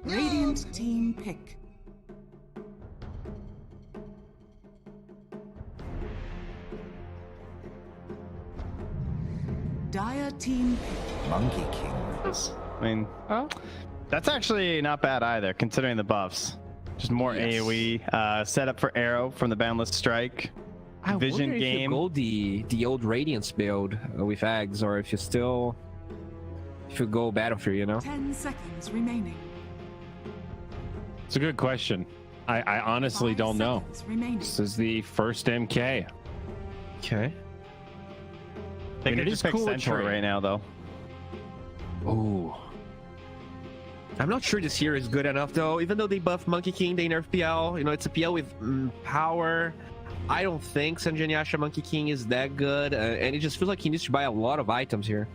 Radiant team pick. Dire team pick. Monkey King. I mean, that's actually not bad either, considering the buffs. Just more AoE, setup for arrow from the boundless strike. Vision wonder game. if you go the old Radiance build with Eggs, or if you go Battlefield, you know? 10 seconds remaining. It's a good question. I honestly 5 don't know. seconds remaining. This is the first MK. Okay. They And could it just is pick cool Centaur trade. right now, though. Ooh. I'm not sure this here is good enough, though. Even though they buff Monkey King, they nerf PL. You know, it's a PL with power. I don't think Sanjanyasha Monkey King is that good. And it just feels like he needs to buy a lot of items here.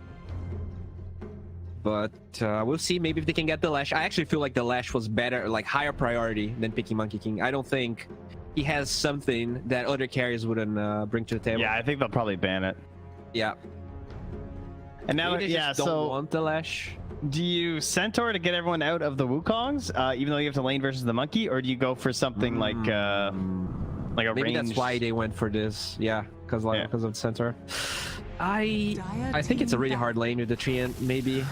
But we'll see. Maybe if they can get the Lash. I actually feel like the Lash was better, like higher priority than picking Monkey King. I don't think he has something that other carriers wouldn't bring to the table. Yeah, I think they'll probably ban it. Yeah. And now, Maybe they yeah, just don't so want the Lash. do you Centaur to get everyone out of the Wukongs, even though you have to lane versus the monkey, or do you go for something like a Maybe range? that's why they went for this. Yeah, because of the center. I think it's a really hard lane with the Treant, maybe.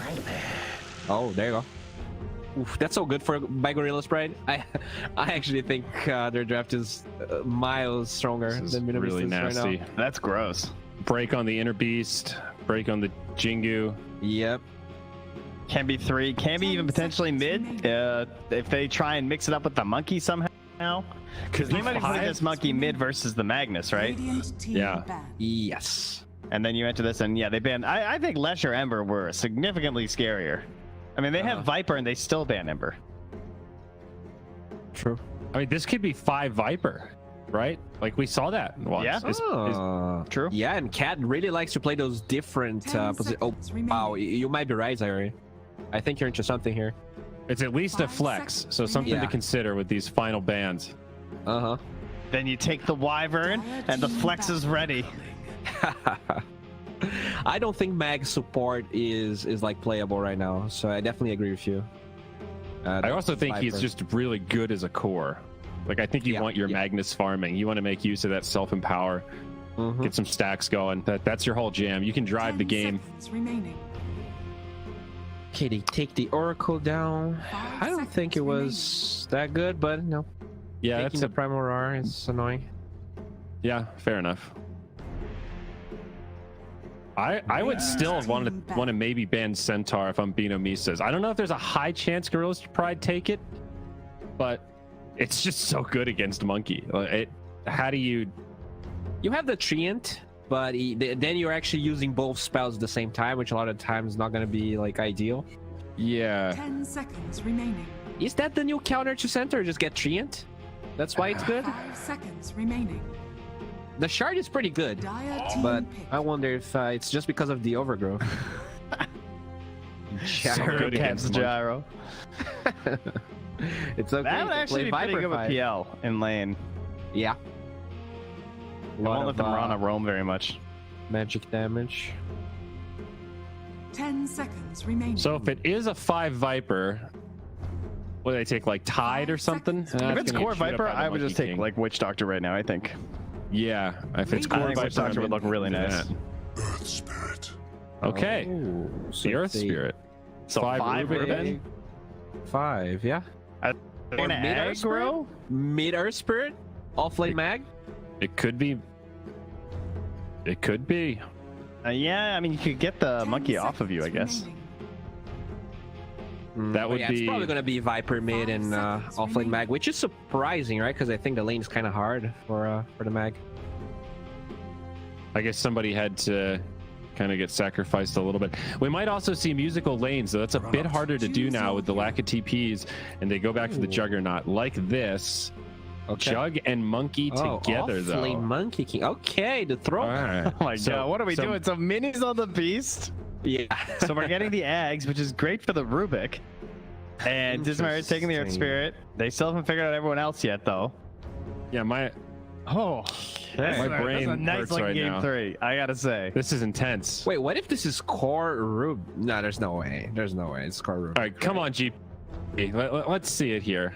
Oh, there you go. Oof, that's so good by Gorilla Sprite. I actually think their draft is miles stronger This is than Minomistas really nasty. right now. That's gross. Break on the Inner Beast. Break on the Jingu. Yep. Can be 3. Can be even potentially mid if they try and mix it up with the monkey somehow. Because they might be putting this monkey mid versus the Magnus, right? Radiant team Yeah. ban. Yes. And then you enter this, and yeah, they ban. I think Lesh or Ember were significantly scarier. I mean, they have Viper, and they still ban Ember. True. I mean, this could be 5 Viper, right? Like we saw that once. Yeah. True. Yeah, and Cat really likes to play those different 10 positions. Oh, seconds remaining. wow. You might be right, Zyri. I think you're into something here. It's at least a 5 flex, seconds so something to remaining. consider with these final bans. Uh-huh. Then you take the Wyvern, and the flex is ready. I don't think mag support is like playable right now, so I definitely agree with you. I also think he's Viper. just really good as a core. Like, I think you want your Magnus farming. You want to make use of that self-empower, get some stacks going. That's your whole jam. You can drive the 10 game. seconds remaining. Okay, they take the Oracle down. 5 I don't think it seconds was that good, but no. Yeah, Taking that's the Primal Roar is annoying. yeah, fair enough. I would still want to maybe ban Centaur if I'm being Omisas. I don't know if there's a high chance Gorilla's Pride take it, but it's just so good against Monkey. How do you? You have the Treant, but then you're actually using both spells at the same time, which a lot of times is not going to be like ideal. Yeah. 10 seconds remaining. Is that the new counter to Centaur? Just get Treant? That's why it's good? 5 seconds remaining. The Shard is pretty good, Dire team but pick. I wonder if it's just because of the Overgrowth. So Sure, good Caps against Gyro. It's okay. That would to actually play be pretty Viper good with fight. PL in lane. Yeah. I won't let the Mirana roam very much. Magic damage. 10 seconds remaining. So if it is a 5 Viper, what do they take, like Tide or something? If If it's core Viper, I would just take like Witch Doctor right now, I think. Yeah, if it's I core think Witch Viper, Doctor would look really nice. Earth Spirit. Okay, Oh, so the Earth they- Spirit. So 5 5 Rubik Rubik? then? 5, yeah. Or mid-Earth Spirit? Mid-Earth Spirit? Off-lane mag? It could be. It could be. Yeah, I mean, you could get the 10 monkey off of you, I seconds guess. remaining. That would yeah, be. It's probably going to be Viper mid 5 and seconds off-lane remaining. mag, which is surprising, right? Because I think the lane is kind of hard for the mag. I guess somebody had to kind of get sacrificed a little bit. We might also see musical lanes, though. That's a bit harder to do now with the lack of TPs, and they go back to the Juggernaut like this. Okay. Jug and Monkey together, though. Off-lane Monkey King. Okay, the throw. All right. Oh my god, what are we doing? Some minis on the beast? Yeah. So we're getting the eggs, which is great for the Rubik. And Dismar is taking the Earth Interesting. Spirit. They still haven't figured out everyone else yet, though. Yeah, my Oh, My that's brain a nice hurts looking right game now. 3, I gotta say. this is intense. Wait, what if this is core Rube? No, there's no way. There's no way. It's core Rube. All right, come on, Jeep. Let's see it here.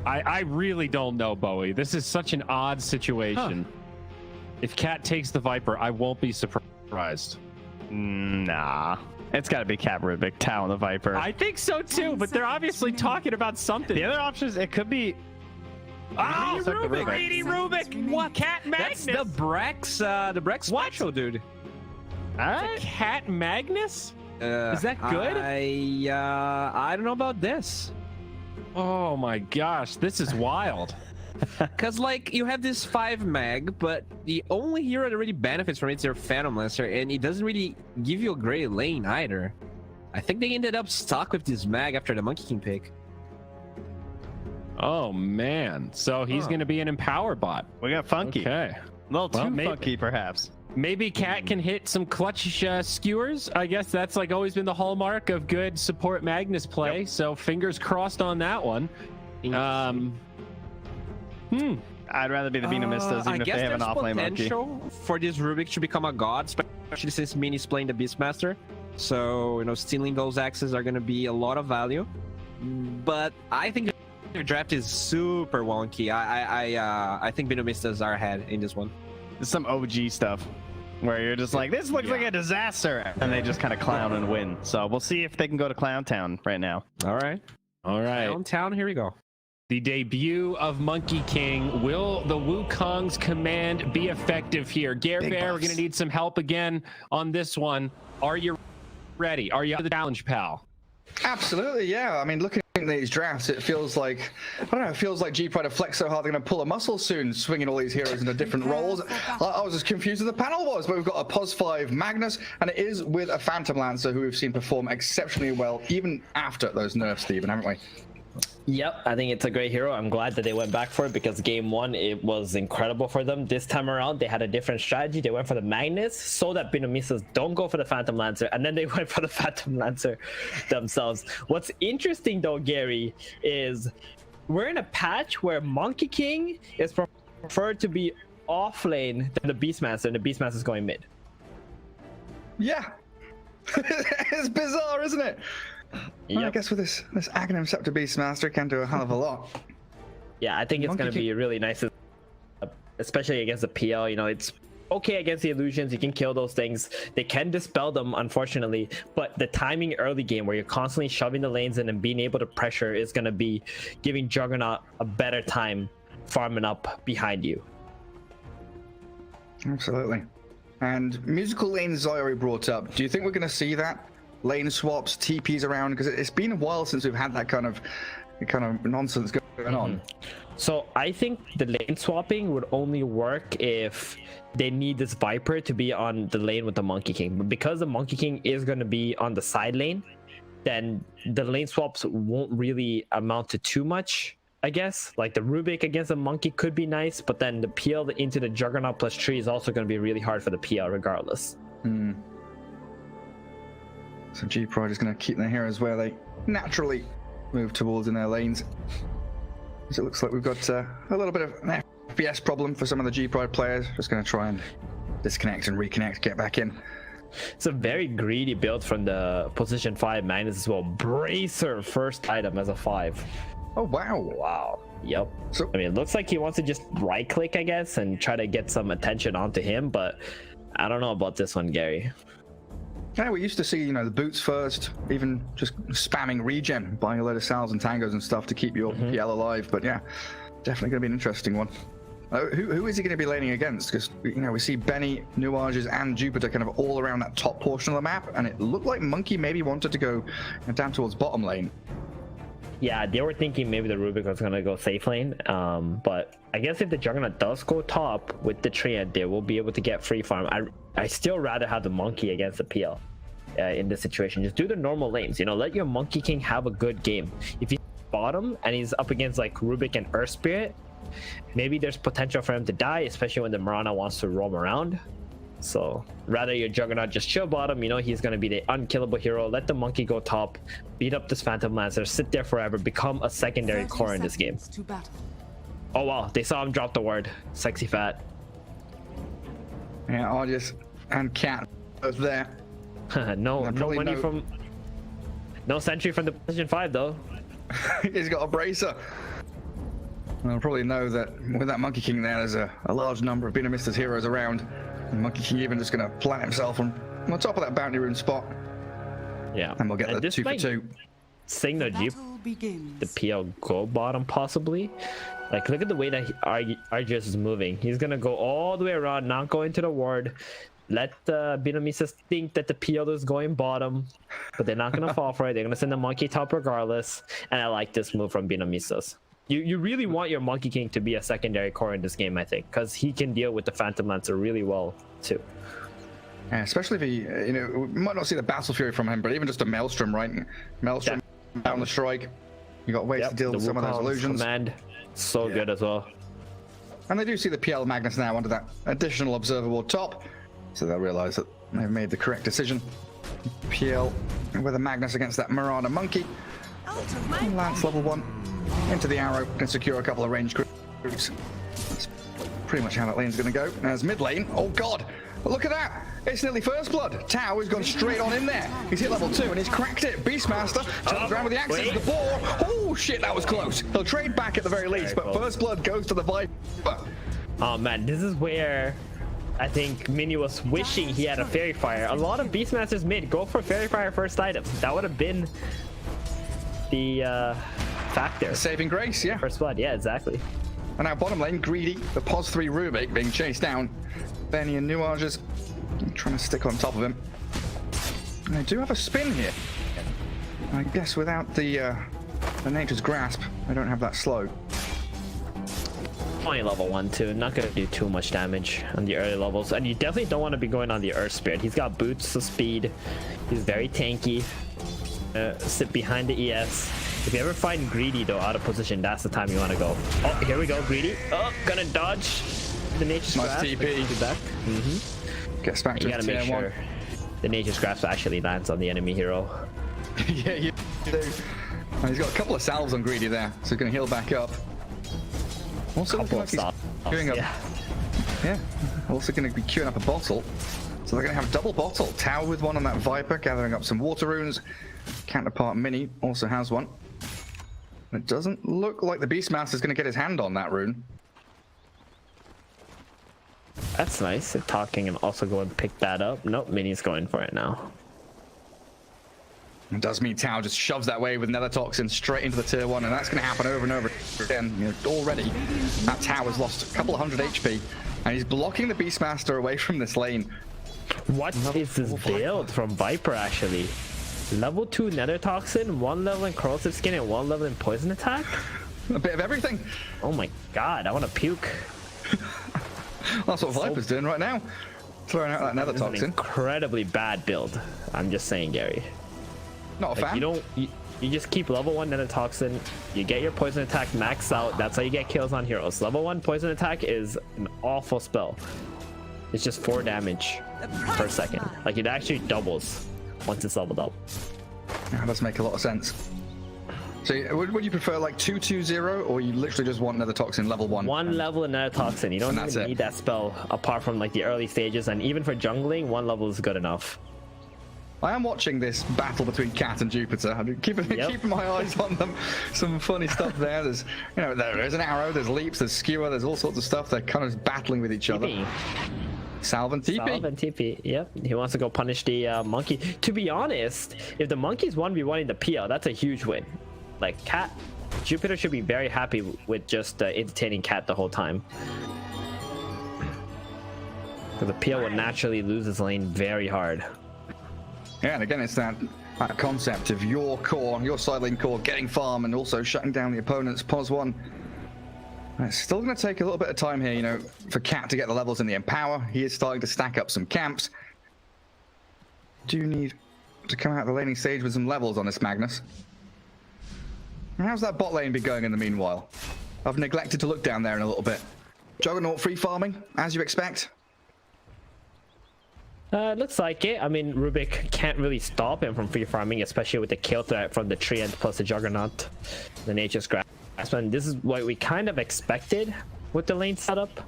I really don't know, Bowie. This is such an odd situation. If Cat takes the Viper, I won't be surprised. Nah. It's got to be Cat Rubik, Tau, and the Viper. I think so too, but they're obviously talking about something. The other options, it could be. Oh, Greedy Rubik! What? Cat Magnus? That's the Brex special, dude. Cat Magnus? Is that good? I don't know about this. Oh my gosh, this is wild. Because, like, you have this 5 mag, but the only hero that really benefits from it is your Phantom Lancer, and it doesn't really give you a great lane either. I think they ended up stuck with this mag after the Monkey King pick. Oh man, so he's going to be an Empower bot. We got Funky. Okay. A little too funky, perhaps. Maybe Cat can hit some clutch skewers. I guess that's like always been the hallmark of good support Magnus play. Yep. So fingers crossed on that one. I'd rather be the Venomistas, even if they have an off-lane monkey. Potential for this Rubik to become a god, especially since Mini's playing the Beastmaster. So, stealing those axes are going to be a lot of value. But I think their draft is super wonky. I think Venomistas are ahead in this one. There's some OG stuff where you're just like, this looks like a disaster, and they just kind of clown and win. So we'll see if they can go to Clown Town right now. All right. Clown Town, here we go. The debut of Monkey King. Will the Wukong's command be effective here? Bear, we're going to need some help again on this one. Are you ready? Are you up to the challenge, pal? Absolutely, yeah. I mean, looking at these drafts, it feels like, I don't know, it feels like G-Pride have flexed so hard they're going to pull a muscle soon, swinging all these heroes into different roles. I was as confused as the panel was, but we've got a POS 5 Magnus, and it is with a Phantom Lancer who we've seen perform exceptionally well, even after those nerfs, Steven, haven't we? Yep, I think it's a great hero. I'm glad that they went back for it because game 1, it was incredible for them. This time around, they had a different strategy. They went for the Magnus so that Venomistas don't go for the Phantom Lancer, and then they went for the Phantom Lancer themselves. What's interesting though, Gary, is we're in a patch where Monkey King is preferred to be off lane than the Beastmaster, and the Beastmaster is going mid. Yeah. It's bizarre, isn't it? Well, I guess with this Aghanim Scepter Beastmaster can do a hell of a lot. Yeah, I think it's going to be really nice, especially against the PL. It's okay against the illusions. You can kill those things. They can dispel them, unfortunately. But the timing early game where you're constantly shoving the lanes in and being able to pressure is going to be giving Juggernaut a better time farming up behind you. Absolutely. And musical lanes Zyori brought up. Do you think we're going to see that? Lane swaps, TPs around, because it's been a while since we've had that kind of nonsense going on. So I think the lane swapping would only work if they need this Viper to be on the lane with the Monkey King. But because the Monkey King is going to be on the side lane, then the lane swaps won't really amount to too much, I guess. Like the Rubik against the Monkey could be nice, but then the PL into the Juggernaut plus 3 is also going to be really hard for the PL regardless. So G-Pride is going to keep their heroes where they naturally move towards in their lanes. So it looks like we've got a little bit of an FPS problem for some of the G-Pride players. Just going to try and disconnect and reconnect, get back in. It's a very greedy build from the position 5 Magnus as well. Bracer first item as a 5. Oh, wow. Wow. Yep. So, I mean, it looks like he wants to just right click, I guess, and try to get some attention onto him, but I don't know about this one, Gary. Yeah, we used to see, the boots first, even just spamming regen, buying a load of Salves and Tangos and stuff to keep your PL alive. But yeah, definitely going to be an interesting one. Who is he going to be laning against? Because, we see Benny, Nuages, and Jupiter kind of all around that top portion of the map, and it looked like Monkey maybe wanted to go down towards bottom lane. Yeah, they were thinking maybe the Rubik was going to go safe lane, but I guess if the Juggernaut does go top with the Treant, they will be able to get free farm. I still rather have the Monkey against the PL in this situation. Just do the normal lanes, let your Monkey King have a good game. If he's bottom and he's up against like Rubik and Earth Spirit, maybe there's potential for him to die, especially when the Mirana wants to roam around. So rather your Juggernaut just chill bottom, he's going to be the unkillable hero. Let the Monkey go top, beat up this Phantom Lancer, sit there forever, become a secondary core in this game. Oh wow, they saw him drop the word sexy fat. Yeah, Audius and Cat both there. no money from No sentry from the position 5 though. He's got a bracer. And I'll probably know that with that Monkey King there, there's a large number of Beanamista's heroes around. And Monkey King even just going to plant himself on top of that bounty rune spot. Yeah. And we'll get the 2 for 2. Signal G Battle begins. the PL go bottom possibly. Like look at the way that RGS is moving. He's gonna go all the way around, not go into the ward. Let the Beanamistas think that the PL is going bottom, but they're not gonna fall for it. They're gonna send the Monkey top regardless. And I like this move from Beanamistas. You really want your Monkey King to be a secondary core in this game, I think, because he can deal with the Phantom Lancer really well too. Yeah, especially if he, you know, we might not see the Battle Fury from him, but even just a Maelstrom, right? Maelstrom down the strike. You got ways to deal with some of those illusions. Command, so good as well. And they do see the PL Magnus now under that additional observer ward top, so they'll realize that they've made the correct decision. PL with a Magnus against that Marana Monkey. Lance level 1 into the arrow, can secure a couple of range groups. That's pretty much how that lane's going to go. As mid lane, oh god, look at that! It's nearly first blood. Tao has gone straight on in there. He's hit level 2 and he's cracked it. Beastmaster turns around with the access to the boar. Oh shit, that was close. He'll trade back at the very least, but first blood goes to the Viper. Oh man, this is where I think Mini was wishing he had a Fairy Fire. A lot of Beastmasters mid go for Fairy Fire first item. That would have been the factor. Saving grace, yeah. First blood, yeah, exactly. And now bottom lane, Greedy, the POS 3 Rubik being chased down. Benny and Nuages trying to stick on top of him. And they do have a spin here. I guess without the Nature's Grasp, they don't have that slow. Only level 1 too, not gonna do too much damage on the early levels. And you definitely don't want to be going on the Earth Spirit. He's got boots of speed. He's very tanky. Sit behind the ES. If you ever find Greedy though out of position, that's the time you want to go. Oh, here we go, Greedy. Oh, gonna dodge the Nature's Grasp. Nice TP. Back. Gets back to You gotta make sure the Nature's Grasp actually lands on the enemy hero. Yeah, you do. And he's got a couple of salves on Greedy there, so he's gonna heal back up. Also looking like he's queuing up. Yeah. Also gonna be queuing up a bottle. So they're gonna have double bottle. Tao with one on that Viper, gathering up some water runes. Counterpart Mini also has one. It doesn't look like the Beastmaster's going to get his hand on that rune. That's nice. If Talking and also go and pick that up. Nope, Mini's going for it now. It does mean Tao just shoves that wave with Nether Toxin straight into the tier 1, and that's going to happen over and over again. You know, already, that Tao has lost a couple of hundred HP, and he's blocking the Beastmaster away from this lane. What is this build from Viper actually? Level 2 Nether Toxin, 1 level in Corrosive Skin, and 1 level in Poison Attack? A bit of everything. Oh my god, I want to puke. That's what Viper's doing right now. Throwing out that Nether This is an Toxin. incredibly bad build. I'm just saying, Gary. Not a fan. You just keep level 1 Nether Toxin, you get your Poison Attack maxed out, that's how you get kills on heroes. Level 1 Poison Attack is an awful spell. It's just 4 damage per second. Like it actually doubles once it's leveled up. That does make a lot of sense. So would you prefer like 2-2-0, or you literally just want Nether Toxin level 1? 1 level in Nether Toxin. You don't even need that spell apart from like the early stages, and even for jungling, 1 level is good enough. I am watching this battle between Cat and Jupiter. I'm keeping my eyes on them. Some funny stuff there. There's, you know, there's an arrow, there's leaps, there's skewer, there's all sorts of stuff. They're kind of battling with each other. Salve and TP. Salve and TP. Yep. He wants to go punish the monkey. To be honest, if the monkey's 1v1 in the PL, that's a huge win. Like Cat, Jupiter should be very happy with just entertaining Cat the whole time. Because the PL would naturally lose his lane very hard. Yeah, and again, it's that concept of your core, your side lane core, getting farm and also shutting down the opponent's POS 1. It's still going to take a little bit of time here, you know, for Cat to get the levels in the Empower. He is starting to stack up some camps. Do need to come out the laning stage with some levels on this Magnus. And how's that bot lane been going in the meanwhile? I've neglected to look down there in a little bit. Juggernaut free farming, as you expect. It looks like it. I mean, Rubik can't really stop him from free farming, especially with the kill threat from the Treant plus the Juggernaut, the Nature's Grasp. And this is what we kind of expected with the lane setup.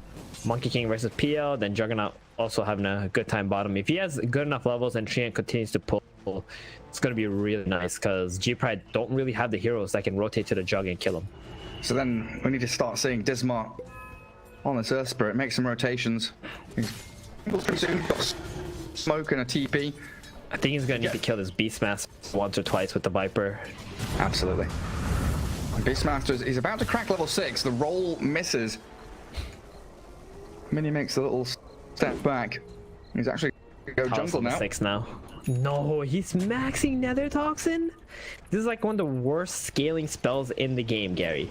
Monkey King versus PL, then Juggernaut also having a good time bottom. If he has good enough levels and Treant continues to pull, it's going to be really nice because G Pride don't really have the heroes that can rotate to the jug and kill him. So then we need to start seeing Dismar on this Earth Spirit, make some rotations. He's pretty soon got smoke and a TP. I think he's going to need to kill this Beastmaster once or twice with the Viper. Absolutely. Beastmaster, he's about to crack level 6. The roll misses. Mini makes a little step back. He's actually go jungle now. 6 now. No, he's maxing Nether Toxin. This is like one of the worst scaling spells in the game, Gary.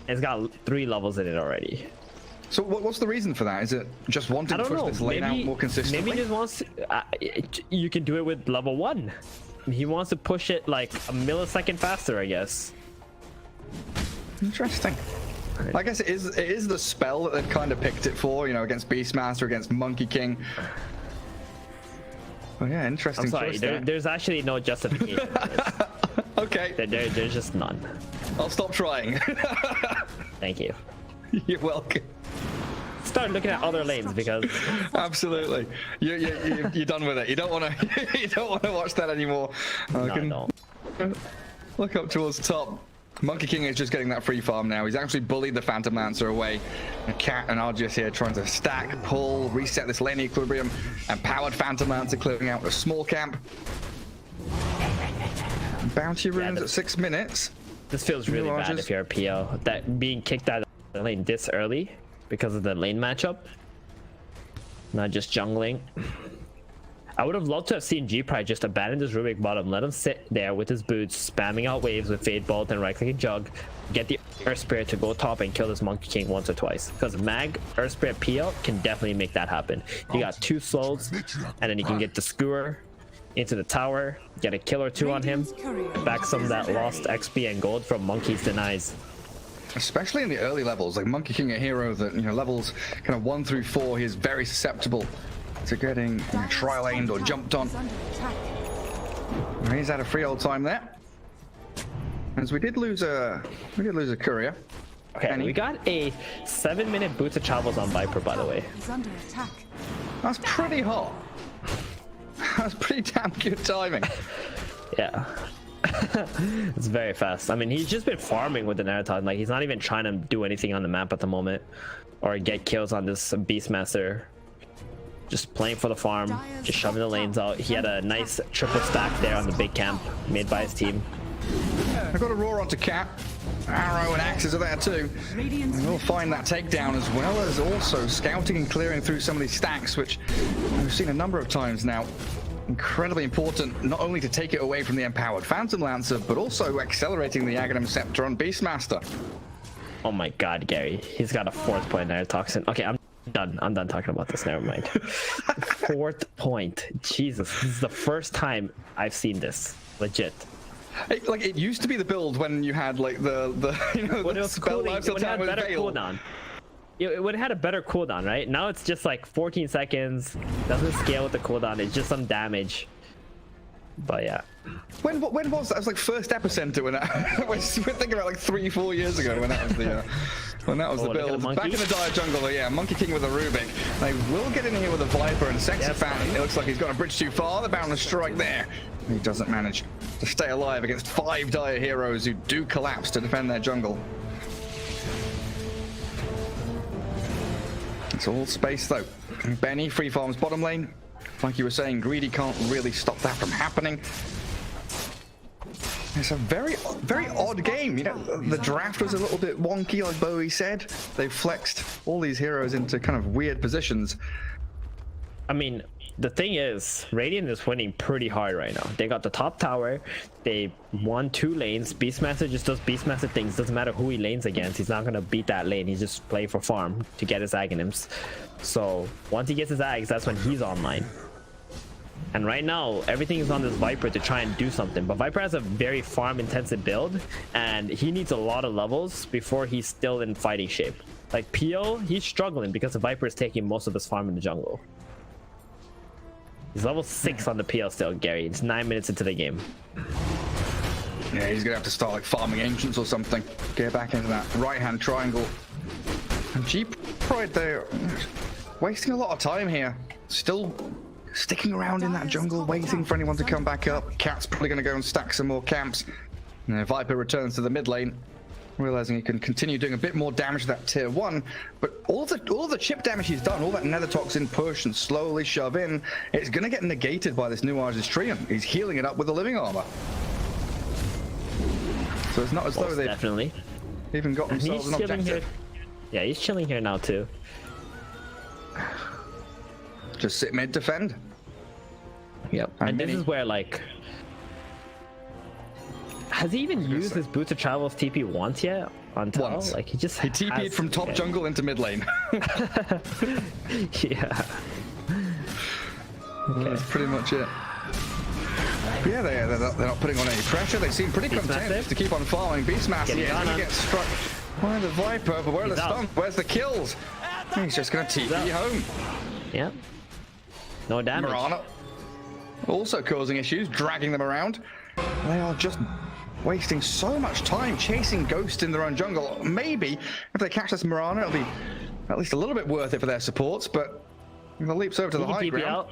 It's got 3 levels in it already. So what's the reason for that? Is it just wanting to push this lane out more consistently? Maybe he just wants to, you can do it with level 1. He wants to push it like a millisecond faster, I guess. Interesting. I guess it is the spell that they've kind of picked it for, you know, against Beastmaster, against Monkey King. Oh yeah, interesting. I'm sorry, there's actually no justification for this. Okay. There's just none. I'll stop trying. Thank you. You're welcome. Start looking at other lanes because absolutely, you're done with it. You don't want to watch that anymore. No. Look up towards the top. Monkey King is just getting that free farm now. He's actually bullied the Phantom Lancer away. And Cat and Argius here trying to stack, pull, reset this lane equilibrium. Empowered Phantom Lancer clearing out a small camp. Bounty runes at 6 minutes. This feels really bad if you're a PO. That being kicked out of the lane this early because of the lane matchup. Not just jungling. I would have loved to have seen G Pride just abandon this Rubik bottom, let him sit there with his boots, spamming out waves with Fade Bolt and right-clicking Jug, get the Earth Spirit to go top and kill this Monkey King once or twice. Because Mag, Earth Spirit PL can definitely make that happen. You got 2 slows, and then you can get the Skewer into the tower, get a kill or 2 on him, back some of that lost XP and gold from Monkey's denies. Especially in the early levels, like Monkey King, a hero that, you know, levels kind of 1 through 4, he is very susceptible to getting tri-laned or jumped on. He's had a free old time there. As we did lose a courier. Okay, we got a 7-minute boots of travels on Viper, by the way. That's pretty hot. That's pretty damn good timing. Yeah. It's very fast. I mean, he's just been farming with the Naruto. Like, he's not even trying to do anything on the map at the moment or get kills on this Beastmaster. Just playing for the farm, just shoving the lanes out. He had a nice triple stack there on the big camp made by his team. I've got a roar onto Cat. Arrow and axes are there too. And we'll find that takedown as well as also scouting and clearing through some of these stacks, which we've seen a number of times now. Incredibly important, not only to take it away from the empowered Phantom Lancer, but also accelerating the Aghanim Scepter on Beastmaster. Oh my god, Gary. He's got a 4th point Nether Toxin. Okay, I'm done talking about this. Never mind. 4th point. Jesus, this is the first time I've seen this. Legit. It used to be the build when you had like the you know, when the spell lifesteal time with Veil. Cooldown. It would have had a better cooldown, right? Now it's just like 14 seconds. Doesn't scale with the cooldown. It's just some damage. But yeah. When was that? It was like first Epicenter when that we're thinking about like 3-4 years ago when that was the the build. Back in the Dire Jungle, yeah, Monkey King with a Rubik. They will get in here with a Viper and Sexy Fan. It looks like he's got a bridge too far. They're bound to strike there. He doesn't manage to stay alive against 5 Dire heroes who do collapse to defend their jungle. It's all space though. Benny free farms bottom lane. Like you were saying, Greedy can't really stop that from happening. It's a very odd game. You know, the draft was a little bit wonky, like Bowie said. They flexed all these heroes into kind of weird positions. I mean, the thing is, Radiant is winning pretty hard right now. They got the top tower. They won 2 lanes. Beastmaster just does Beastmaster things. Doesn't matter who he lanes against. He's not going to beat that lane. He's just playing for farm to get his Aghanims. So once he gets his Ags, that's when he's online. And right now, everything is on this Viper to try and do something. But Viper has a very farm-intensive build, and he needs a lot of levels before he's still in fighting shape. Like PO, he's struggling because the Viper is taking most of his farm in the jungle. He's level 6 on the PL still, Gary. It's 9 minutes into the game. Yeah, he's gonna have to start like farming ancients or something. Get back into that right-hand triangle. And G Pride there, wasting a lot of time here. Still sticking around in that jungle, waiting for anyone to come back up. Cat's probably going to go and stack some more camps. And Viper returns to the mid lane, realizing he can continue doing a bit more damage to that tier 1, but all of the chip damage he's done, all that nether toxin push and slowly shove in, it's going to get negated by this Nuage's Treant. He's healing it up with the living armor. So it's not as though they've definitely even got themselves an objective. Here. Yeah, he's chilling here now too. Just sit mid, defend. Yep. And this is where, like, has he even used his Boots of Travel's TP once yet? On top? Once. Like, he TP'd from top jungle into mid lane. Yeah. That's pretty much it. But yeah, they're not putting on any pressure. They seem pretty content to keep on farming. Beastmaster is going to get struck by the Viper, but where are the stuns? Where's the kills? He's just going to TP home. Yep. No damage. Mirana also causing issues, dragging them around. They are just wasting so much time chasing Ghost in their own jungle. Maybe if they catch this Mirana, it'll be at least a little bit worth it for their supports, but the leaps over to the high ground. Out.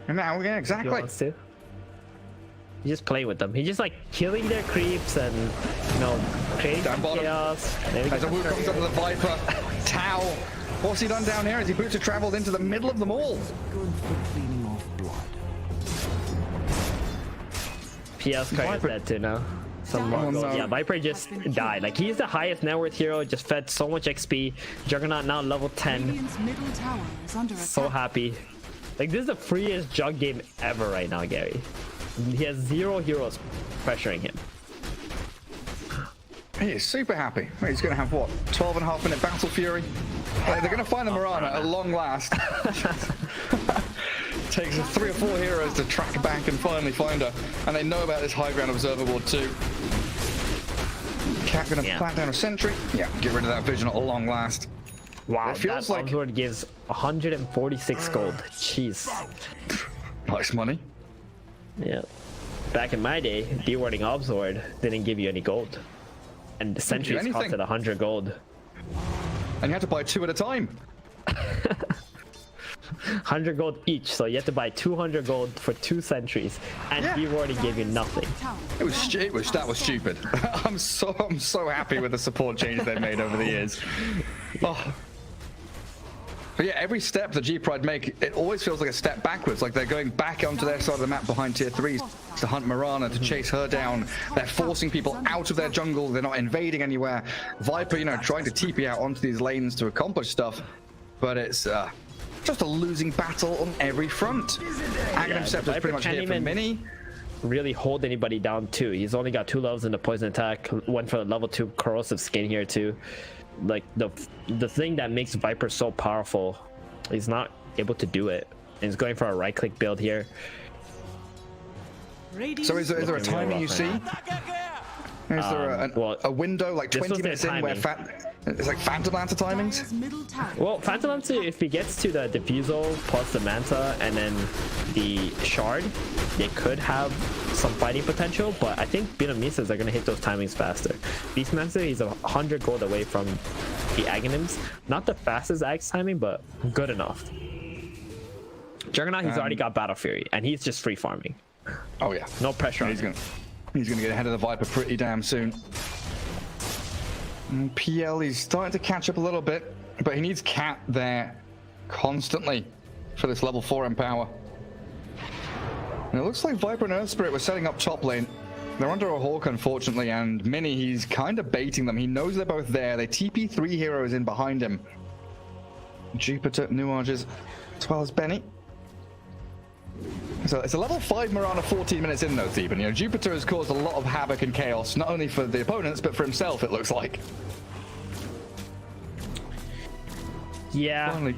And now, yeah, exactly. He wants to. You just play with them. He's just like killing their creeps and, you know, creating chaos. As a Wu comes up to the Viper, Tau. What's he done down here as he boots have traveled into the middle of them all? Good for cleaning off blood. PS card is dead too now. Some more gold. Yeah, Viper just died. Like, he's the highest net worth hero, just fed so much XP. Juggernaut now level 10. Radiant's middle tower is under So attack. happy. Like, this is the freest Jug game ever right now, Gary. He has 0 heroes pressuring him. He is super happy. He's going to have, what, 12.5-minute Battle Fury? They're going to find the Mirana at long last. Takes 3 or 4 heroes to track back and finally find her. And they know about this high ground observer ward too. Cat going to plant down a sentry. Yeah, get rid of that vision at long last. Wow, it feels that like Obsword gives 146 gold. Jeez. Nice money. Yeah. Back in my day, dewarding Obsword didn't give you any gold. And the sentries costed 100 gold. And you had to buy 2 at a time. 100 gold each, so you had to buy 200 gold for 2 sentries, and dewarding gave you nothing. That was stupid. I'm so happy with the support changes they've made over the years. Oh. But yeah, every step the G Pride make, it always feels like a step backwards. Like they're going back onto their side of the map behind tier 3s to hunt Mirana, to chase her down. They're forcing people out of their jungle. They're not invading anywhere. Viper, you know, trying to TP out onto these lanes to accomplish stuff. But it's just a losing battle on every front. Aghanim Scepter's pretty much here for Mini. Really hold anybody down too. He's only got 2 levels in the poison attack. Went for the level 2 corrosive skin here too. Like the thing that makes Viper so powerful, he's not able to do it. And he's going for a right click build here. So is there a timing you see? Is there a window like 20 minutes in where it's like Phantom Lancer timings? Well, Phantom Lancer, if he gets to the Diffusal plus the Manta and then the Shard, they could have some fighting potential, but I think Binamisas are going to hit those timings faster. Beastmaster, he's 100 gold away from the Aghanims. Not the fastest Axe timing, but good enough. Juggernaut, he's already got Battle Fury, and he's just free farming. Oh yeah. No pressure on him. He's going to get ahead of the Viper pretty damn soon. And PL, he's starting to catch up a little bit, but he needs Cat there constantly for this level 4 empower. And it looks like Viper and Earth Spirit were setting up top lane. They're under a Hawk, unfortunately, and Mini, he's kind of baiting them. He knows they're both there. They TP 3 heroes in behind him. Jupiter, Nuages, as well as Benny. So it's a level 5 Mirana 14 minutes in though, Theben. You know, Jupiter has caused a lot of havoc and chaos, not only for the opponents, but for himself, it looks like. Yeah. Finally.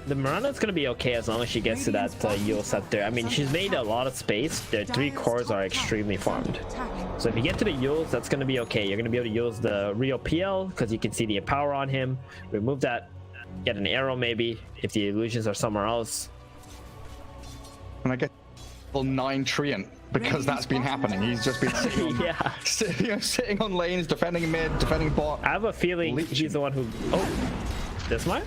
The Mirana's going to be okay as long as she gets to that Yule Scepter. I mean, she's made a lot of space. Their 3 cores are extremely farmed. So if you get to the Yules, that's going to be okay. You're going to be able to use the Rio PL because you can see the Empower on him. Remove that. Get an arrow maybe if the illusions are somewhere else. And I get level 9 Treant because that's been happening. He's just been sitting, on, sitting on lanes, defending mid, defending bot. I have a feeling he's the one who... Oh, this one?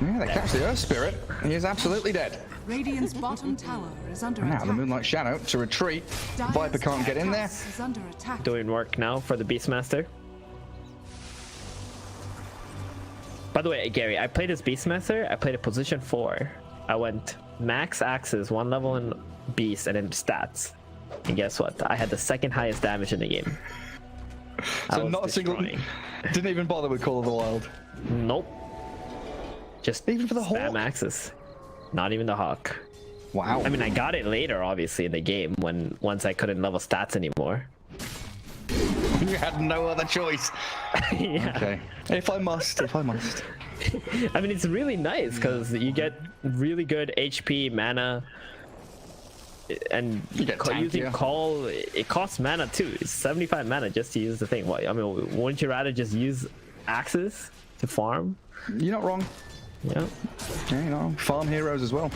Yeah, they catch the Earth Spirit. He is absolutely dead. Radiant's bottom tower is under Now attack. the Moonlight Shadow to retreat. Viper can't get in there. Is under attack. Doing work now for the Beastmaster. By the way, Gary, I played as Beastmaster. I played at position 4. I went max axes, 1 level in Beast, and then stats. And guess what? I had the 2nd highest damage in the game. So not a single. Didn't even bother with Call of the Wild. Nope. Just even for the spam Hawk? axes. Not even the Hawk. Wow. I mean, I got it later, obviously, in the game once I couldn't level stats anymore. You had no other choice. Yeah. Okay. If I must. I mean, it's really nice because you get really good HP, mana, and You get using tankier. call. It costs mana too. It's 75 mana just to use the thing. I mean, wouldn't you rather just use axes to farm? You're not wrong. Yeah. Yeah, you know, farm heroes as well.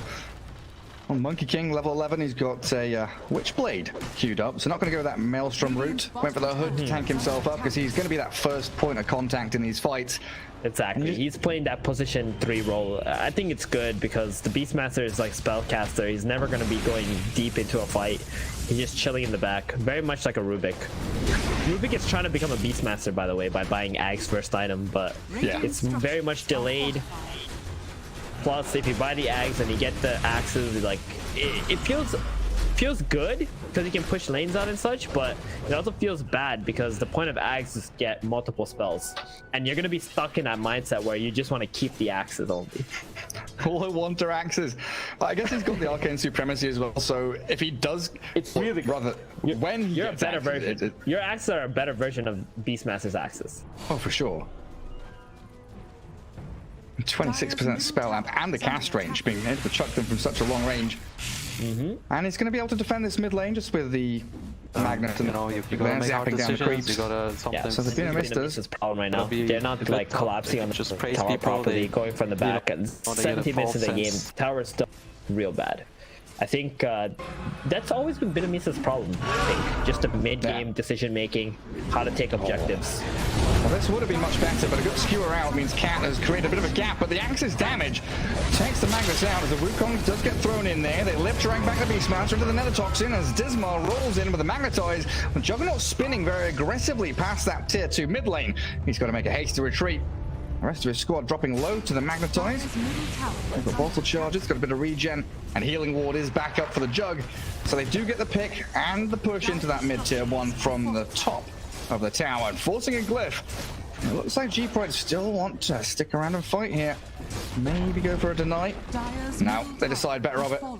On Monkey King, level 11, he's got a Witchblade queued up, so not going to go that Maelstrom route. Went for the Hood to tank himself up because he's going to be that first point of contact in these fights. Exactly. He's playing that position 3 role. I think it's good because the Beastmaster is like spellcaster. He's never going to be going deep into a fight. He's just chilling in the back, very much like a Rubik. Rubik is trying to become a Beastmaster, by the way, by buying Ag's first item, but it's very much delayed. Plus, if you buy the Ags and you get the axes, like it feels good because you can push lanes out and such, but it also feels bad because the point of Ags is to get multiple spells, and you're gonna be stuck in that mindset where you just want to keep the axes only. All I want are axes. But I guess he's got the Arcane Supremacy as well, so if he does... It's really rather, when he You're a gets better axes, version. Your axes are a better version of Beastmaster's axes. Oh, for sure. 26% spell amp and the cast range, being able to chuck them from such a long range. And he's going to be able to defend this mid lane just with the magnet and you know, you gotta make hard zapping down the decisions. creeps. You gotta Yeah, sometimes. So the Vietnamese Vietnamese is problem right now. be They're not a like bit collapsing on the just praise tower people, properly, they- going from the back, and or they get a 17 minutes in the false game, sense. tower is still real bad. I think that's always been Vietnamese's problem. I think just the mid-game decision making, how to take objectives. Well, this would have been much better, but a good skewer out means Cat has created a bit of a gap, but the Axe's damage takes the Magnus out as the Wukong does get thrown in there. They lift drag back the Beastmaster into the Nether Toxin as Dismar rolls in with the Magnetize. The Juggernaut spinning very aggressively past that tier 2 mid lane. He's got to make a hasty retreat. The rest of his squad dropping low to the Magnetize. Dire's middle tower They've got bottle charges, got a bit of regen, and Healing Ward is back up for the Jug. So they do get the pick and the push into that mid-tier 1 from the top of the tower, forcing a glyph. It looks like G-Pride still want to stick around and fight here. Maybe go for a deny. Dire's No, middle they decide better tower of has it. fallen.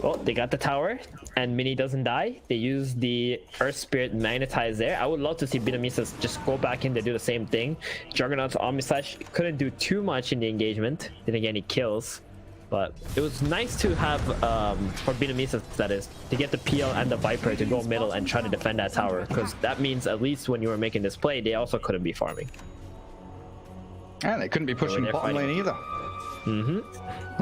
Well, they got the tower, and Mini doesn't die. They use the Earth Spirit Magnetize there. I would love to see Vietnamese just go back in to do the same thing. Juggernaut's Omnislash couldn't do too much in the engagement. Then again, he kills. But it was nice to have, for Vietnamese, that is, to get the PL and the Viper to go middle and try to defend that tower. Because that means at least when you were making this play, they also couldn't be farming. And they couldn't be pushing they're bottom fighting. lane either.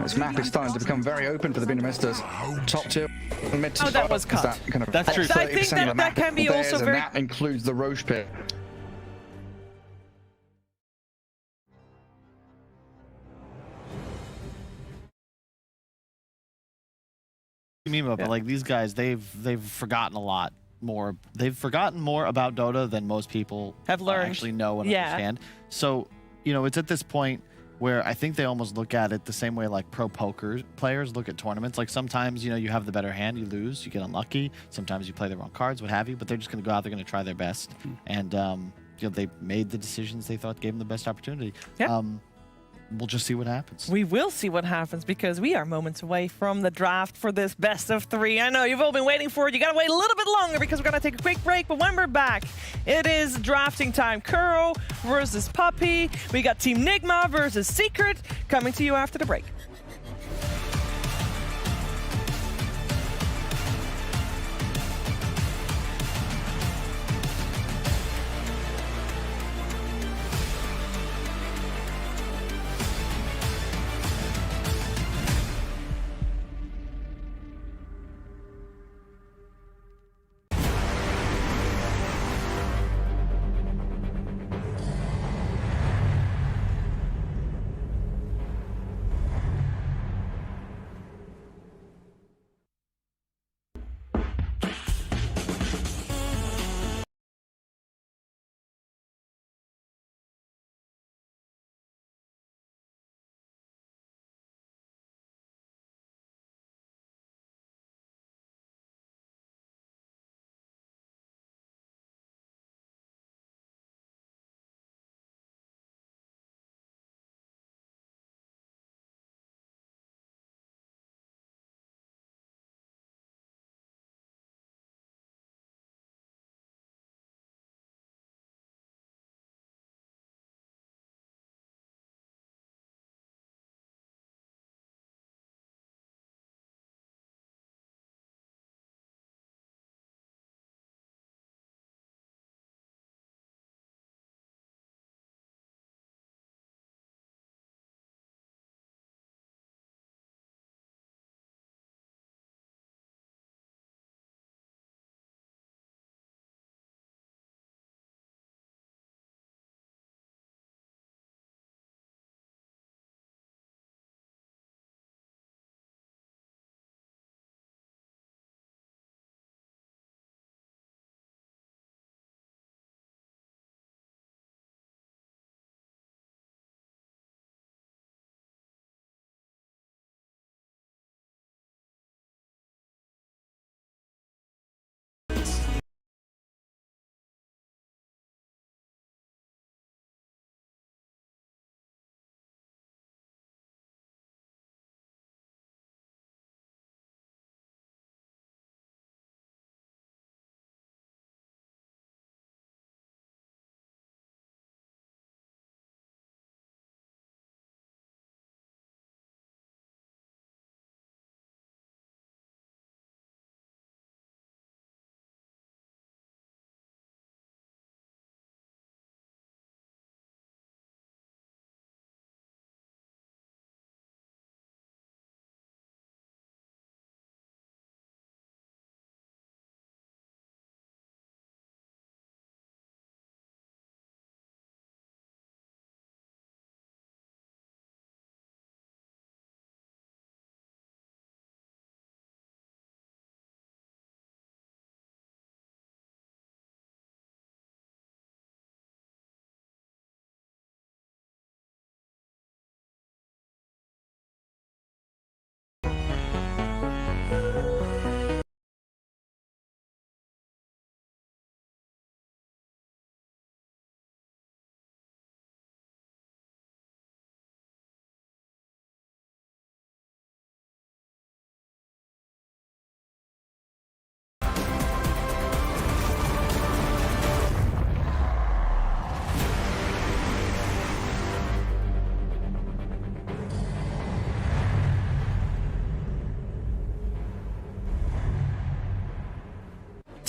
This map is starting to become very open for the Vietnamesters. Top tier, mid to Oh, that top, was is cut. that kind of That's true. I think 30% of the that map can be theirs, also and very- that includes the Roche pit. Nigma, but like these guys, they've forgotten a lot more. They've forgotten more about Dota than most people Have learned. actually know and Yeah. understand. So, you know, it's at this point where I think they almost look at it the same way like pro poker players look at tournaments. Like sometimes, you know, you have the better hand, you lose, you get unlucky. Sometimes you play the wrong cards, what have you. But they're just going to go out, they're going to try their best, and you know, they made the decisions they thought gave them the best opportunity. Yeah. We'll just see what happens. We will see what happens because we are moments away from the draft for this best of 3. I know you've all been waiting for it. You gotta wait a little bit longer because we're gonna take a quick break. But when we're back, it is drafting time. Kuro versus Puppy. We got Team Nigma versus Secret coming to you after the break.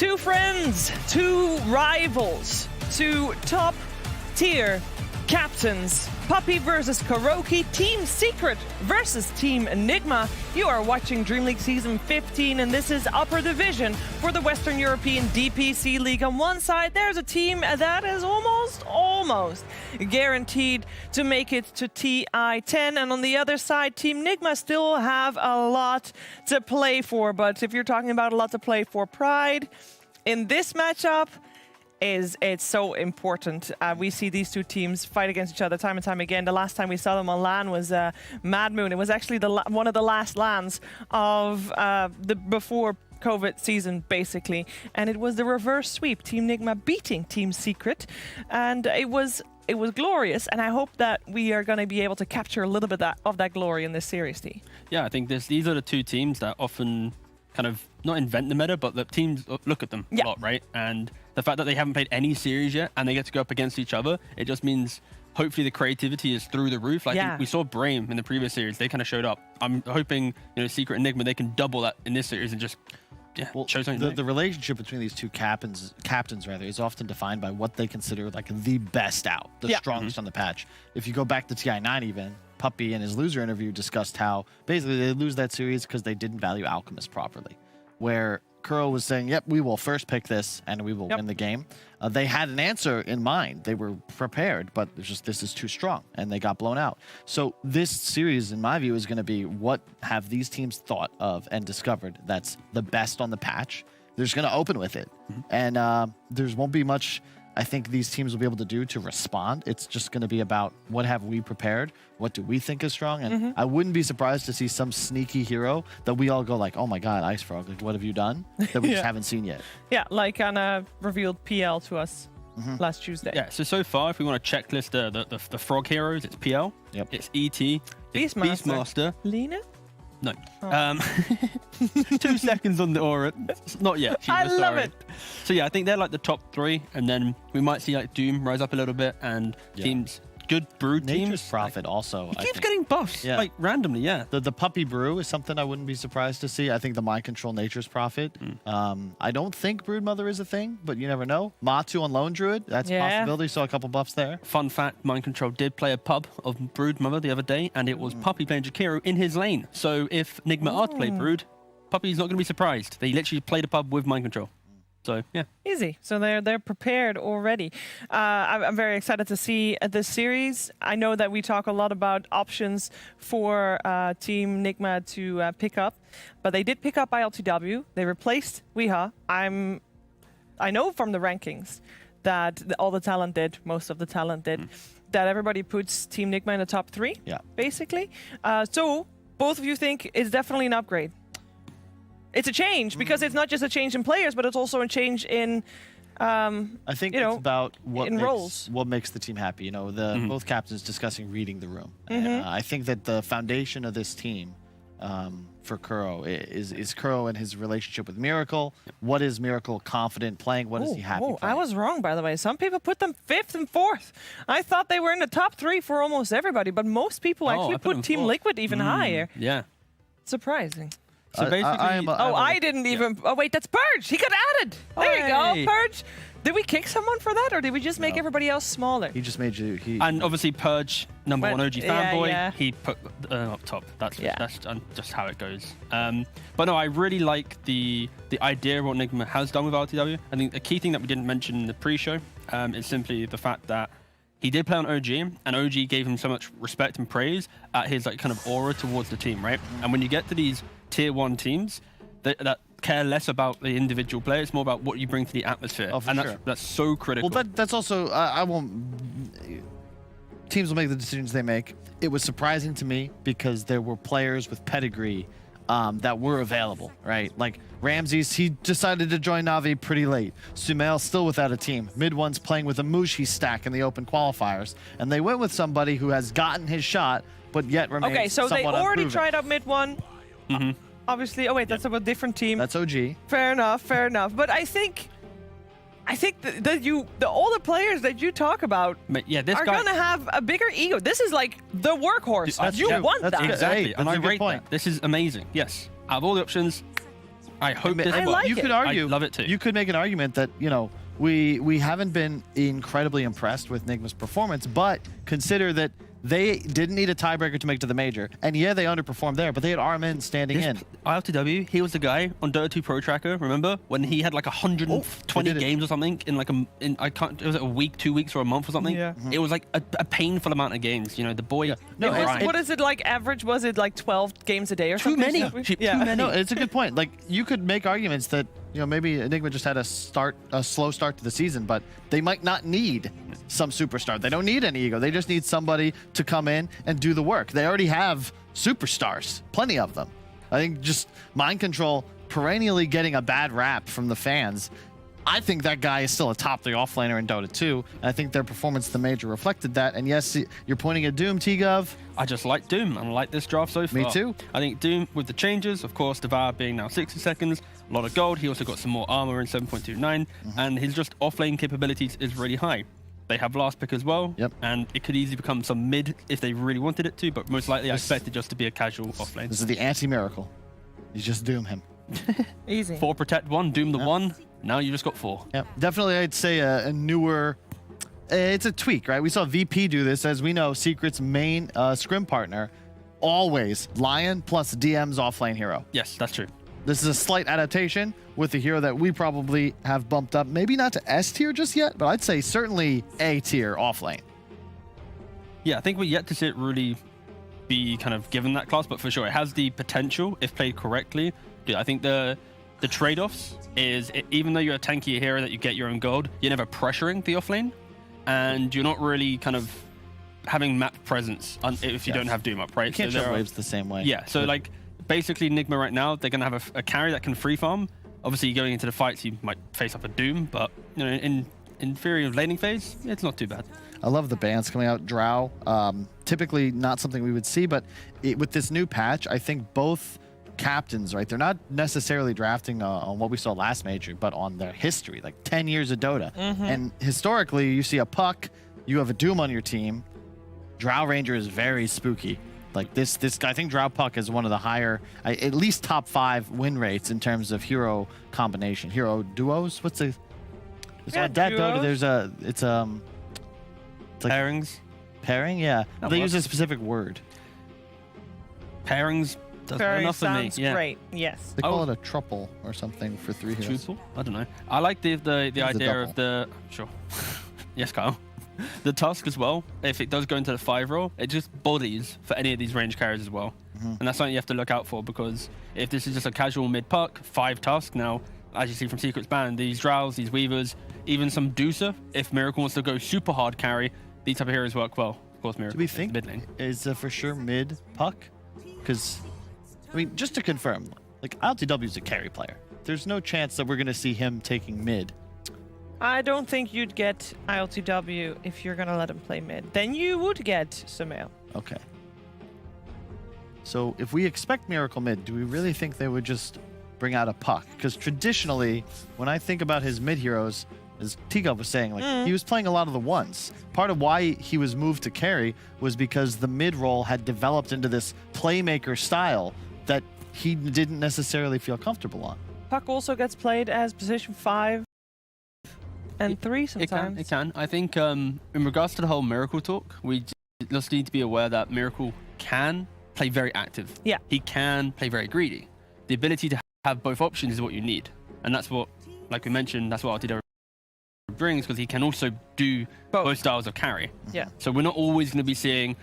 Two friends, two rivals, two top tier captains. Puppy versus Kuroki, Team Secret versus Team Nigma. You are watching DreamLeague Season 15, and this is Upper Division for the Western European DPC League. On one side, there's a team that is almost guaranteed to make it to TI10, and on the other side, Team Nigma still have a lot to play for. But if you're talking about a lot to play for, Pride in this matchup, it's so important. We see these two teams fight against each other time and time again. The last time we saw them on LAN was Mad Moon. It was actually one of the last LANs of the before COVID season, basically. And it was the reverse sweep. Team Nigma beating Team Secret. And it was glorious. And I hope that we are going to be able to capture a little bit of that glory in this series, D. Yeah, I think these are the two teams that often kind of not invent the meta, but the teams look at them a lot, right? And the fact that they haven't played any series yet and they get to go up against each other, it just means hopefully the creativity is through the roof. Like we saw Brame in the previous series, they kind of showed up. I'm hoping, Secret and Nigma, they can double that in this series and just show something. The relationship between these two captains is often defined by what they consider like the best out, the strongest on the patch. If you go back to TI9 even, Puppy in his loser interview discussed how basically they lose that series because they didn't value Alchemist properly. Where Kuro was saying, yep, we will first pick this and we will win the game. They had an answer in mind. They were prepared, but it's just this is too strong and they got blown out. So this series, in my view, is going to be what have these teams thought of and discovered that's the best on the patch. They're just going to open with it. And there won't be much I think these teams will be able to do to respond. It's just going to be about what have we prepared? What do we think is strong? And I wouldn't be surprised to see some sneaky hero that we all go like, oh my God, Ice Frog, like, what have you done? That we just haven't seen yet. Yeah, like Anna revealed PL to us last Tuesday. Yeah, so far, if we want to checklist the frog heroes, it's PL, it's ET, it's Beastmaster. Lena? No. 2 seconds on the aura. Not yet. I love it. So yeah, I think they're like the top 3, and then we might see like Doom rise up a little bit, and teams, good Brood teams. Nature's Prophet also. He keeps getting buffs, like randomly, The Puppy Brew is something I wouldn't be surprised to see. I think the Mind Control Nature's Prophet. I don't think Brood Mother is a thing, but you never know. Matu on Lone Druid, that's a possibility. Saw a couple buffs there. Fun fact, Mind Control did play a pub of Brood Mother the other day, and it was Puppy playing Jakiro in his lane. So if Nigma are to play Brood, Puppy's not going to be surprised. They literally played a pub with Mind Control. So yeah, easy. So they're prepared already. I'm very excited to see this series. I know that we talk a lot about options for Team Nigma to pick up, but they did pick up ILTW. They replaced Weeha. I know from the rankings that all the talent did, most of the talent did, that everybody puts Team Nigma in the top 3. Yeah, basically. So both of you think it's definitely an upgrade. It's a change because it's not just a change in players, but it's also a change in. I think it's about what makes the team happy. Both captains discussing reading the room. I think that the foundation of this team for Kuro is Kuro and his relationship with Miracle. What is Miracle confident playing? What is he happy playing? I was wrong, by the way. Some people put them 5th and 4th. I thought they were in the top 3 for almost everybody, but most people actually put Team Liquid even higher. Yeah, surprising. So basically, I didn't even. Oh wait, that's Purge. He got added. There you go, Purge. Did we kick someone for that, or did we just make everybody else smaller? He just made you. And obviously, Purge, #1 OG fanboy. He put up top. That's just how it goes. But no, I really like the idea of what Nigma has done with RTW. I think the key thing that we didn't mention in the pre-show is simply the fact that he did play on OG, and OG gave him so much respect and praise at his like kind of aura towards the team, right? And when you get to these Tier 1 teams that care less about the individual player, it's more about what you bring to the atmosphere. That's so critical. Well, that's also, I won't... Teams will make the decisions they make. It was surprising to me because there were players with pedigree that were available, right? Like Ramses, he decided to join Na'Vi pretty late. Sumail still without a team. Mid1's playing with a Mushi stack in the open qualifiers. And they went with somebody who has gotten his shot, but yet remains Okay, so they already tried out Mid1. Obviously, oh wait, that's a different team. That's OG. Fair enough. But I think that all the players that you talk about are gonna have a bigger ego. This is like the workhorse. You want that. Exactly. Hey, and I rate point. that. This is amazing. Yes. Out of all the options, I hope this. I like you it. could argue. I love it too. You could make an argument that we haven't been incredibly impressed with Nigma's performance, but consider that they didn't need a tiebreaker to make it to the major, and yeah, they underperformed there, but they had Armin standing in. ILTW, he was the guy on Dota 2 Pro Tracker. Remember when he had like 120 games or something in like was it a week, 2 weeks, or a month or something? Yeah. It was like a painful amount of games. You know, the boy. No, What is it like? Average was it like 12 games a day or Too something? many. Too Yeah. many. No, it's a good point. Like, you could make arguments that maybe Enigma just had a slow start to the season, but they might not need some superstar. They don't need any ego. They just need somebody to come in and do the work. They already have superstars, plenty of them. I think just Mind Control perennially getting a bad rap from the fans. I think that guy is still a top 3 offlaner in Dota 2, and I think their performance at the major reflected that. And yes, you're pointing at Doom, T-Gov. I just like Doom. I like this draft so far. Me too. I think Doom, with the changes, of course, Devour being now 60 seconds, a lot of gold. He also got some more armor in 7.29, and his just offlane capabilities is really high. They have last pick as well, and it could easily become some mid if they really wanted it to, but most likely I expect it just to be a casual offlane. This is the anti-miracle. You just Doom him. Easy. 4 protect 1, Doom the 1. Now you just got 4. Yeah, definitely I'd say a newer, it's a tweak, right? We saw VP do this. As we know, Secret's main scrim partner, always Lion plus DM's offlane hero. Yes, that's true. This is a slight adaptation with a hero that we probably have bumped up, maybe not to S tier just yet, but I'd say certainly A tier offlane. Yeah, I think we're yet to see it really be kind of given that class, but for sure it has the potential if played correctly. Yeah, I think the trade-offs is even though you're a tankier hero that you get your own gold, you're never pressuring the offlane, and you're not really kind of having map presence if you don't have Doom up, right? You can't shove waves the same way. Yeah, so like basically Nigma right now, they're gonna have a carry that can free farm. Obviously going into the fights you might face up a Doom, but in theory of laning phase, it's not too bad. I love the bans coming out. Drow, typically not something we would see, but with this new patch, I think both captains, right? They're not necessarily drafting on what we saw last major, but on their history, like 10 years of Dota. And historically, you see a Puck, you have a Doom on your team. Drow Ranger is very spooky. Like this guy, I think Drow Puck is one of the higher, at least top 5 win rates in terms of hero combination, hero duos. What's the? That Dota. There's it's like Pairings. Pairing, yeah. They use a specific word. Pairings. That's enough for me. Sounds great. Yes. They call it a truple or something for 3 heroes. Truthful? I don't know. I like the idea of the sure. Yes, Kyle. The Tusk as well. If it does go into the 5 role, it just bodies for any of these range carriers as well. And that's something you have to look out for, because if this is just a casual mid puck, 5 Tusk now, as you see from Secret's ban, these Drows, these Weavers, even some Deucer, if Miracle wants to go super hard carry, these type of heroes work well. Of course, Miracle. Do we think mid lane is for sure mid puck? Because I mean, just to confirm, like ILTW is a carry player. There's no chance that we're going to see him taking mid. I don't think you'd get ILTW if you're going to let him play mid. Then you would get Sumail. Okay. So if we expect Miracle mid, do we really think they would just bring out a Puck? Because traditionally, when I think about his mid heroes, as T-Gov was saying, like he was playing a lot of the ones. Part of why he was moved to carry was because the mid role had developed into this playmaker style that he didn't necessarily feel comfortable on. Puck also gets played as position 5 and 3 sometimes. It can. I think in regards to the whole Miracle talk, we just need to be aware that Miracle can play very active. Yeah. He can play very greedy. The ability to have both options is what you need. And that's what, like we mentioned, that's what RTW brings, because he can also do both styles of carry. Yeah. So we're not always going to be seeing,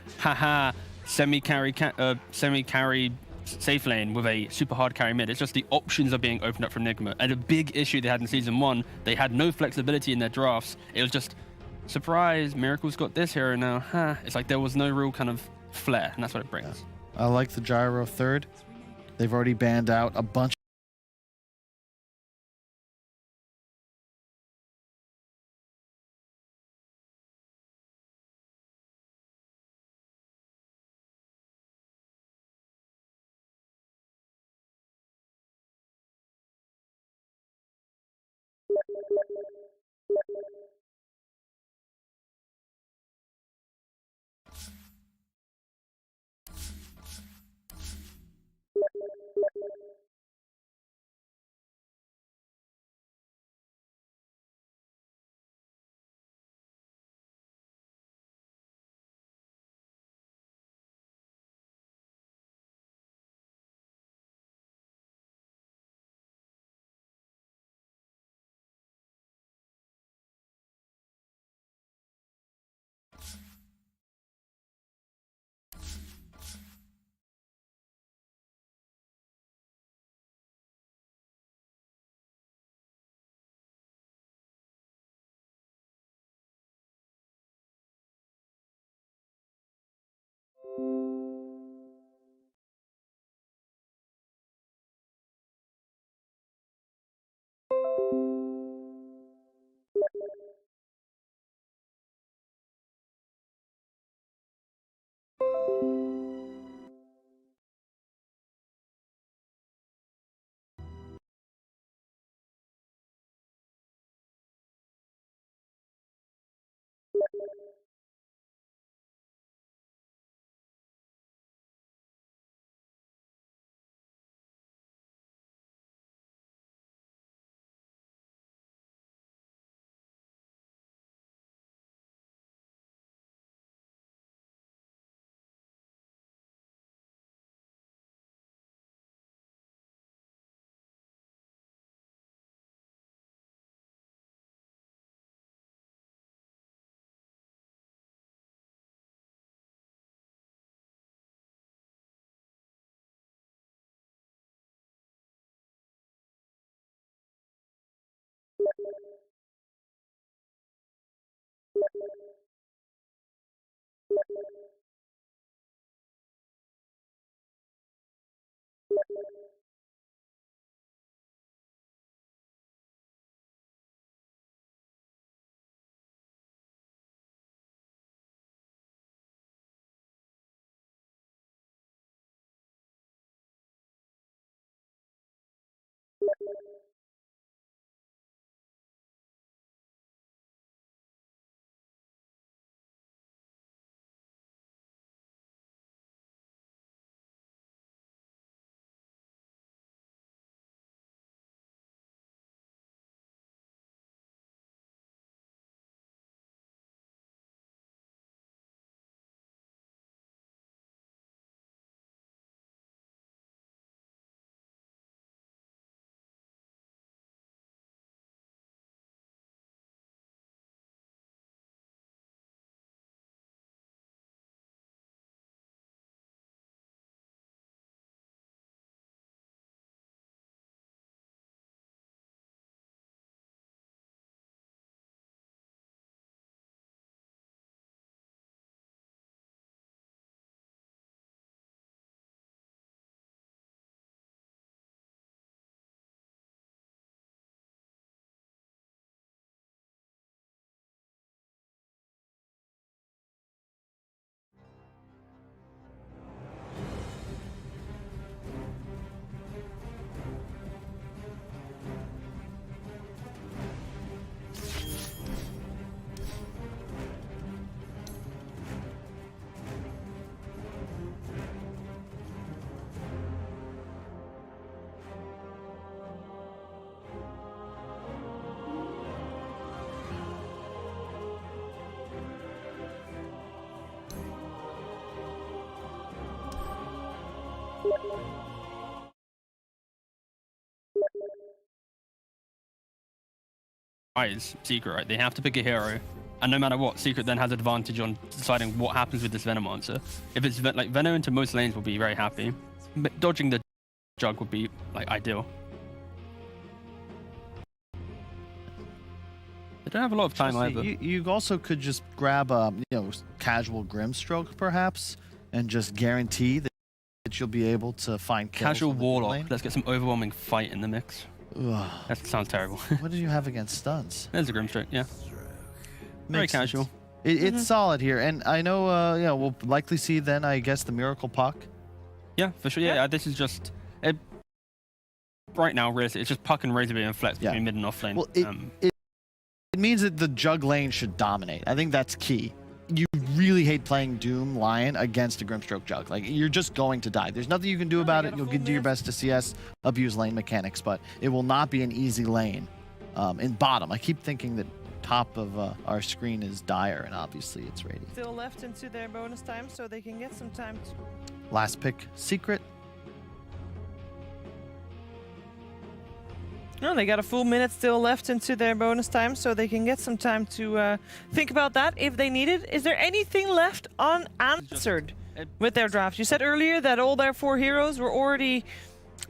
semi-carry safe lane with a super hard carry mid. It's just the options are being opened up from Nigma. And a big issue they had in Season 1, they had no flexibility in their drafts. It was just, surprise, Miracle's got this hero now. It's like there was no real kind of flair, and that's what it brings. I like the Gyro third. They've already banned out a bunch Rise Secret, right? They have to pick a hero, and no matter what, Secret then has advantage on deciding what happens with this Venom answer. If it's like Venom into most lanes, will be very happy. But dodging the Jug would be like ideal. They don't have a lot of time either. You also could just grab a casual Grimstroke perhaps, and just guarantee that you'll be able to find kills. Casual Warlock. Let's get some overwhelming fight in the mix. Ugh. That sounds terrible. What did you have against stuns? There's a Grimstroke, yeah. Very casual. It's solid here, and I know we'll likely see then, I guess, the Miracle Puck. Yeah, for sure. Yeah, this is just right now. Really, it's just Puck and Razorbeam and Flex between mid and off lane. Well, it means that the Jug lane should dominate. I think that's key. You really hate playing Doom Lion against a Grimstroke Jug. Like, you're just going to die. There's nothing you can do about it. You'll do your best to CS, abuse lane mechanics, but it will not be an easy lane. In bottom, I keep thinking that top of our screen is Dire, and obviously it's Radiant. Still left into their bonus time, so they can get some time to... Last pick, Secret. No, they got a full minute still left into their bonus time, so they can get some time to think about that if they need it. Is there anything left unanswered with their draft? You said earlier that all their 4 heroes were already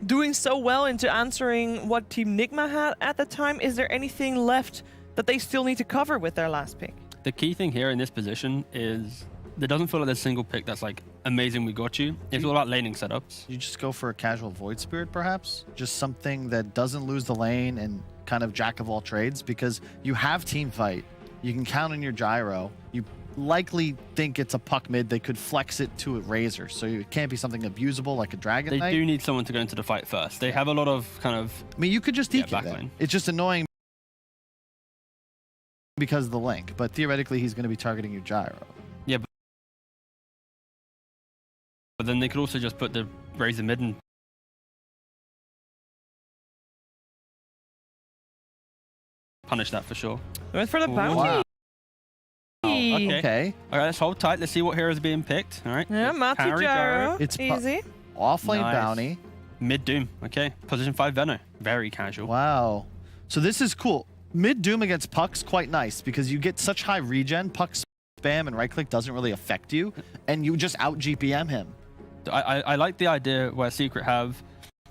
doing so well into answering what Team Nigma had at the time. Is there anything left that they still need to cover with their last pick? The key thing here in this position is there doesn't feel like there's a single pick that's like amazing, we got you. It's all about laning setups. You just go for a casual Void Spirit, perhaps? Just something that doesn't lose the lane and kind of jack of all trades, because you have team fight. You can count on your gyro. You likely think it's a Puck mid. They could flex it to a Razor, so it can't be something abusable like a Dragon Knight. They do need someone to go into the fight first. They have a lot of kind of... I mean, you could just DK lane. It's just annoying because of the link, but theoretically he's going to be targeting your gyro. Yeah, but then they could also just put the Razor mid and punish that for sure. Went for the bounty. Wow. Okay. All right, let's hold tight. Let's see what heroes are being picked. All right. Yeah, Matu Gyro. It's easy. Off-lane Nice. bounty. Mid Doom. Okay. Position 5 Venom. Very casual. Wow. So this is cool. Mid Doom against Puck's quite nice because you get such high regen. Puck spam and right click doesn't really affect you, and you just out GPM him. I like the idea where Secret have,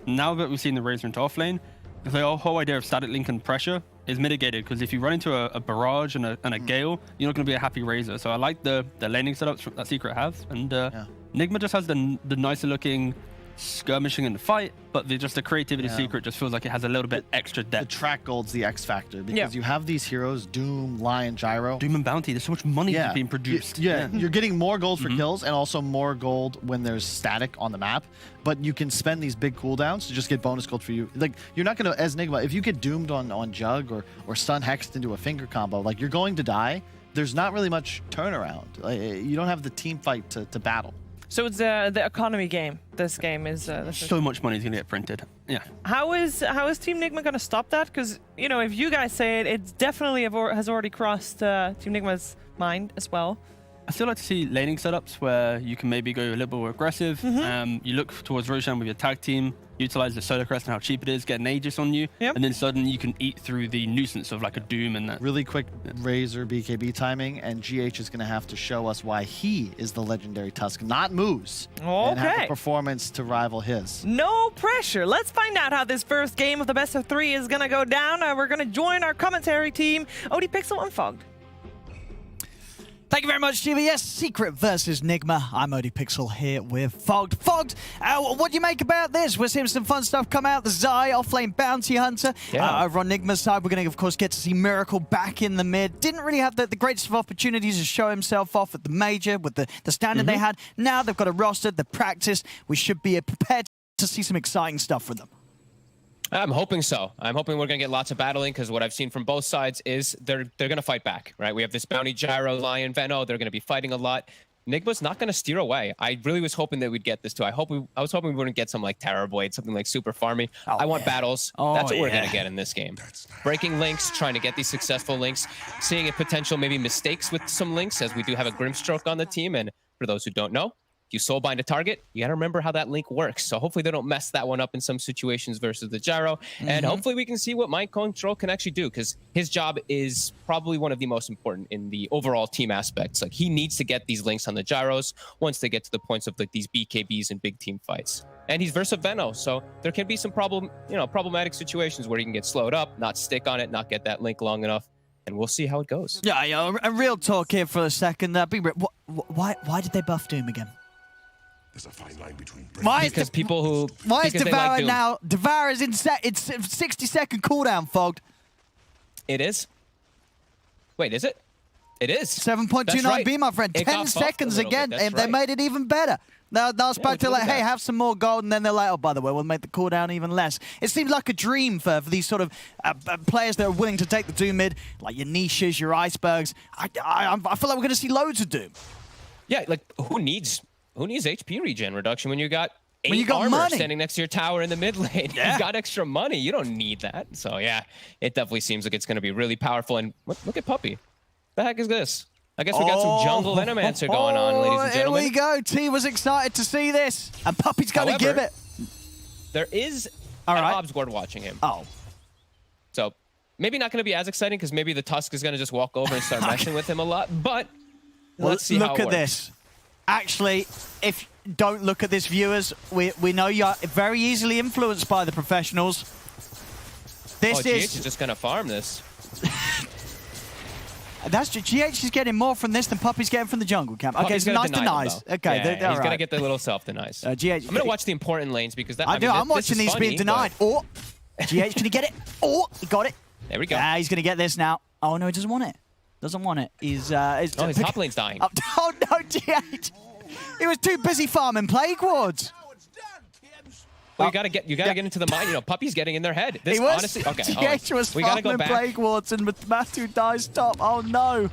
now that we've seen the Razor into offlane, the whole idea of static link and pressure is mitigated, because if you run into a barrage and a gale, you're not going to be a happy Razor. So I like the laning setups that Secret have, and Nigma just has the nicer looking skirmishing in the fight, but just the creativity Secret just feels like it has a little bit extra depth. The track gold's the X factor, because you have these heroes, Doom, Lion, Gyro. Doom and Bounty, there's so much money being produced. You're getting more gold for kills and also more gold when there's static on the map, but you can spend these big cooldowns to just get bonus gold for you. Like, you're not going to, as Nigma, if you get doomed on Jug or stun hexed into a finger combo, like, you're going to die. There's not really much turnaround. Like, you don't have the team fight to battle. So it's the economy game. This game is so much money is going to get printed. Yeah. How is Team Nigma going to stop that? Because if you guys say it, it definitely has already crossed Team Nigma's mind as well. I still like to see laning setups where you can maybe go a little bit more aggressive. You look towards Roshan with your tag team, utilize the Solar Crest and how cheap it is, get an Aegis on you, and then suddenly you can eat through the nuisance of like a Doom and that. Really quick Razor BKB timing, and GH is going to have to show us why he is the legendary Tusk, not Moose. And have the performance to rival his. No pressure. Let's find out how this first game of the best of 3 is going to go down. We're going to join our commentary team, OD Pixel and Fogged. Thank you very much, Stevie. Yes, Secret versus Nigma. I'm OD Pixel here with Fogged. Fogged, what do you make about this? We're seeing some fun stuff come out. The Zai offlane bounty hunter. Over on Nigma's side, we're going to, of course, get to see Miracle back in the mid. Didn't really have the greatest of opportunities to show himself off at the major with the standard they had. Now they've got a roster, the practice. We should be prepared to see some exciting stuff for them. I'm hoping so. I'm hoping we're going to get lots of battling, because what I've seen from both sides is they're going to fight back, right? We have this Bounty, Gyro, Lion, Veno. They're going to be fighting a lot. Nigma's not going to steer away. I really was hoping that we'd get this too. I was hoping we wouldn't get some like Terror Blade, something like super farmy. I want battles. That's what we're going to get in this game. Breaking links, trying to get these successful links, seeing a potential maybe mistakes with some links, as we do have a Grimstroke on the team. And for those who don't know, If you soul bind a target, you gotta remember how that link works. So hopefully they don't mess that one up in some situations versus the gyro. And hopefully we can see what Mind Control can actually do, because his job is probably one of the most important in the overall team aspects. Like, he needs to get these links on the gyros once they get to the points of like these BKBs and big team fights. And he's versus Veno, so there can be some problematic situations where he can get slowed up, not stick on it, not get that link long enough. And we'll see how it goes. Yeah, a real talk here for a second. Why did they buff Doom again? There's a fine line between Why is because people who Why is because they Devour like Doom. now? Devour is in set. It's 60-second cooldown, Fogged. It is? Wait, is it? It is. 7.29 right. B, my friend. It got 10 buffed seconds a little again, bit, that's and they right. made it even better. Now I spoke to look like, at hey, that. have some more gold, and then they're like, oh, by the way, we'll make the cooldown even less. It seems like a dream for these sort of players that are willing to take the Doom mid, like your Niches, your Icebergs. I feel like we're going to see loads of Doom. Yeah, like who needs HP regen reduction when you got When you 8 got armor money. standing next to your tower in the mid lane? Yeah. You got extra money. You don't need that. So yeah, it definitely seems like it's going to be really powerful. And look at Puppy. The heck is this? I guess we got some jungle Venomancer going on, ladies and gentlemen. Here we go. T was excited to see this, and Puppy's going to give However, it. There is All an right. Obs guard watching him. Oh. So maybe not going to be as exciting because maybe the Tusk is going to just walk over and start messing with him a lot. But let's see how it Look at works. this. Actually, if don't look at this, viewers, we know you're very easily influenced by the professionals. This GH is just going to farm this. That's GH is getting more from this than Puppy's getting from the jungle camp. Okay, Puppy's it's gonna nice deny denies. them, though. Okay, Yeah, they're he's all going to right. get the little self-denies. GH, I'm going to watch the important lanes because that, I do. mean, I'm watching this is these being funny, denied. but- Oh, GH, can he get it? Oh, he got it. There we go. Yeah, he's going to get this now. Oh, no, he doesn't want it. Doesn't want it. His his top lane's dying. Oh, no, GH. He was too busy farming plague wards. Well, you gotta get into the mind. You know, Puppy's getting in their head. This He was. honestly, okay. GH was we gotta go farming back. plague wards and Matu dies top. Oh, no.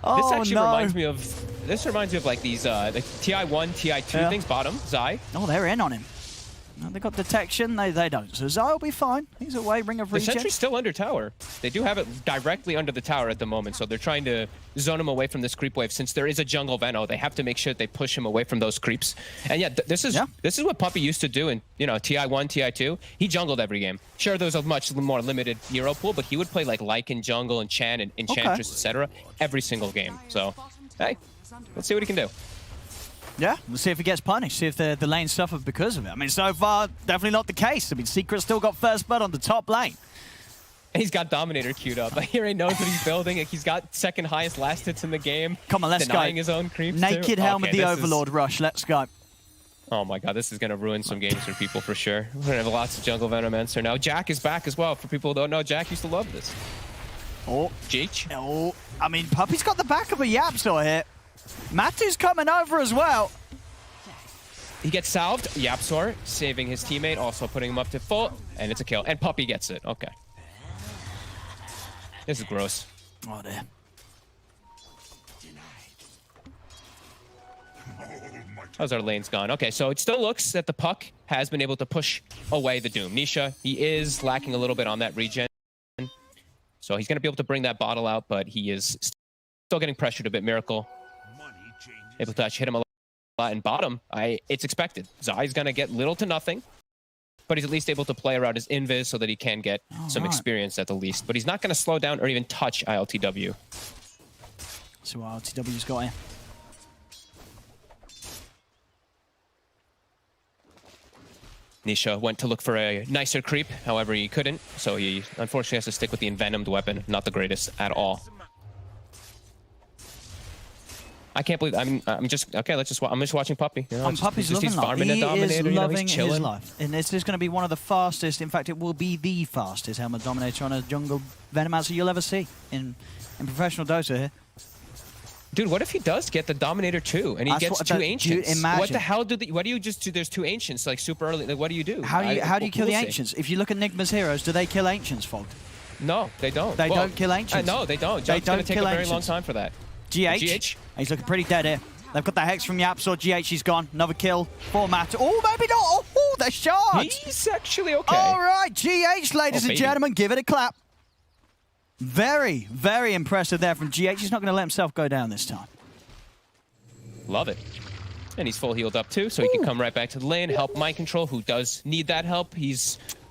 Oh, This actually no. reminds me of like these the TI1, TI2 things. Bottom Zai. Oh, they're in on him. No, they got detection. They don't. So Zai will be fine. He's away. Ring of The regen. sentry's still under tower. They do have it directly under the tower at the moment, so they're trying to zone him away from this creep wave. Since there is a jungle Veno, they have to make sure they push him away from those creeps. And yeah, this is what Puppy used to do in TI1, TI2. He jungled every game. Sure, there was a much more limited hero pool, but he would play like Lycan jungle and Chan and Enchantress, etc. every single game. So hey, let's see what he can do. Yeah, we'll see if he gets punished, see if the lane suffered because of it. I mean, so far, definitely not the case. I mean, Secret still got first blood on the top lane. And he's got Dominator queued up. Here he knows what he's building. He's got second highest last hits in the game. Come on, let's denying go. his own creeps Naked too. Helmet, Okay, the this is- Overlord rush. Let's go. Oh my god, this is going to ruin some games for people for sure. We're going to have lots of jungle Venomancer now. Jack is back as well. For people who don't know, Jack used to love this. Oh. Cheech. Oh, I mean, Puppy's got the back of a Yapsaw here. Matu's coming over as well. He gets salved. Yapsor saving his teammate, also putting him up to full, and it's a kill. And Puppy gets it. Okay. This is gross. Oh, dear. How's our lanes gone? Okay, so it still looks that the puck has been able to push away the Doom. Nisha, he is lacking a little bit on that regen. So he's going to be able to bring that bottle out, but he is still getting pressured a bit. Miracle able to hit him a lot. And bottom, it's expected. Zai's going to get little to nothing, but he's at least able to play around his invis so that he can get some experience at the least. But he's not going to slow down or even touch ILTW. See what ILTW's got here. Nisha went to look for a nicer creep, however he couldn't, so he unfortunately has to stick with the envenomed weapon. Not the greatest at all. I can't believe I'm just watching Puppy. You know, Puppy's loving he's life. farming He a Dominator, is you know, loving he's his chilling. life. And this is going to be one of the fastest, in fact, it will be the fastest Helmet Dominator on a jungle Venomancer you'll ever see in professional Dota here. Dude, what if he does get the Dominator too, and he gets two Ancients? Imagine. What the hell what do you just do? There's two Ancients like super early. Like, what do you do? How do you kill the we'll see. Ancients? If you look at Nigma's heroes, do they kill Ancients, Fogged? No, they don't. They don't kill Ancients. No, they don't. They Jump's gonna don't take kill a very long Ancients. time for that. GH. He's looking pretty dead here. They've got the Hex from Yapsaw. GH, he's gone. Another kill for Matt. Oh, maybe not. Oh, they're shot. He's actually okay. All right, GH, ladies and baby. gentlemen, give it a clap. Very, very impressive there from GH. He's not going to let himself go down this time. Love it. And he's full healed up too, so he can come right back to the lane, help Mind Control, who does need that help. He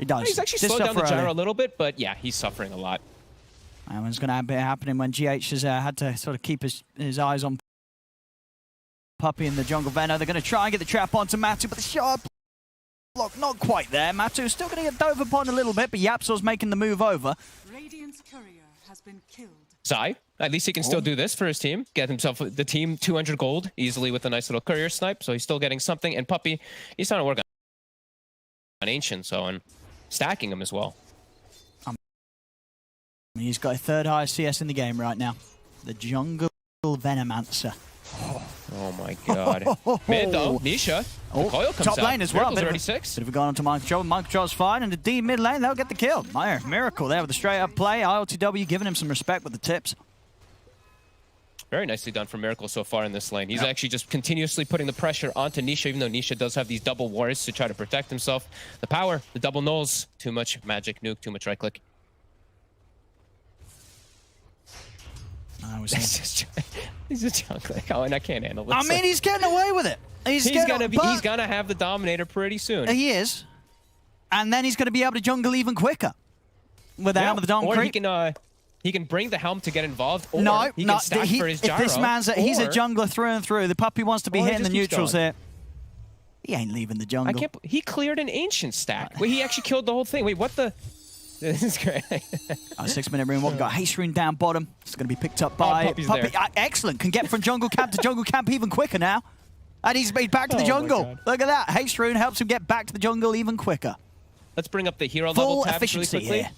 does. He's actually slowed down the gyro a little bit, but yeah, he's suffering a lot. And what's going to be happening when GH has had to sort of keep his eyes on Puppey in the jungle. Venom, they're going to try and get the trap onto Matu, but the sharp block not quite there. Matu's still going to get dove upon a little bit, but Yapsor's making the move over. Radiant's courier has been killed. Zai, at least he can still do this for his team. Get himself the team 200 gold easily with a nice little courier snipe, so he's still getting something. And Puppey, he's trying to work on Ancient, so and stacking him as well. He's got a third highest CS in the game right now. The jungle Venomancer. Oh my god. Mid though, Nisha. The coil comes top lane out. as well. Miracle's already 6. But if we've gone on to Mind Control, Mind Control's fine, and the D mid lane, they'll get the kill. Miracle there with the straight up play. ILTW giving him some respect with the tips. Very nicely done from Miracle so far in this lane. He's actually just continuously putting the pressure onto Nisha, even though Nisha does have these double wards to try to protect himself. The power, the double nulls, too much magic nuke, too much right click. He's a jungler. Oh, and I can't handle this. I mean, he's getting away with it. He's gonna have the Dominator pretty soon. He is. And then he's going to be able to jungle even quicker. With the Helm of the Dawn Or creep. he can bring the Helm to get involved, or he no, can stack for his gyro. If this man's he's a jungler through and through. The Puppey wants to be hitting the neutrals here. He ain't leaving the jungle. He cleared an Ancient stack. Wait, he actually killed the whole thing. Wait, what the? This is great. 6-minute rune. What we got? Haste rune down bottom. It's going to be picked up by Puppey. Excellent. Can get from jungle camp to jungle camp even quicker now. And he's back to the jungle. Look at that. Haste rune helps him get back to the jungle even quicker. Let's bring up the hero Full level tab really efficiency quickly. here.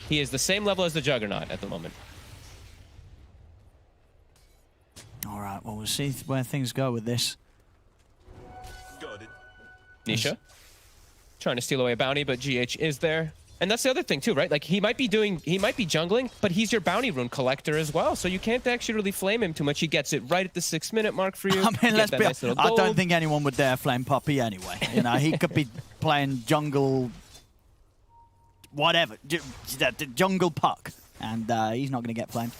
He is the same level as the Juggernaut at the moment. All right. Well, we'll see where things go with this. Nisha trying to steal away a bounty, but GH is there. And that's the other thing too, right? Like he might be jungling, but he's your bounty rune collector as well. So you can't actually really flame him too much. He gets it right at the 6-minute mark for you. I mean, let's be honest. Nice I don't think anyone would dare flame Puppey anyway. You know, he could be playing jungle, whatever, jungle puck, and he's not going to get flamed.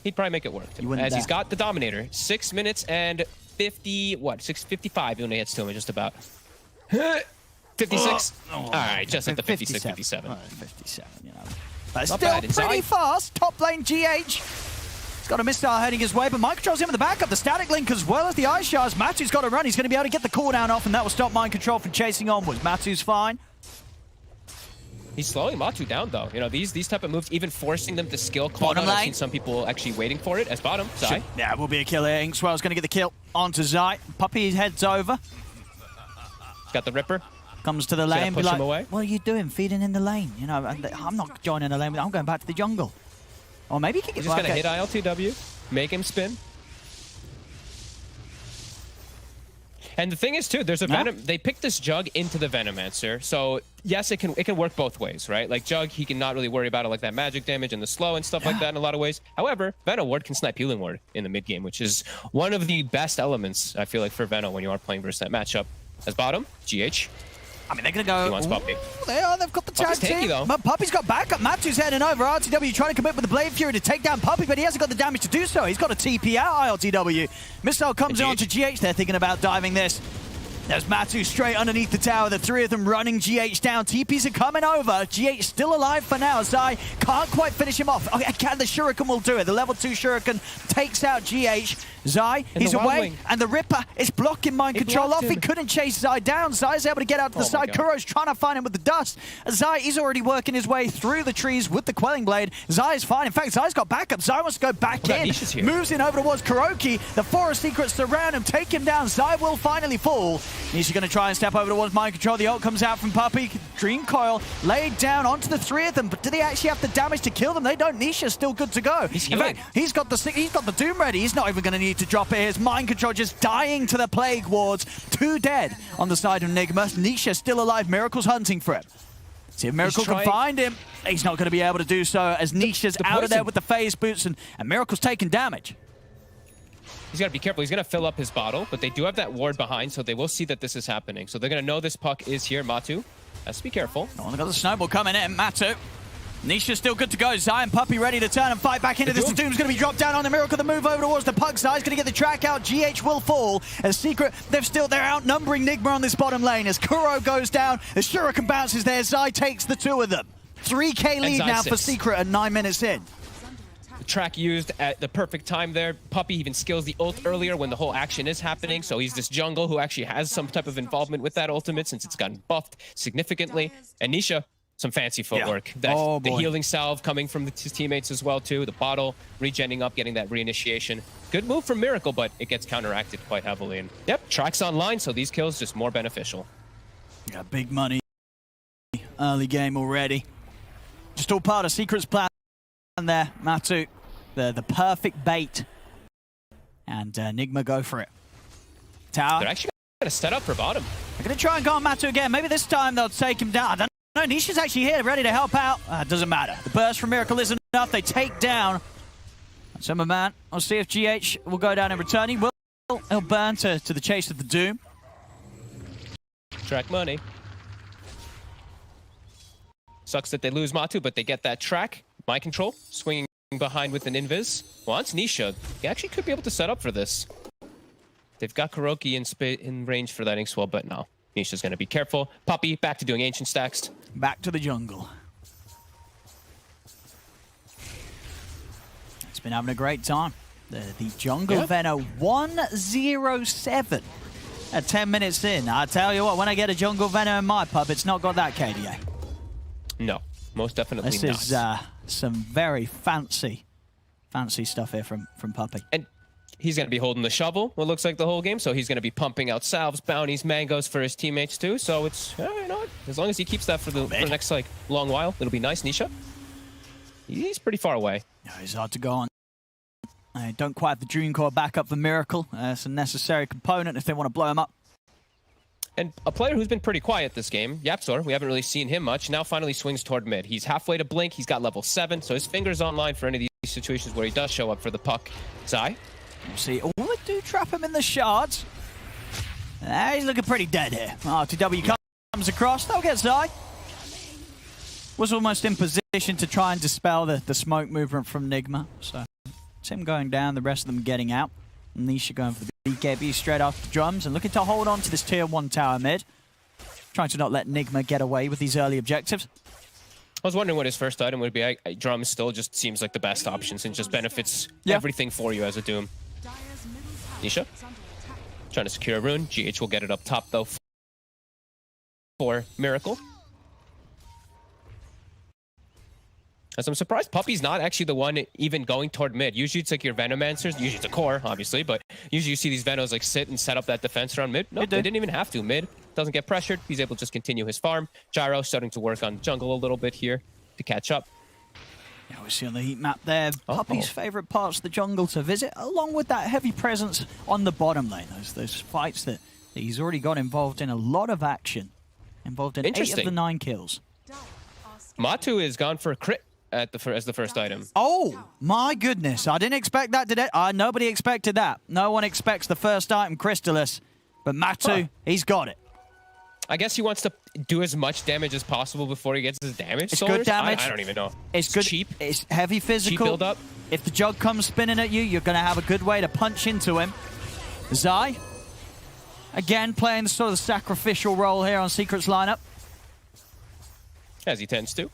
He'd probably make it work too, as he's got the Dominator. 6 minutes and 6:55 when he hits to him, just about. 56. All right, just at the 56, 57. 57, you know. But Not still bad. pretty fast. Top lane GH. He's got a missile heading his way, but Mind Control's him in the backup. The static link as well as the ice shards. Matu's got to run. He's going to be able to get the cooldown off, and that will stop Mind Control from chasing onwards. Matu's fine. He's slowing Matu down though. You know, these type of moves, even forcing them to skill call down. I've seen some people actually waiting for it as bottom. Zai. Yeah, will be a kill here. Inkswell's going to get the kill onto Zai. Puppey heads over. Got the Ripper. Comes to the lane, be like, away? what are you doing feeding in the lane? You know, I'm not joining the lane, I'm going back to the jungle. Or maybe he can get He's just going to hit ILTW, make him spin. And the thing is too, there's a Venom, they picked this Jug into the Venomancer, so yes, it can work both ways, right? Like Jug, he can not really worry about it like that magic damage and the slow and stuff like that in a lot of ways. However, Venom Ward can snipe Healing Ward in the mid game, which is one of the best elements, I feel like, for Venom when you are playing versus that matchup. As bottom, GH. I mean, they're going to go... He wants Puppey. They are. They've got the tag team. But Puppey's got backup. Matu's heading over. RTW trying to commit with the Blade Fury to take down Puppey, but he hasn't got the damage to do so. He's got a TP out, ILTW. Missile comes in onto GH. They're thinking about diving this. There's Matu straight underneath the tower. The three of them running GH down. TPs are coming over. GH still alive for now. Zai can't quite finish him off. Okay, the Shuriken will do it. The level 2 Shuriken takes out GH. Zai, he's away. And the Ripper is blocking Mind Control off. He couldn't chase Zai down. Zai's able to get out to the side. Kuro's trying to find him with the dust. Zai is already working his way through the trees with the Quelling Blade. Zai is fine. In fact, Zai's got backup. Zai wants to go back in. Moves in over towards Kuroki. The Forest Secrets surround him, take him down. Zai will finally fall. Nisha's going to try and step over towards Mind Control. The ult comes out from Puppey. Dream Coil laid down onto the three of them, but do they actually have the damage to kill them? They don't. Nisha's still good to go. In fact, he's got the Doom ready. He's not even going to need to drop it. Here's Mind Control just dying to the Plague Wards. 2 dead on the side of Nigma. Nisha still alive. Miracle's hunting for him. See if Miracle can find him. He's not going to be able to do so as Nisha's out of there with the phase boots and Miracle's taking damage. He's got to be careful. He's going to fill up his bottle, but they do have that ward behind, so they will see that this is happening. So they're going to know this puck is here. Matu has to be careful. Oh, they've got the snowball coming in. Matu Nisha's still good to go. Zion Puppey ready to turn and fight back into this. The Doom's going to be dropped down on the Miracle. The move over towards the Pug side is going to get the track out. GH will fall. As Secret, they're outnumbering Nigma on this bottom lane. As Kuro goes down, as Shuriken bounces there, Zai takes the two of them. 3K lead now for Secret at 9 minutes in. The track used at the perfect time there. Puppey even skills the ult earlier when the whole action is happening, so he's this jungle who actually has some type of involvement with that ultimate since it's gotten buffed significantly. And Nisha, some fancy footwork. Yeah. The healing salve coming from his teammates as well too. The bottle regenning up, getting that reinitiation. Good move from Miracle, but it gets counteracted quite heavily. And yep, track's online, so these kills just more beneficial. Yeah, big money. Early game already. Just all part of Secret's plan there. Matu, the perfect bait. And Nigma go for it. Tower. They're actually going to set up for bottom. They're going to try and go on Matu again. Maybe this time they'll take him down. I don't know. Nisha's actually here, ready to help out. Doesn't matter. The burst from Miracle isn't enough. They take down Summerman. I'll see if GH will go down in return. He'll burn to the chase of the Doom. Track money. Sucks that they lose Matu, but they get that track. Mind control. Swinging behind with an invis. Wants Nisha. He actually could be able to set up for this. They've got Kuroki in range for that Inkswell, but no. Nisha's going to be careful. Puppey back to doing ancient stacks. Back to the jungle. It's been having a great time. The jungle Venom 107 at 10 minutes in. I tell you what, when I get a jungle Venom in my pub, it's not got that KDA. No, most definitely not. This is some very fancy stuff here from Puppey. And he's going to be holding the shovel, what looks like the whole game, so he's going to be pumping out salves, bounties, mangoes for his teammates too, so it's, you know what, as long as he keeps that for the next, like, long while, it'll be nice. Nisha, he's pretty far away. No, he's hard to go on. Don't quite have the Dream Core back up for Miracle. It's a necessary component if they want to blow him up. And a player who's been pretty quiet this game, Yapzor, we haven't really seen him much, now finally swings toward mid. He's halfway to Blink, he's got level 7, so his finger's online for any of these situations where he does show up for the puck. Zai. We'll see. Oh, they do trap him in the shards. He's looking pretty dead here. RTW comes across, they'll get Zai. Was almost in position to try and dispel the smoke movement from Nigma, so it's him going down, the rest of them getting out. Nisha going for the BKB straight after the drums and looking to hold on to this tier 1 tower mid. Trying to not let Nigma get away with these early objectives. I was wondering what his first item would be. Drums still just seems like the best option since it just benefits everything for you as a Doom. Nisha trying to secure a rune. GH will get it up top though for Miracle. As I'm surprised Puppey's not actually the one even going toward mid. Usually it's like your Venomancers. Usually it's a core, obviously, but usually you see these Venos like sit and set up that defense around mid. No, they didn't even have to. Mid doesn't get pressured. He's able to just continue his farm. Gyro starting to work on jungle a little bit here to catch up. Yeah, we see on the heat map there, Puppey's favorite parts of the jungle to visit, along with that heavy presence on the bottom lane. Those fights that he's already got involved in a lot of action. Involved in 8 of the 9 kills. Matu is gone for a crit. As the first item. Oh my goodness! I didn't expect that today. Nobody expected that. No one expects the first item, Crystallis, but Matu, he's got it. I guess he wants to do as much damage as possible before he gets his damage. It's good damage. I don't even know. It's good. Cheap. It's heavy physical. Cheap build up. If the jug comes spinning at you, you're going to have a good way to punch into him. Zai, again playing sort of the sacrificial role here on Secret's lineup. As he tends to.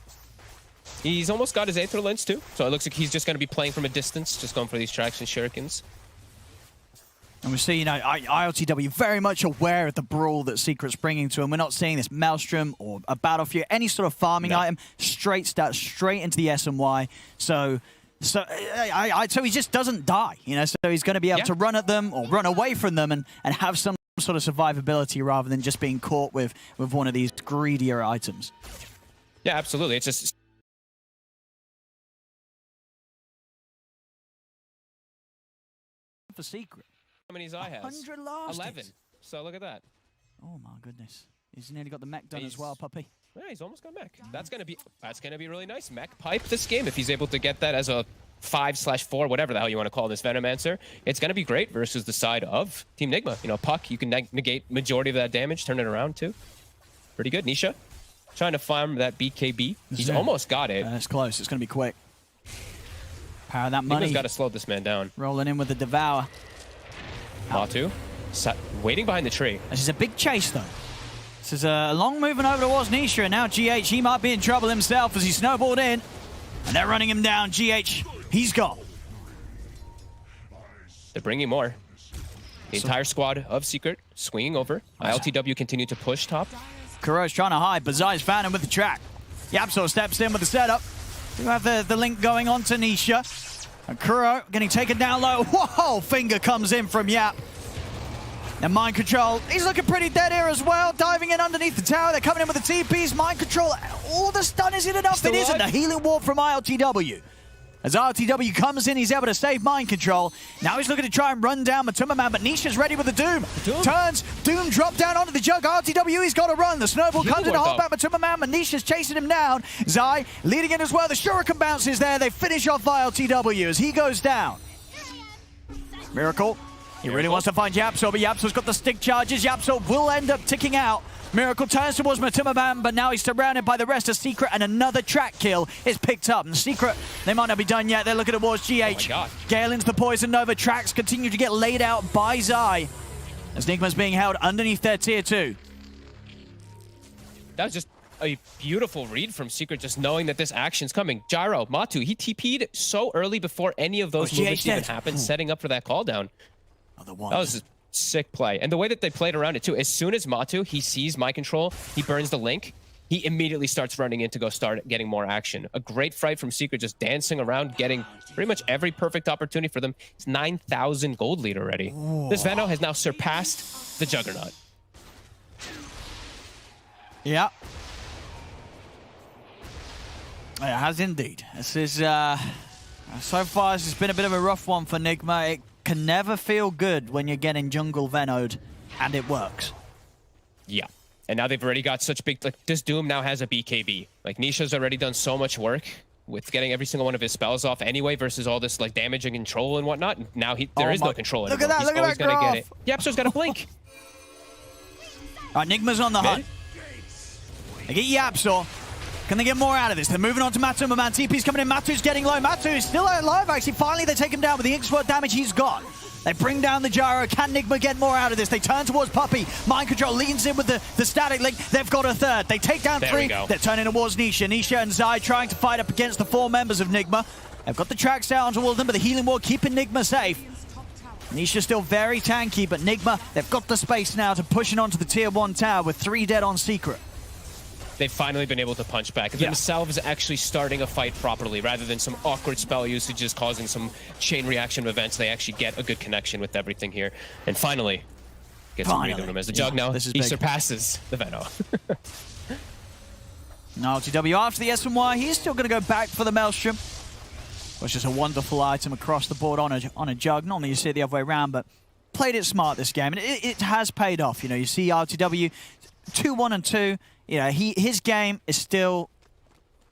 He's almost got his Aether Lens too, so it looks like he's just going to be playing from a distance, just going for these tracks and shurikens. And we see, you know, ILTW very much aware of the brawl that Secret's bringing to him. We're not seeing this Maelstrom or a Battlefield, any sort of farming item, straight into the SMY. So he just doesn't die, you know, so he's going to be able to run at them or run away from them and have some sort of survivability rather than just being caught with one of these greedier items. Yeah, absolutely. It's just... For Secret. How many Zai has? 100 last 11. So look at that. Oh my goodness. He's nearly got the mech done as well, Puppey. Yeah, he's almost got mech. That's gonna be really nice. Mech pipe this game if he's able to get that as a 5/4, whatever the hell you want to call this Venomancer. It's gonna be great versus the side of Team Nigma. You know, Puck, you can negate majority of that damage, turn it around too. Pretty good. Nisha trying to farm that BKB. He's almost got it. It's close. It's going to be quick. Power that money. Nigma's got to slow this man down. Rolling in with the Devour. Matu, waiting behind the tree. This is a big chase, though. This is a long moving over towards Nisha, and now GH, he might be in trouble himself as he snowballed in. And they're running him down. GH, he's gone. They're bringing more. The entire squad of Secret swinging over. ILTW continue to push top. Kuro's trying to hide, but Zai's found him with the track. Yapso steps in with the setup. We have the link going on to Nisha. And Kuro getting taken down low. Whoa! Finger comes in from Yap. And Mind Control, he's looking pretty dead here as well. Diving in underneath the tower. They're coming in with the TPs. Mind Control, all the stun isn't enough. Still it isn't. The healing ward from ILTW. As RTW comes in, he's able to save Mind Control. Now he's looking to try and run down Matuma Man, but Nisha's ready with the Doom. Turns, Doom drop down onto the Jug. RTW, he's got to run. The Snowball comes in to hold back Matuma Man, but Nisha's chasing him down. Zai leading in as well. The Shuriken bounces there. They finish off ILTW as he goes down. Miracle. He really wants to find Yapso, but Yapso's got the stick charges. Yapso will end up ticking out. Miracle turns towards Matuma Man, but now he's surrounded by the rest of Secret, and another track kill is picked up. And Secret, they might not be done yet. They're looking towards GH. Gale into the Poison Nova. Tracks continue to get laid out by Zai as Nigma's being held underneath their tier 2. That was just a beautiful read from Secret, just knowing that this action's coming. Gyro, Matu, he TP'd so early before any of those movements even happened, setting up for that call down. That was a sick play. And the way that they played around it too, as soon as Matu, he sees Mind Control, he burns the link, he immediately starts running in to go start getting more action. A great fight from Secret, just dancing around, getting pretty much every perfect opportunity for them. It's 9,000 gold lead already. Ooh. This Veno has now surpassed the Juggernaut. Yeah. It has indeed. This is, so far, this has been a bit of a rough one for Nigma. It can never feel good when you're getting jungle Veno'd, and it works. Yeah. And now they've already got such big... Like, this Doom now has a BKB. Like, Nisha's already done so much work with getting every single one of his spells off anyway versus all this, like, damage and control and whatnot. And now there is no control anymore. Look at that, look at that graph. Get it. Yapso's got a blink. All right, Nigma's on the hunt. They get Yapso. Can they get more out of this? They're moving on to Matuma Man. TP's coming in. Matu's getting low. Matu is still alive, actually. Finally, they take him down with the Ink-Sword damage he's got. They bring down the Gyro. Can Nigma get more out of this? They turn towards Puppey. Mind Control leans in with the static link. They've got a third. They take down 3. They're turning towards Nisha. Nisha and Zai trying to fight up against the 4 members of Nigma. They've got the tracks down towards them, but the healing ward keeping Nigma safe. Nisha's still very tanky, but Nigma, they've got the space now to push it onto the tier 1 tower with 3 dead on Secret. They've finally been able to punch back. Themselves actually starting a fight properly rather than some awkward spell usages causing some chain reaction events. They actually get a good connection with everything here. And finally, gets some breathing room as the Jug now. He surpasses the Veno. Now, TW after the S&Y, he's still going to go back for the Maelstrom. Which is a wonderful item across the board on a Jug. Normally you see it the other way around, but played it smart this game. And it has paid off. You know, you see RTW 2-1 and 2. You know, his game is still,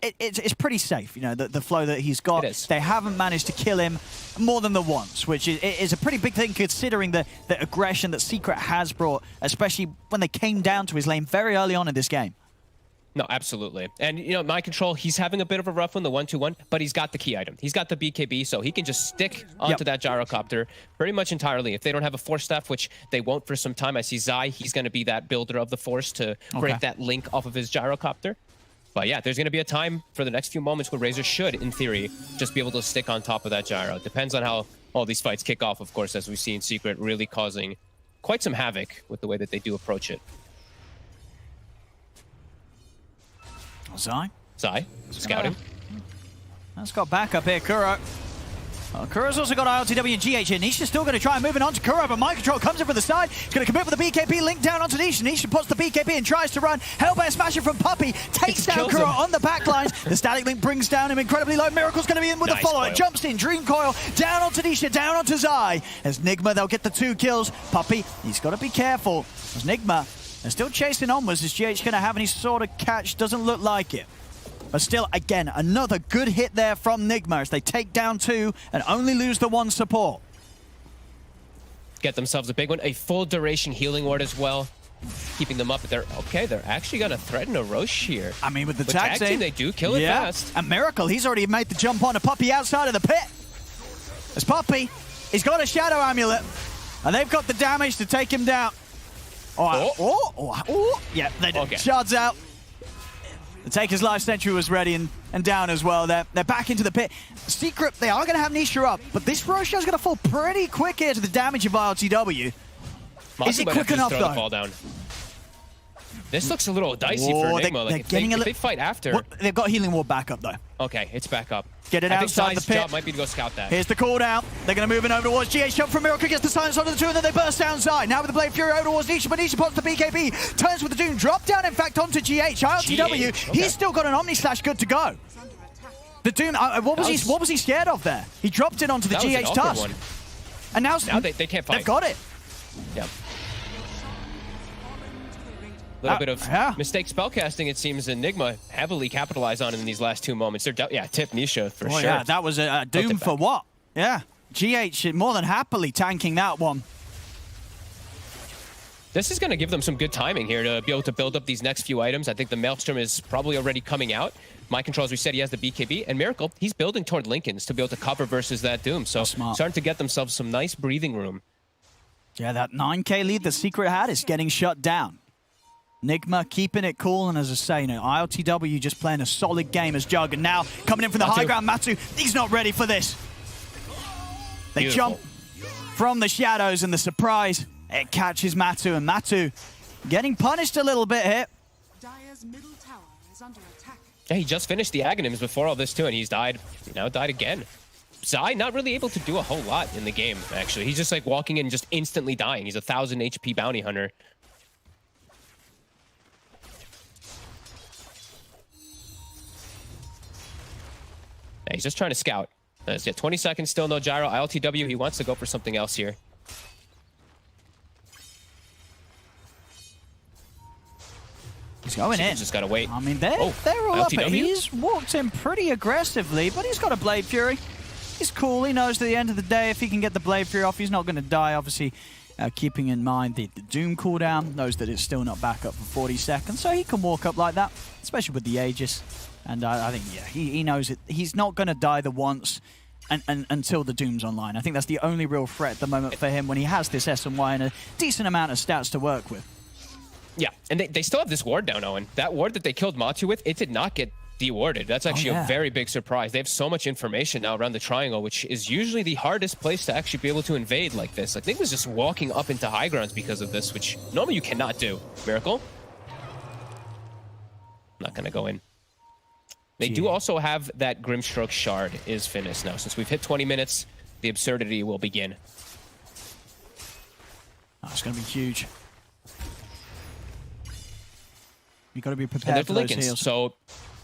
it's pretty safe, you know, the flow that he's got. They haven't managed to kill him more than the once, which is a pretty big thing considering the aggression that Secret has brought, especially when they came down to his lane very early on in this game. No, absolutely. And, you know, Mind Control, he's having a bit of a rough one, the 1-2-1, but he's got the key item. He's got the BKB, so he can just stick onto that gyrocopter pretty much entirely. If they don't have a Force Staff, which they won't for some time, I see Zai, he's going to be that builder of the Force to break that link off of his gyrocopter. But yeah, there's going to be a time for the next few moments where Razor should, in theory, just be able to stick on top of that gyro. Depends on how all these fights kick off, of course, as we've seen Secret really causing quite some havoc with the way that they do approach it. Zai, scouting. That's got backup here, Kuro. Kuro's also got ILTW and GH here. Nisha's still going to try and move it onto Kuro, but Mind Control comes in from the side. He's going to commit with the BKB, link down onto Nisha. Nisha puts the BKB and tries to run. Hellbear Smasher from Puppey takes down Kuro on the backlines. The static link brings down him incredibly low. Miracle's going to be in with the follow-up. Jumps in, Dream Coil, down onto Nisha, down onto Zai. As Nigma, they'll get the 2 kills. Puppey, he's got to be careful. As Nigma, they're still chasing onwards. Is GH going to have any sort of catch? Doesn't look like it. But still, again, another good hit there from Nigma as they take down 2 and only lose the 1 support. Get themselves a big one. A full duration healing ward as well. keeping them up. They're actually going to threaten a Roche here. I mean, with the tag team, they do kill it fast. And Miracle, he's already made the jump on a Puppey outside of the pit. As Puppey, he's got a Shadow Amulet, and they've got the damage to take him down. Yeah, they did. Shards out. The Taker's Life Sentry was ready and down as well. They're back into the pit. Secret, they are going to have Nisha up, but this Roshan's going to fall pretty quick here to the damage of ILTW. Is it quick enough, though? Fall down. This looks a little dicey for Nigma. Like, if they fight after... They've got Healing Ward back up, though. Okay, it's back up. Get it outside the pit. Job might be to go scout that. Here's the cooldown. They're going to move in over towards GH. Jump from Miracle, gets the silence onto the two, and then they burst downside. Now with the Blade Fury over towards Nisha, but Nisha pops the BKB. Turns with the Doom. Drop down, in fact, onto GH. ILTW, he's still got an Omni Slash good to go. The Doom, what was he scared of there? He dropped it onto the GH Tusk. And now they can't fight. They've got it. Yep. A little bit of mistake spellcasting, it seems, Nigma heavily capitalized on in these last 2 moments. They're tip Nisha for sure. Yeah, that was a Doom for what? Yeah, GH more than happily tanking that one. This is going to give them some good timing here to be able to build up these next few items. I think the Maelstrom is probably already coming out. Mind Control, as we said, he has the BKB. And Miracle, he's building toward Lincolns to be able to cover versus that Doom. So starting to get themselves some nice breathing room. Yeah, that 9k lead the Secret had is getting shut down. Nigma keeping it cool, and as I say, ILTW just playing a solid game as Jug, and now coming in from the high ground, Matu, he's not ready for this. They jump from the shadows, and the surprise, it catches Matu, and Matu getting punished a little bit here. Dire's middle tower is under attack. Yeah, he just finished the Aghanims before all this too, and he's died, died again. Zai not really able to do a whole lot in the game, actually. He's just like walking in and just instantly dying. He's a 1,000 HP bounty hunter. He's just trying to scout. He's got 20 seconds still, no gyro. ILTW, he wants to go for something else here. He's going in. Just got to wait. I mean, they're all up. He's walked in pretty aggressively, but he's got a Blade Fury. He's cool. He knows at the end of the day, if he can get the Blade Fury off, he's not going to die. Obviously, keeping in mind the Doom cooldown, knows that it's still not back up for 40 seconds, so he can walk up like that, especially with the Aegis. And I think, he knows it. He's not going to die the once until the Doom's online. I think that's the only real threat at the moment for him when he has this SNY and a decent amount of stats to work with. Yeah, and they still have this ward down, Owen. That ward that they killed Matu with, it did not get dewarded. That's actually a very big surprise. They have so much information now around the triangle, which is usually the hardest place to actually be able to invade like this. I think it was just walking up into high grounds because of this, which normally you cannot do. Miracle. Not going to go in. They do also have that Grimstroke Shard is finished now. Since we've hit 20 minutes, the absurdity will begin. Oh, it's going to be huge. You've got to be prepared for those heals. So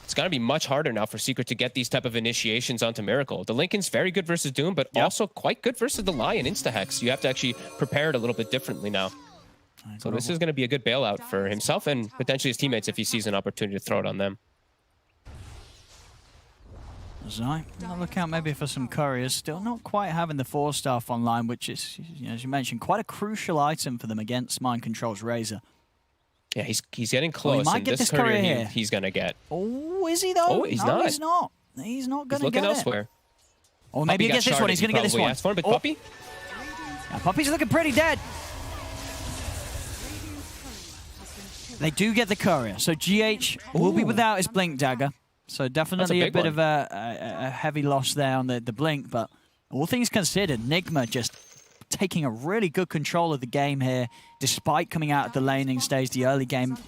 it's going to be much harder now for Secret to get these type of initiations onto Miracle. The Lincoln's very good versus Doom, but also quite good versus the Lion Insta-Hex. You have to actually prepare it a little bit differently now. So this is going to be a good bailout for himself and potentially his teammates if he sees an opportunity to throw it on them. Zai, I'll look out maybe for some couriers. Still not quite having the 4-staff online, which is, as you mentioned, quite a crucial item for them against Mind Control's Razor. Yeah, he's getting close. He might get this courier here. He's going to get. Oh, is he though? Oh, he's not. He's not. He's not going to get looking elsewhere. Or maybe he gets this one. He's going to get this one. For him, but Puppey? Yeah, Puppey's looking pretty dead. They do get the courier. So GH will be without his Blink Dagger. So definitely a bit of a heavy loss there on the Blink, but all things considered, Nigma just taking a really good control of the game here, despite coming out of the laning stage, the early game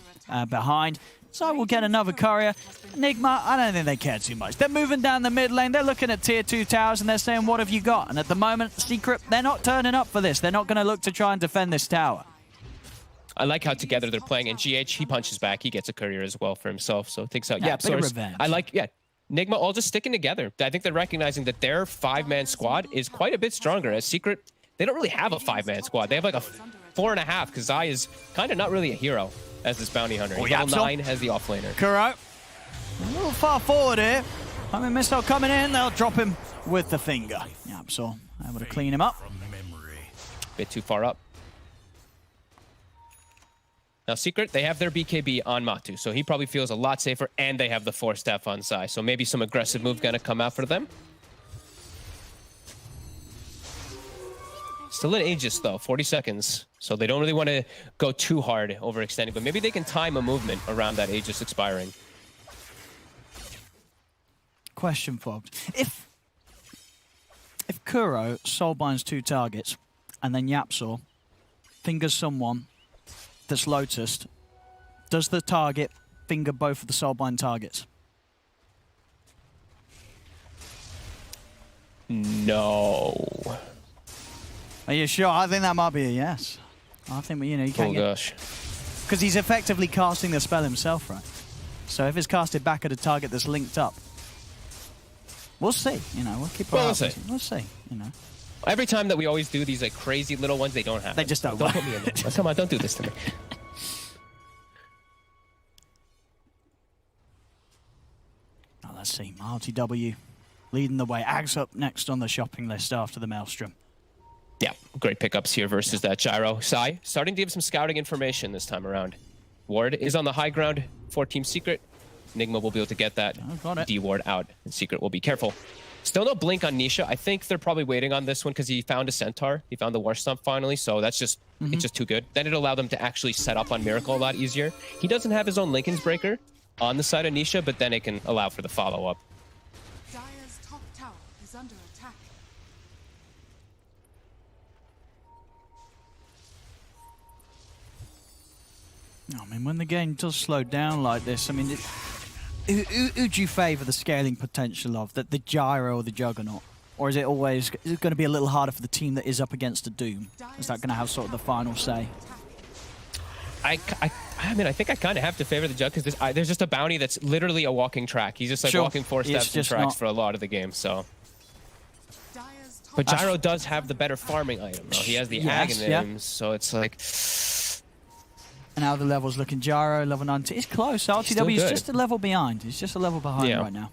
behind. So we'll get another courier. Nigma, I don't think they care too much. They're moving down the mid lane, they're looking at tier 2 towers, and they're saying, what have you got? And at the moment, Secret, they're not turning up for this. They're not going to look to try and defend this tower. I like how together they're playing, and GH, he punches back. He gets a courier as well for himself, so it takes out. Yeah, bit of revenge. I like, Nigma all just sticking together. I think they're recognizing that their 5-man squad is quite a bit stronger. As Secret, they don't really have a 5-man squad. They have like a 4.5, because Zai is kind of not really a hero as this bounty hunter. Level 9 has the offlaner. Kuro, a little far forward here. I mean, missile coming in, they'll drop him with the finger. Yapsol able to clean him up. Bit too far up. Now, Secret, they have their BKB on Matu, so he probably feels a lot safer, and they have the Force Staff on Sai, so maybe some aggressive move gonna come out for them. Still in Aegis, though, 40 seconds, so they don't really want to go too hard overextending, but maybe they can time a movement around that Aegis expiring. Question, Fogged. If Kuro soulbinds 2 targets, and then Yapsor fingers someone that's Lotused, does the target finger both of the soulbind targets? No. Are you sure? I think that might be a yes. I think, you know, you can't gosh. Because he's effectively casting the spell himself, right? So if it's casted back at a target that's linked up, we'll see. You know, we'll keep. We'll see. We'll see. You know. Every time that we always do these like crazy little ones, they don't happen. They just don't. Don't put me in there. Come on, don't do this to me. Oh, let's see. RTW leading the way. Ags up next on the shopping list after the Maelstrom. Yeah, great pickups here versus that Gyro. Sai, starting to give some scouting information this time around. Ward is on the high ground for Team Secret. Nigma will be able to get that D-Ward out, and Secret will be careful. Still no blink on Nisha. I think they're probably waiting on this one because he found a Centaur. He found the War Stomp finally, so that's just it's just too good. Then it'll allow them to actually set up on Miracle a lot easier. He doesn't have his own Linken's Breaker on the side of Nisha, but then it can allow for the follow-up. Dire's top tower is under attack. I mean, when the game does slow down like this, I mean, who do you favour the scaling potential of? The Gyro or the Juggernaut? Or is it always going to be a little harder for the team that is up against a Doom? Is that going to have sort of the final say? I mean, I think I kind of have to favor the Jug because there's just a bounty that's literally a walking track. He's just like walking 4 steps and tracks for a lot of the game, so. But Gyro does have the better farming item, though. He has the Aghanims, so it's like... And how the level's looking. Gyro, level 19. It's close. RTW is just a level behind. He's just a level behind right now.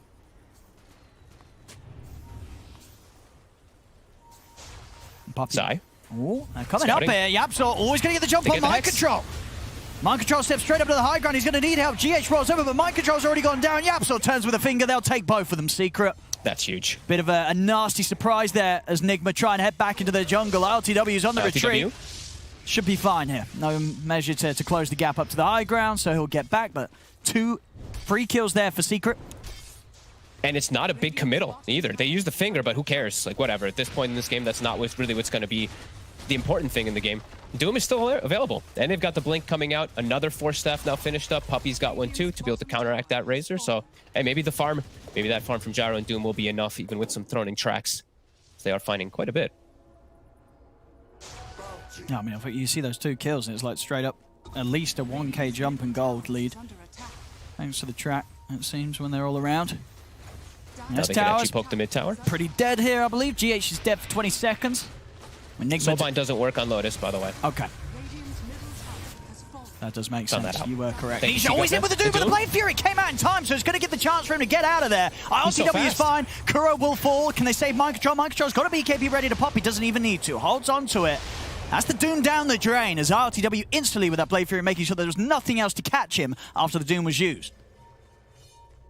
Sai. Oh, coming up here. Yapsor always going to get the jump on Mind Control. Mind Control steps straight up to the high ground. He's going to need help. GH rolls over, but Mind Control's already gone down. Yapsor turns with a finger. They'll take both of them. Secret. That's huge. Bit of a nasty surprise there as Nigma try and head back into the jungle. RTW's on the retreat. Should be fine here. No measure to close the gap up to the high ground, so he'll get back, but 2 free kills there for Secret. And it's not a big committal either. They use the finger, but who cares? Like, whatever. At this point in this game, that's not really what's going to be the important thing in the game. Doom is still available. And they've got the Blink coming out. Another Force Staff now finished up. Puppy's got one too to be able to counteract that Razor. So, hey, maybe that farm from Gyro and Doom will be enough, even with some throning tracks. They are finding quite a bit. Yeah, I mean, you see those 2 kills, and it's like straight up at least a 1k jump and gold lead. Thanks to the track, it seems, when they're all around. This tower poke the mid tower. Pretty dead here, I believe. GH is dead for 20 seconds. Soulbind doesn't work on Lotus, by the way. Okay. That does make sense. You were correct. He's always in with the Doom, but the Blade Fury came out in time, so it's going to get the chance for him to get out of there. RTW is fine. Kuro will fall. Can they save Mind Control? Mind Control's got a BKB ready to pop. He doesn't even need to. Holds on to it. That's the Doom down the drain as RTW instantly with that Blade Fury making sure there was nothing else to catch him after the Doom was used.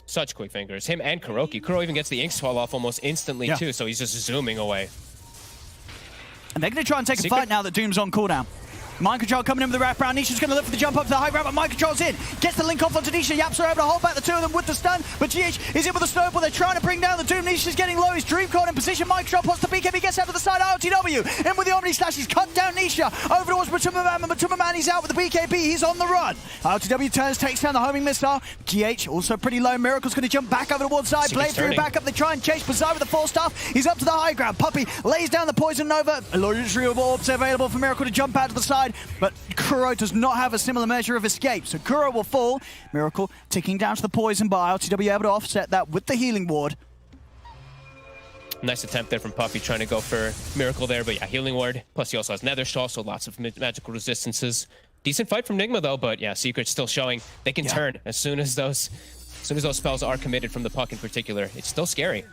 Such quick fingers. Him and Kuroki. Kuro even gets the Ink Swell off almost instantly too, so he's just zooming away. And they're going to try and take a fight now that Doom's on cooldown. Mind Control coming in with the wraparound. Nisha's going to look for the jump up to the high ground, but Mind Control's in. Gets the link off onto Nisha. Yapsor able to hold back the 2 of them with the stun, but GH is in with the snowball. They're trying to bring down the Doom. Nisha's getting low. His Dream Coil in position. Mind Control puts the BKB, gets out to the side. RTW in with the Omni Slash. He's cut down Nisha. Over towards Matuma Man, but Matuma Man, he's out with the BKB. He's on the run. RTW turns, takes down the homing missile. GH also pretty low. Miracle's going to jump back over to one side. Blade Fury back up. They try and chase Bazaar with the 4 staff. He's up to the high ground. Puppy lays down the Poison Nova. Illusory orbs available for Miracle to jump out to the side, but Kuro does not have a similar measure of escape, so Kuro will fall. Miracle ticking down to the poison, but RTW able to offset that with the healing ward. Nice attempt there from Puppy trying to go for Miracle there, but yeah, healing ward. Plus he also has Nether Shawl, so lots of magical resistances. Decent fight from Nigma though, but yeah, Secret's still showing they can turn as soon as those spells are committed from the puck in particular. It's still scary.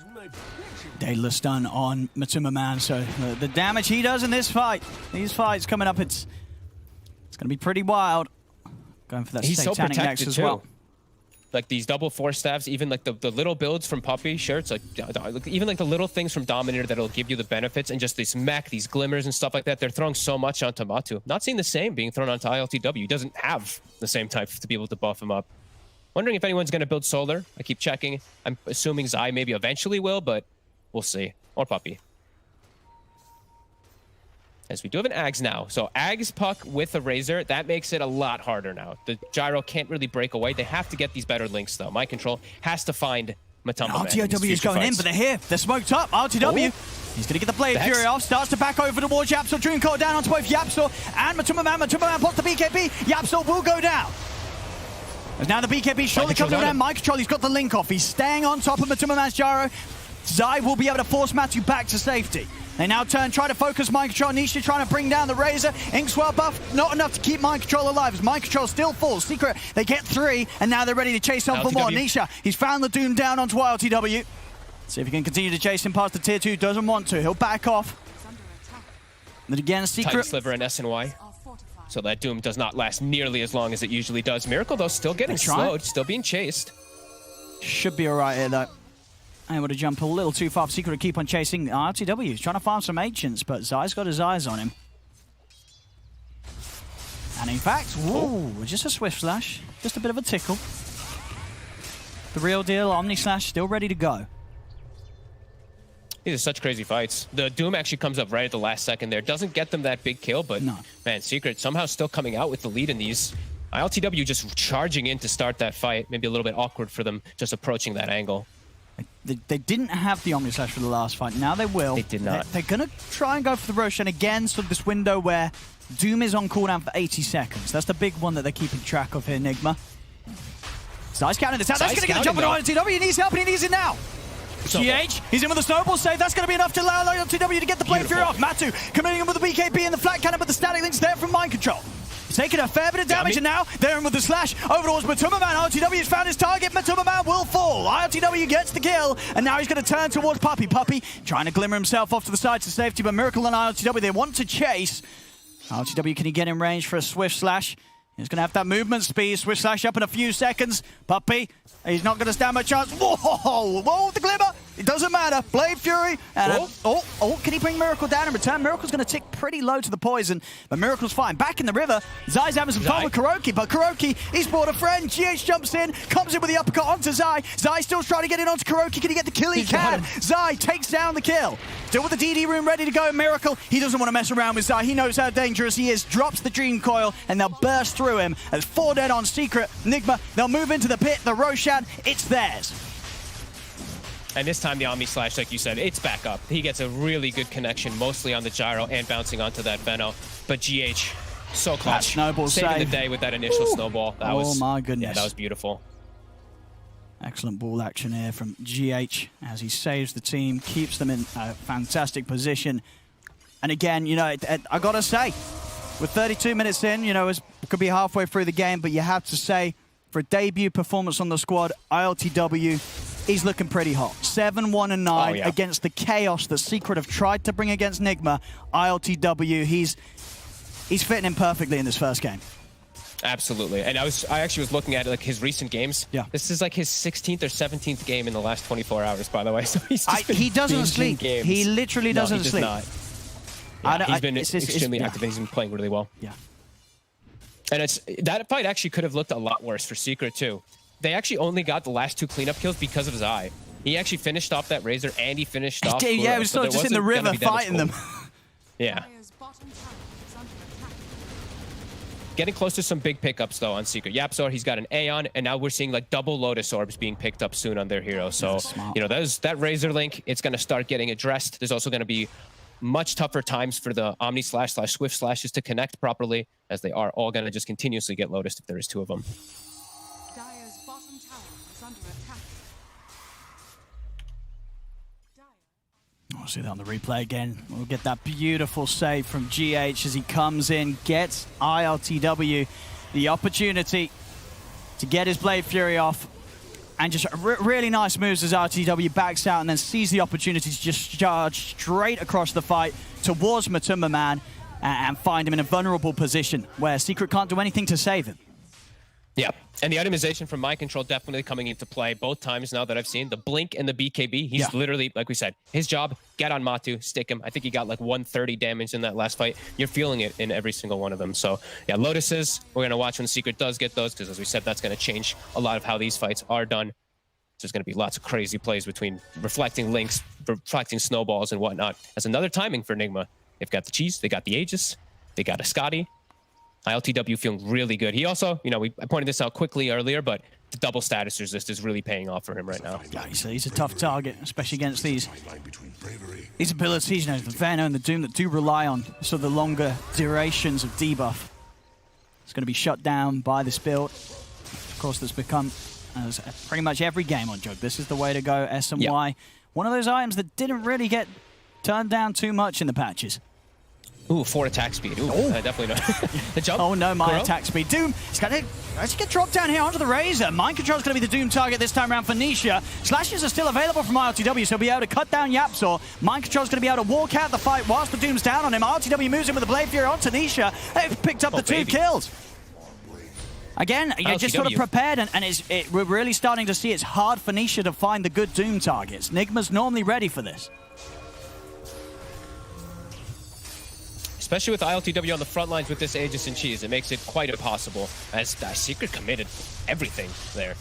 Daedalus stun on Matuma Man, so the damage he does in this fight, these fights coming up, it's going to be pretty wild. Going for that He's so satanic next protected as too. well. Like these double force staffs, even like the little builds from Puppy, sure, it's like even like the little things from Dominator that'll give you the benefits, and just this mech, these glimmers and stuff like that. They're throwing so much onto Matu. Not seeing the same being thrown onto ILTW. He doesn't have the same type to be able to buff him up. Wondering if anyone's going to build Solar. I keep checking. I'm assuming Zai maybe eventually will, but we'll see. Or Puppy. As we do have an Ags now. So Ags Puck with a Razor, that makes it a lot harder now. The Gyro can't really break away. They have to get these better links though. Mind Control has to find Matumba. RTW is going in, but they're here. They're smoked up. RTW, he's going to get the Blade Fury off. Starts to back over towards Yapsor. Dreamcoat down onto both Yapsor and Matumba Man. Matumba Man pops the BKB. Yapsor will go down. As now the BKB surely comes down. Mind Control, he's got the link off. He's staying on top of Matumba Man's Gyro. Zai will be able to force Matu back to safety. They now try to focus Mind Control. Nisha trying to bring down the Razor. Inkswell buff, not enough to keep Mind Control alive. As Mind Control still falls. Secret, they get 3, and now they're ready to chase on for more. Nisha, he's found the Doom down onto ILTW. See if he can continue to chase him past the tier 2. Doesn't want to. He'll back off. But again, Secret. Titan Sliver and SNY. So that Doom does not last nearly as long as it usually does. Miracle, though, still getting slowed. Still being chased. Should be all right here, though. Able to jump a little too far. Secret to keep on chasing RTW. He's trying to farm some Ancients, but Zai's got his eyes on him. And in fact, whoa, just a Swift Slash. Just a bit of a tickle. The real deal, Omni Slash, still ready to go. These are such crazy fights. The Doom actually comes up right at the last second there. Doesn't get them that big kill, but man, Secret somehow still coming out with the lead in these. ILTW just charging in to start that fight. Maybe a little bit awkward for them just approaching that angle. They didn't have the Omni Slash for the last fight. Now they will. They did not. They're going to try and go for the Roshan again. So this window where Doom is on cooldown for 80 seconds. That's the big one that they're keeping track of here, Nigma. Zai's counting this out. That's going to get a jump on ILTW. He needs help, and he needs it now. GH, he's in with the snowball save. That's going to be enough to allow ILTW to get the Blade Fury off. Matu committing him with the BKB and the flat cannon, but the static link's there from Mind Control. He's taking a fair bit of damage, and now they're in with the slash over towards Matumba Man. ILTW has found his target. Matumba Man will fall. ILTW gets the kill, and now he's going to turn towards Puppy. Puppy trying to glimmer himself off to the side to safety, but Miracle and ILTW, they want to chase. ILTW, can he get in range for a Swift Slash? He's going to have that movement speed. Swift Slash up in a few seconds. Puppy, he's not going to stand much chance. Whoa, whoa, the glimmer. It doesn't matter. Blade Fury. And can he bring Miracle down in return? Miracle's going to tick pretty low to the poison, but Miracle's fine. Back in the river. Zai's having some fun with Kuroki, but Kuroki, he's brought a friend. GH jumps in, comes in with the uppercut onto Zai. Zai still trying to get in onto Kuroki. Can he get the kill? He can. Zai takes down the kill. Still with the DD room ready to go. Miracle, he doesn't want to mess around with Zai. He knows how dangerous he is. Drops the Dream Coil, and they'll burst through him. As 4 dead on Secret. Nigma, they'll move into the pit. The Roshan, it's theirs. And this time the Omni Slash, like you said, it's back up. He gets a really good connection, mostly on the Gyro and bouncing onto that Veno. But GH, so clutch. Snowball saving save. the day with that initial snowball. That was, my goodness. Yeah, that was beautiful. Excellent ball action here from GH as he saves the team, keeps them in a fantastic position. And again, you know, I got to say, with 32 minutes in, you know, it could be halfway through the game, but you have to say, for a debut performance on the squad, ILTW, he's looking pretty hot. 7-1-9 against the chaos that Secret have tried to bring against Nigma. ILTW, he's fitting in perfectly in this first game. Absolutely. And I actually was looking at like his recent games. Yeah. This is like his 16th or 17th game in the last 24 hours, by the way. So he's he doesn't sleep. Games. He literally doesn't sleep. Not. Yeah, he's been extremely active and he's been playing really well. Yeah. And that fight actually could have looked a lot worse for Secret too. They actually only got the last 2 cleanup kills because of Zai. He actually finished off that Razor and he finished off. Yeah, he was still just in the river fighting them. Yeah. Getting close to some big pickups though on Secret. Yapsor, he's got an Aeon, and now we're seeing like double Lotus Orbs being picked up soon on their hero. So, you know, that Razor link, it's going to start getting addressed. There's also going to be much tougher times for the Omni Slash / Swift Slashes to connect properly, as they are all going to just continuously get Lotus if there is 2 of them. Dire's bottom tower is under attack. We'll see that on the replay again. We'll get that beautiful save from GH as he comes in, gets ILTW the opportunity to get his Blade Fury off. And just really nice moves as RTW backs out and then sees the opportunity to just charge straight across the fight towards Matumba Man and find him in a vulnerable position where Secret can't do anything to save him. Yeah, and the itemization from Mind Control definitely coming into play both times now that I've seen. The Blink and the BKB, he's literally, like we said, his job, get on Matu, stick him. I think he got like 130 damage in that last fight. You're feeling it in every single one of them. So yeah, Lotuses, we're going to watch when Secret does get those, because as we said, that's going to change a lot of how these fights are done. There's going to be lots of crazy plays between reflecting links, reflecting snowballs and whatnot. That's another timing for Nigma. They've got the Cheese, they got the Aegis, they got a Scotty. ILTW feeling really good. He also, you know, I pointed this out quickly earlier, but the double status resist is really paying off for him right now. Yeah, he's a tough target, especially against these abilities, you know, the Venom and the Doom that do rely on sort of the longer durations of debuff. It's going to be shut down by this build. Of course, that's become as pretty much every game on Jug. This is the way to go, SMY. Yep. One of those items that didn't really get turned down too much in the patches. Ooh, 4 attack speed. Ooh, definitely not. The jump. Oh no, my attack speed. Doom, he's got to actually get dropped down here onto the Razor. Mind Control is going to be the Doom target this time around for Nisha. Slashes are still available from ILTW, so he'll be able to cut down Yapzor. Mind Control is going to be able to walk out the fight whilst the Doom's down on him. ILTW moves in with the Blade Fury onto Nisha. They've picked up the 2 kills. Again, you're just sort of prepared, and we're really starting to see it's hard for Nisha to find the good Doom targets. Nigma's normally ready for this. Especially with ILTW on the front lines with this Aegis and Cheese, it makes it quite impossible, as Secret committed everything there.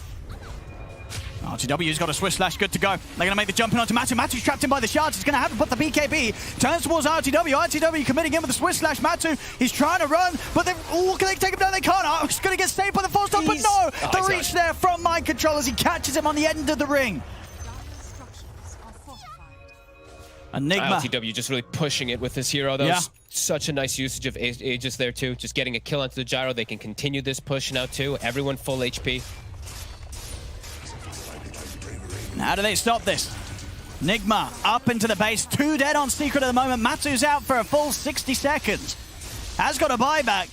RTW's got a Swiss Slash good to go. They're going to make the jump in onto Matu. Matu's trapped in by the shards. He's going to have to put the BKB. Turns towards RTW. RTW committing in with the Swiss Slash. Matu, he's trying to run, but can they take him down? They can't. Oh, he's going to get saved by the full stop, but no! The reach there from Mind Control as he catches him on the end of the ring. Nigma. ILTW just really pushing it with this hero. That was such a nice usage of Aegis there too. Just getting a kill onto the gyro. They can continue this push now too. Everyone full HP. How do they stop this? Nigma up into the base. 2 dead on Secret at the moment. Matu's out for a full 60 seconds. Has got a buyback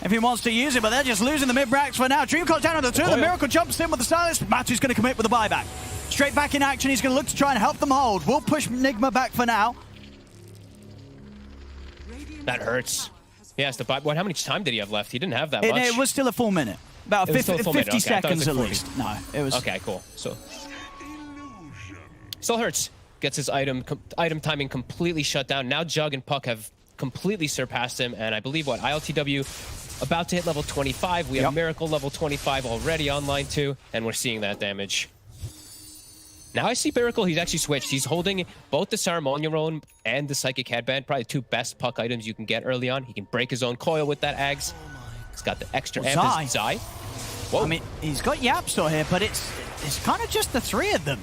if he wants to use it, but they're just losing the mid-racks for now. Dream calls down on the 2. The Miracle jumps in with the silence. Matu's going to commit with the buyback. Straight back in action. He's going to look to try and help them hold. We'll push Nigma back for now. That hurts. Yes, the buy. How much time did he have left? He didn't have that much. It was still a full minute. About 50 seconds at least. No, it was... Okay, cool. So... Still hurts. Gets his item timing completely shut down. Now Jug and Puck have completely surpassed him, and I believe, ILTW about to hit level 25. We have Miracle level 25 already online too, and we're seeing that damage. Now I see Miracle, he's actually switched. He's holding both the Ceremonial Roam and the Psychic Headband, probably 2 best Puck items you can get early on. He can break his own coil with that Ags. He's got the extra amp. Zai. I mean, he's got Yapzor here, but it's kind of just the 3 of them.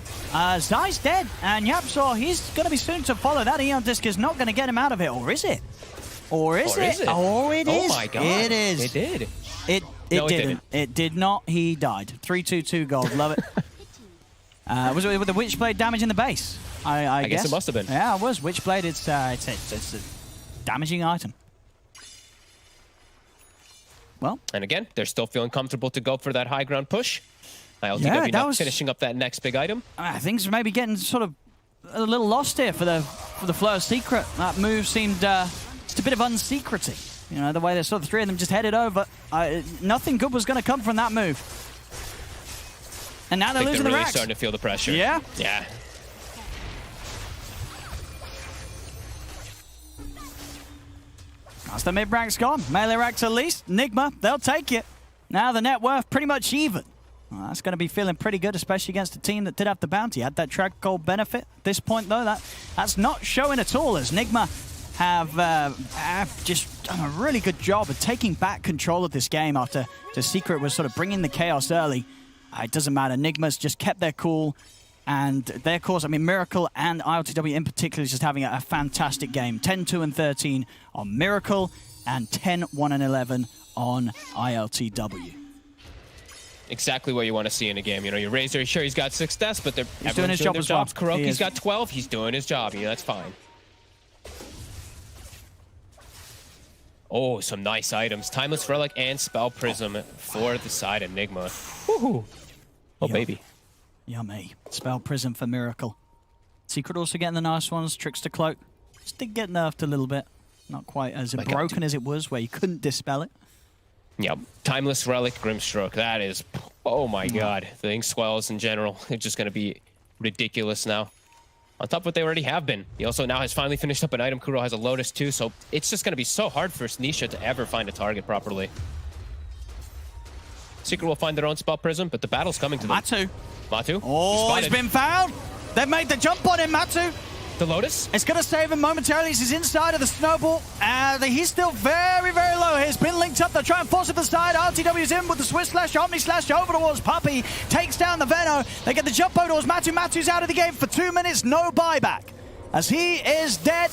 Zai's dead, and Yapzor, he's going to be soon to follow. That Eon Disc is not going to get him out of it, or is it? Or is it? Oh, it is. Oh my god. It is. It did. It didn't. It did not. He died. 322 gold. Love it. Was it with the Witchblade damage in the base? I guess it must have been. Yeah, it was. Witchblade, it's a damaging item. Well. And again, they're still feeling comfortable to go for that high ground push. ILTW now finishing up that next big item. Things are maybe getting sort of a little lost here for the Flow of Secret. That move seemed just a bit of unsecrecy. You know, the way the sort of 3 of them just headed over. Nothing good was going to come from that move. And now they're losing the racks. Starting to feel the pressure. Yeah? Yeah. That's the mid-rack's gone. Melee racks at least. Nigma, they'll take it. Now the net worth pretty much even. Well, that's going to be feeling pretty good, especially against a team that did have the bounty. Had that track gold benefit. At this point, though, that's not showing at all, as Nigma have just done a really good job of taking back control of this game after the Secret was sort of bringing the chaos early. It doesn't matter. Nigma's just kept their cool. And their course, I mean, Miracle and ILTW in particular is just having a fantastic game. 10-2 and 13 on Miracle and 10-1 and 11 on ILTW. Exactly what you want to see in a game. You know, your Razor, sure, he's got 6 deaths, but he's doing his job as well. Kuroki's got 12. He's doing his job. Yeah, that's fine. Oh, some nice items. Timeless Relic and Spell Prism for the side of Nigma. Woohoo! Oh, baby. Yummy. Spell Prism for Miracle. Secret also getting the nice ones. Trickster Cloak. Just did get nerfed a little bit. Not quite as broken as it was, where you couldn't dispel it. Yeah, Timeless Relic, Grimstroke. That is, oh my god. The Ink Swells in general, it's just going to be ridiculous now. On top of what they already have been. He also now has finally finished up an item. Kuro has a Lotus too, so it's just going to be so hard for Nisha to ever find a target properly. Secret will find their own spell prism, but the battle's coming to them. Matu. Oh, he's been found. They've made the jump on him, Matu. The Lotus? It's going to save him momentarily. He's inside of the snowball. And he's still very, very low. He's been linked up. They're trying to force it to the side. RTW's in with the Swiss Slash, Omni Slash over towards Puppey. Takes down the Veno. They get the jump over towards Matu. Matu's out of the game for 2 minutes. No buyback. As he is dead.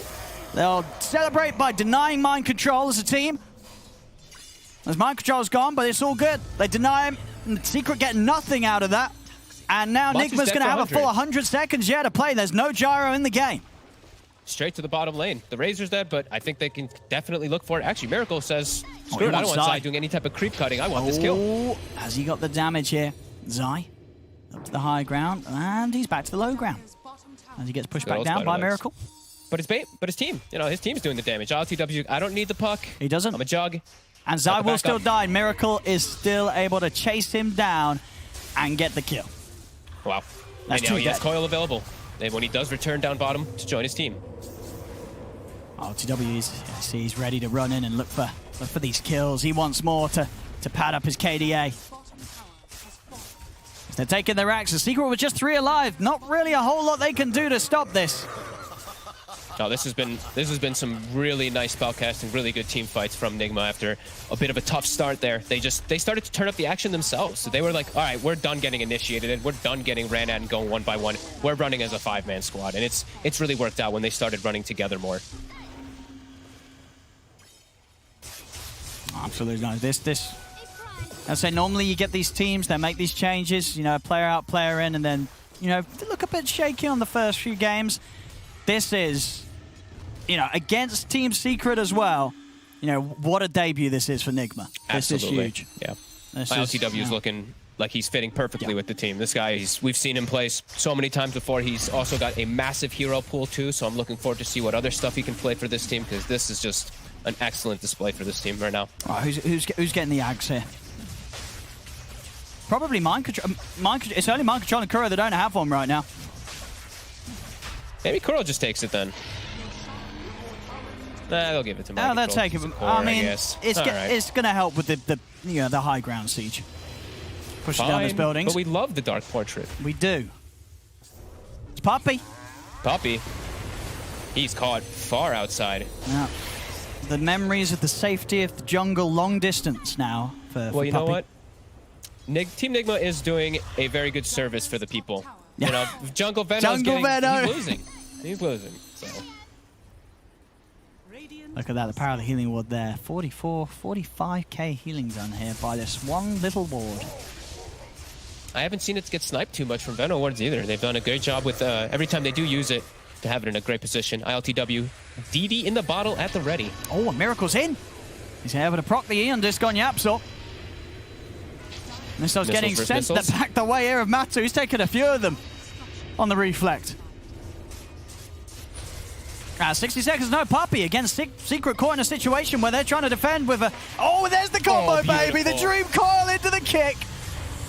They'll celebrate by denying mind control as a team. As mind control's gone, but it's all good. They deny him. And Secret getting nothing out of that. And now Nigma's going to have a full 100 seconds yet to play. There's no gyro in the game. Straight to the bottom lane. The Razor's dead, but I think they can definitely look for it. Actually, Miracle says, screw it, I don't want Zai doing any type of creep cutting. I want this kill. Has he got the damage here? Zai up to the high ground, and he's back to the low ground. As he gets pushed back down by Miracle. But his team, his team's doing the damage. LTW, I don't need the puck. He doesn't. I'm a jug. And Zai will still die. Miracle is still able to chase him down and get the kill. Wow. That's and now he has Coil available. And when he does return down bottom to join his team. RTW he's ready to run in and look for these kills. He wants more to pad up his KDA. They're taking their axe. The Secret with just 3 alive. Not really a whole lot they can do to stop this. No, this has been some really nice spellcasting, really good team fights from Nigma after a bit of a tough start there. They started to turn up the action themselves. So they were like, all right, we're done getting initiated and we're done getting ran at and going 1 by 1. We're running as a 5-man squad, and it's really worked out when they started running together more. Absolutely nice. I say normally you get these teams that make these changes, player out, player in, and then they look a bit shaky on the first few games. This is, against Team Secret as well. What a debut this is for Nigma. Absolutely. This is huge. Yeah. LTW is looking like he's fitting perfectly with the team. This guy, we've seen him play so many times before. He's also got a massive hero pool too, so I'm looking forward to see what other stuff he can play for this team, because this is just an excellent display for this team right now. Oh, who's getting the Ags here? Probably Mind Control. It's only Mind Control and Kuro that don't have one right now. Maybe Kuro just takes it then. Nah, they'll give it to Mind They'll Control. take it. Core, I mean, guess. it's going to help with the high ground siege. Pushing down those buildings. But we love the Dark Portrait. We do. It's Puppey. Puppey. He's caught far outside. Yeah. The memories of the safety of the jungle long distance now for Well, you know Puppey. what? Team Nigma is doing a very good service for the people. Yeah. Jungle Venom he's losing. He's losing. So. Look at that, the power of the healing ward there. 45k healing done here by this one little ward. I haven't seen it get sniped too much from Venom wards either. They've done a great job with every time they do use it to have it in a great position. ILTW, DD in the bottle at the ready. Oh, Miracle's in. He's able to proc the Eon Disc on Yapsor. Missile's getting sent back the way here of Matu. He's taken a few of them on the reflect. 60 seconds, no Puppey. Again, Secret caught in a situation where they're trying to defend with a... Oh, there's the combo, baby. The Dream Coil into the kick.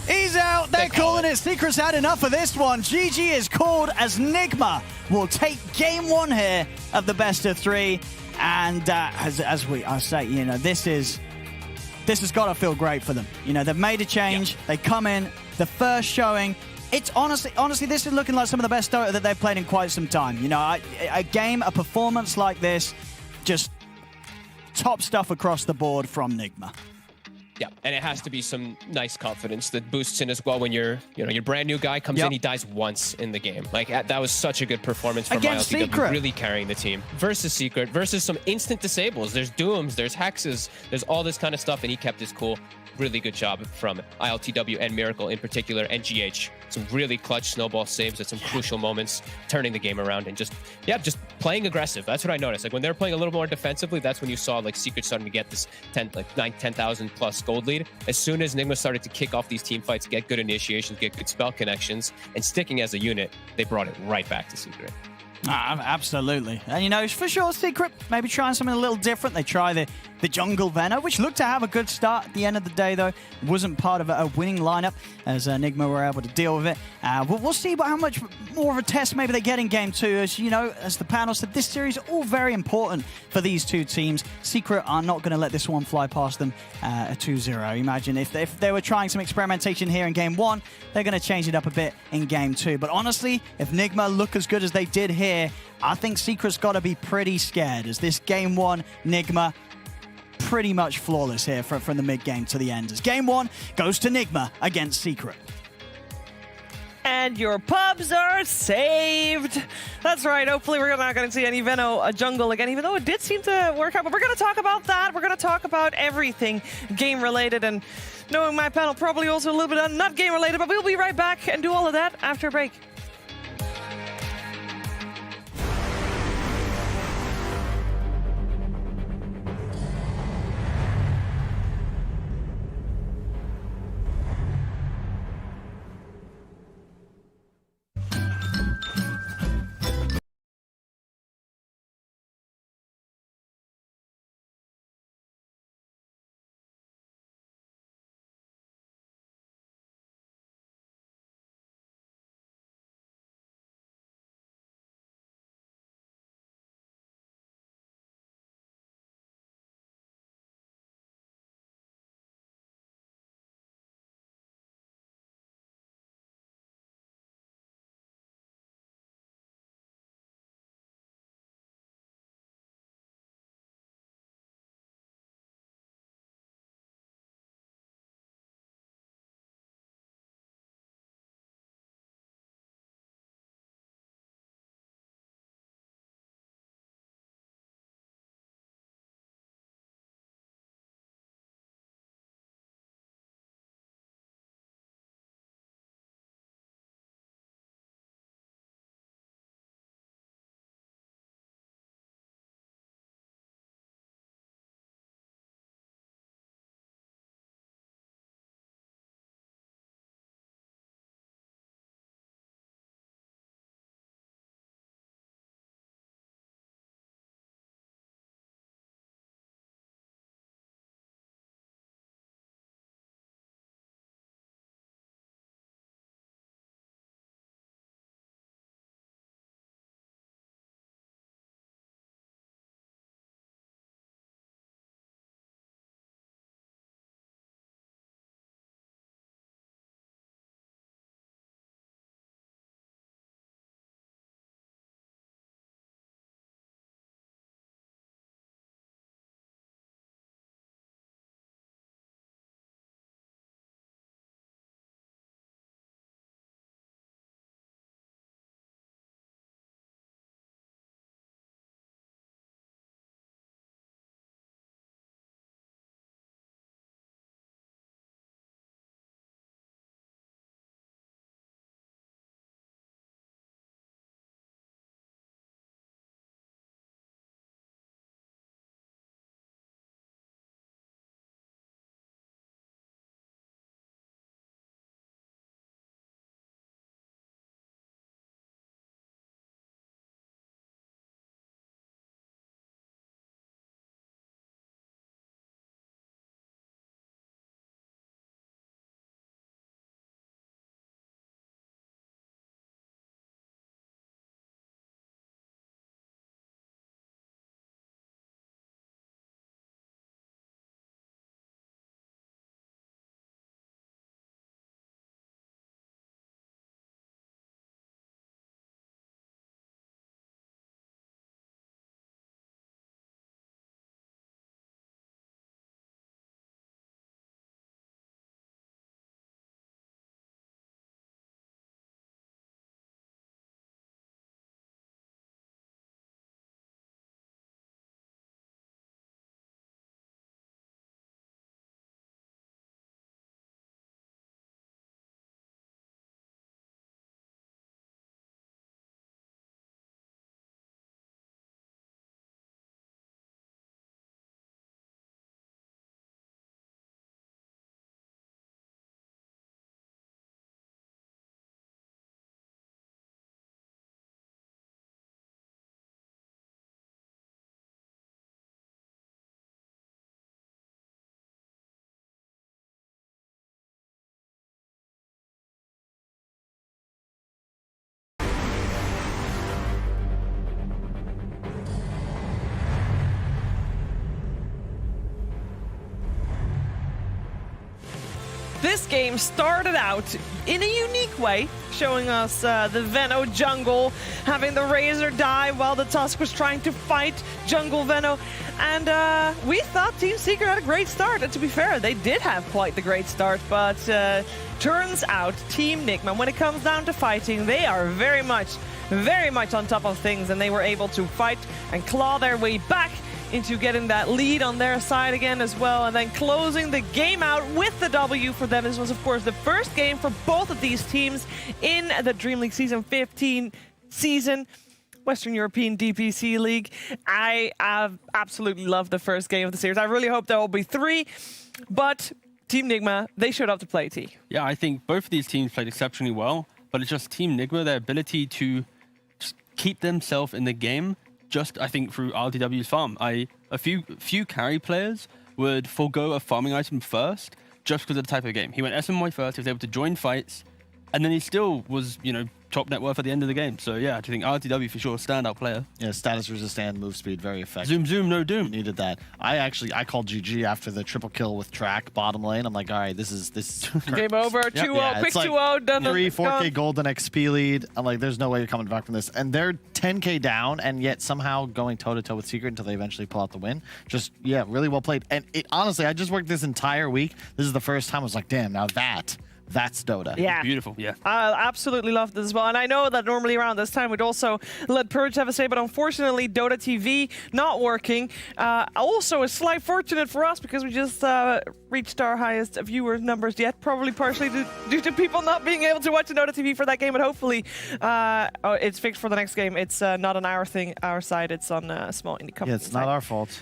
He's out. They're calling it. Secret's had enough of this one. GG is called as Nigma will take game 1 here of the best of 3. And as I say, this has got to feel great for them. They've made a change. They come in, the first showing. It's honestly, this is looking like some of the best Dota that they've played in quite some time. A performance like this, just top stuff across the board from Nigma. Yeah, and it has to be some nice confidence that boosts in as well when your brand new guy comes in, he dies once in the game. Like that was such a good performance from Against ILTW, Secret. really carrying the team. Versus Secret, versus some instant disables. There's Dooms, there's Hexes, there's all this kind of stuff, and he kept his cool. Really good job from ILTW and Miracle in particular, and GH. Some really clutch snowball saves at some crucial moments, turning the game around and just playing aggressive. That's what I noticed. Like when they're playing a little more defensively, that's when you saw like Secret starting to get this 10,000 plus gold lead. As soon as Nigma started to kick off these team fights, get good initiations, get good spell connections, and sticking as a unit, they brought it right back to Secret. Absolutely. And for sure, Secret maybe trying something a little different. They try the the jungle Venom, which looked to have a good start at the end of the day, though. Wasn't part of a winning lineup as Nigma were able to deal with it. We'll see how much more of a test maybe they get in game 2. As you know, as the panel said, this series is all very important for these two teams. Secret are not going to let this one fly past them at 2-0. Imagine if they were trying some experimentation here in game 1, they're going to change it up a bit in game 2. But honestly, if Nigma look as good as they did here, I think Secret's got to be pretty scared, as this game 1 Nigma pretty much flawless here from the mid game to the end, as game 1 goes to Nigma against Secret. And your pubs are saved. That's right. Hopefully we're not going to see any Veno jungle again, even though it did seem to work out. But we're going to talk about that. We're going to talk about everything game related, and knowing my panel, probably also a little bit not game related, but we'll be right back and do all of that after a break. this game started out in a unique way, showing us the Veno jungle having the Razor die while the Tusk was trying to fight jungle Veno. And we thought Team Secret had a great start. And to be fair, they did have quite the great start. But turns out Team Nigma, when it comes down to fighting, they are very much on top of things. And they were able to fight and claw their way back into getting that lead on their side again as well, and then closing the game out with the W for them. This was, of course, the first game for both of these teams in the DreamLeague Season 15 season, Western European DPC League. I absolutely love the first game of the series. I really hope there will be 3, but Team Nigma, they showed up to play T. Yeah, I think both of these teams played exceptionally well, but it's just Team Nigma, their ability to just keep themselves in the game, just I think through RTW's farm. A few carry players would forego a farming item first just because of the type of game. He went SMY first, he was able to join fights, and then he still was, top net worth at the end of the game. So yeah, I think RTW for sure, standout player. Yeah, status resistant, move speed, very effective. Zoom, zoom, no doom. We needed that. I called GG after the triple kill with Track bottom lane. I'm like, all right, this is game over. 2-0, yeah, quick like 2-0, done. 4K golden XP lead. I'm like, there's no way you're coming back from this. And they're 10K down, and yet somehow going toe to toe with Secret until they eventually pull out the win. Just really well played. And it honestly, I just worked this entire week. This is the first time I was like, damn, now that's Dota. Yeah. Beautiful, yeah. I absolutely love this as well. And I know that normally around this time we'd also let Purge have a say, but unfortunately Dota TV not working. Also a slight fortunate for us because we just reached our highest viewer numbers yet, probably partially due to people not being able to watch the Dota TV for that game, but hopefully it's fixed for the next game. It's not on our side, it's on a small indie company. Yeah, it's not our fault.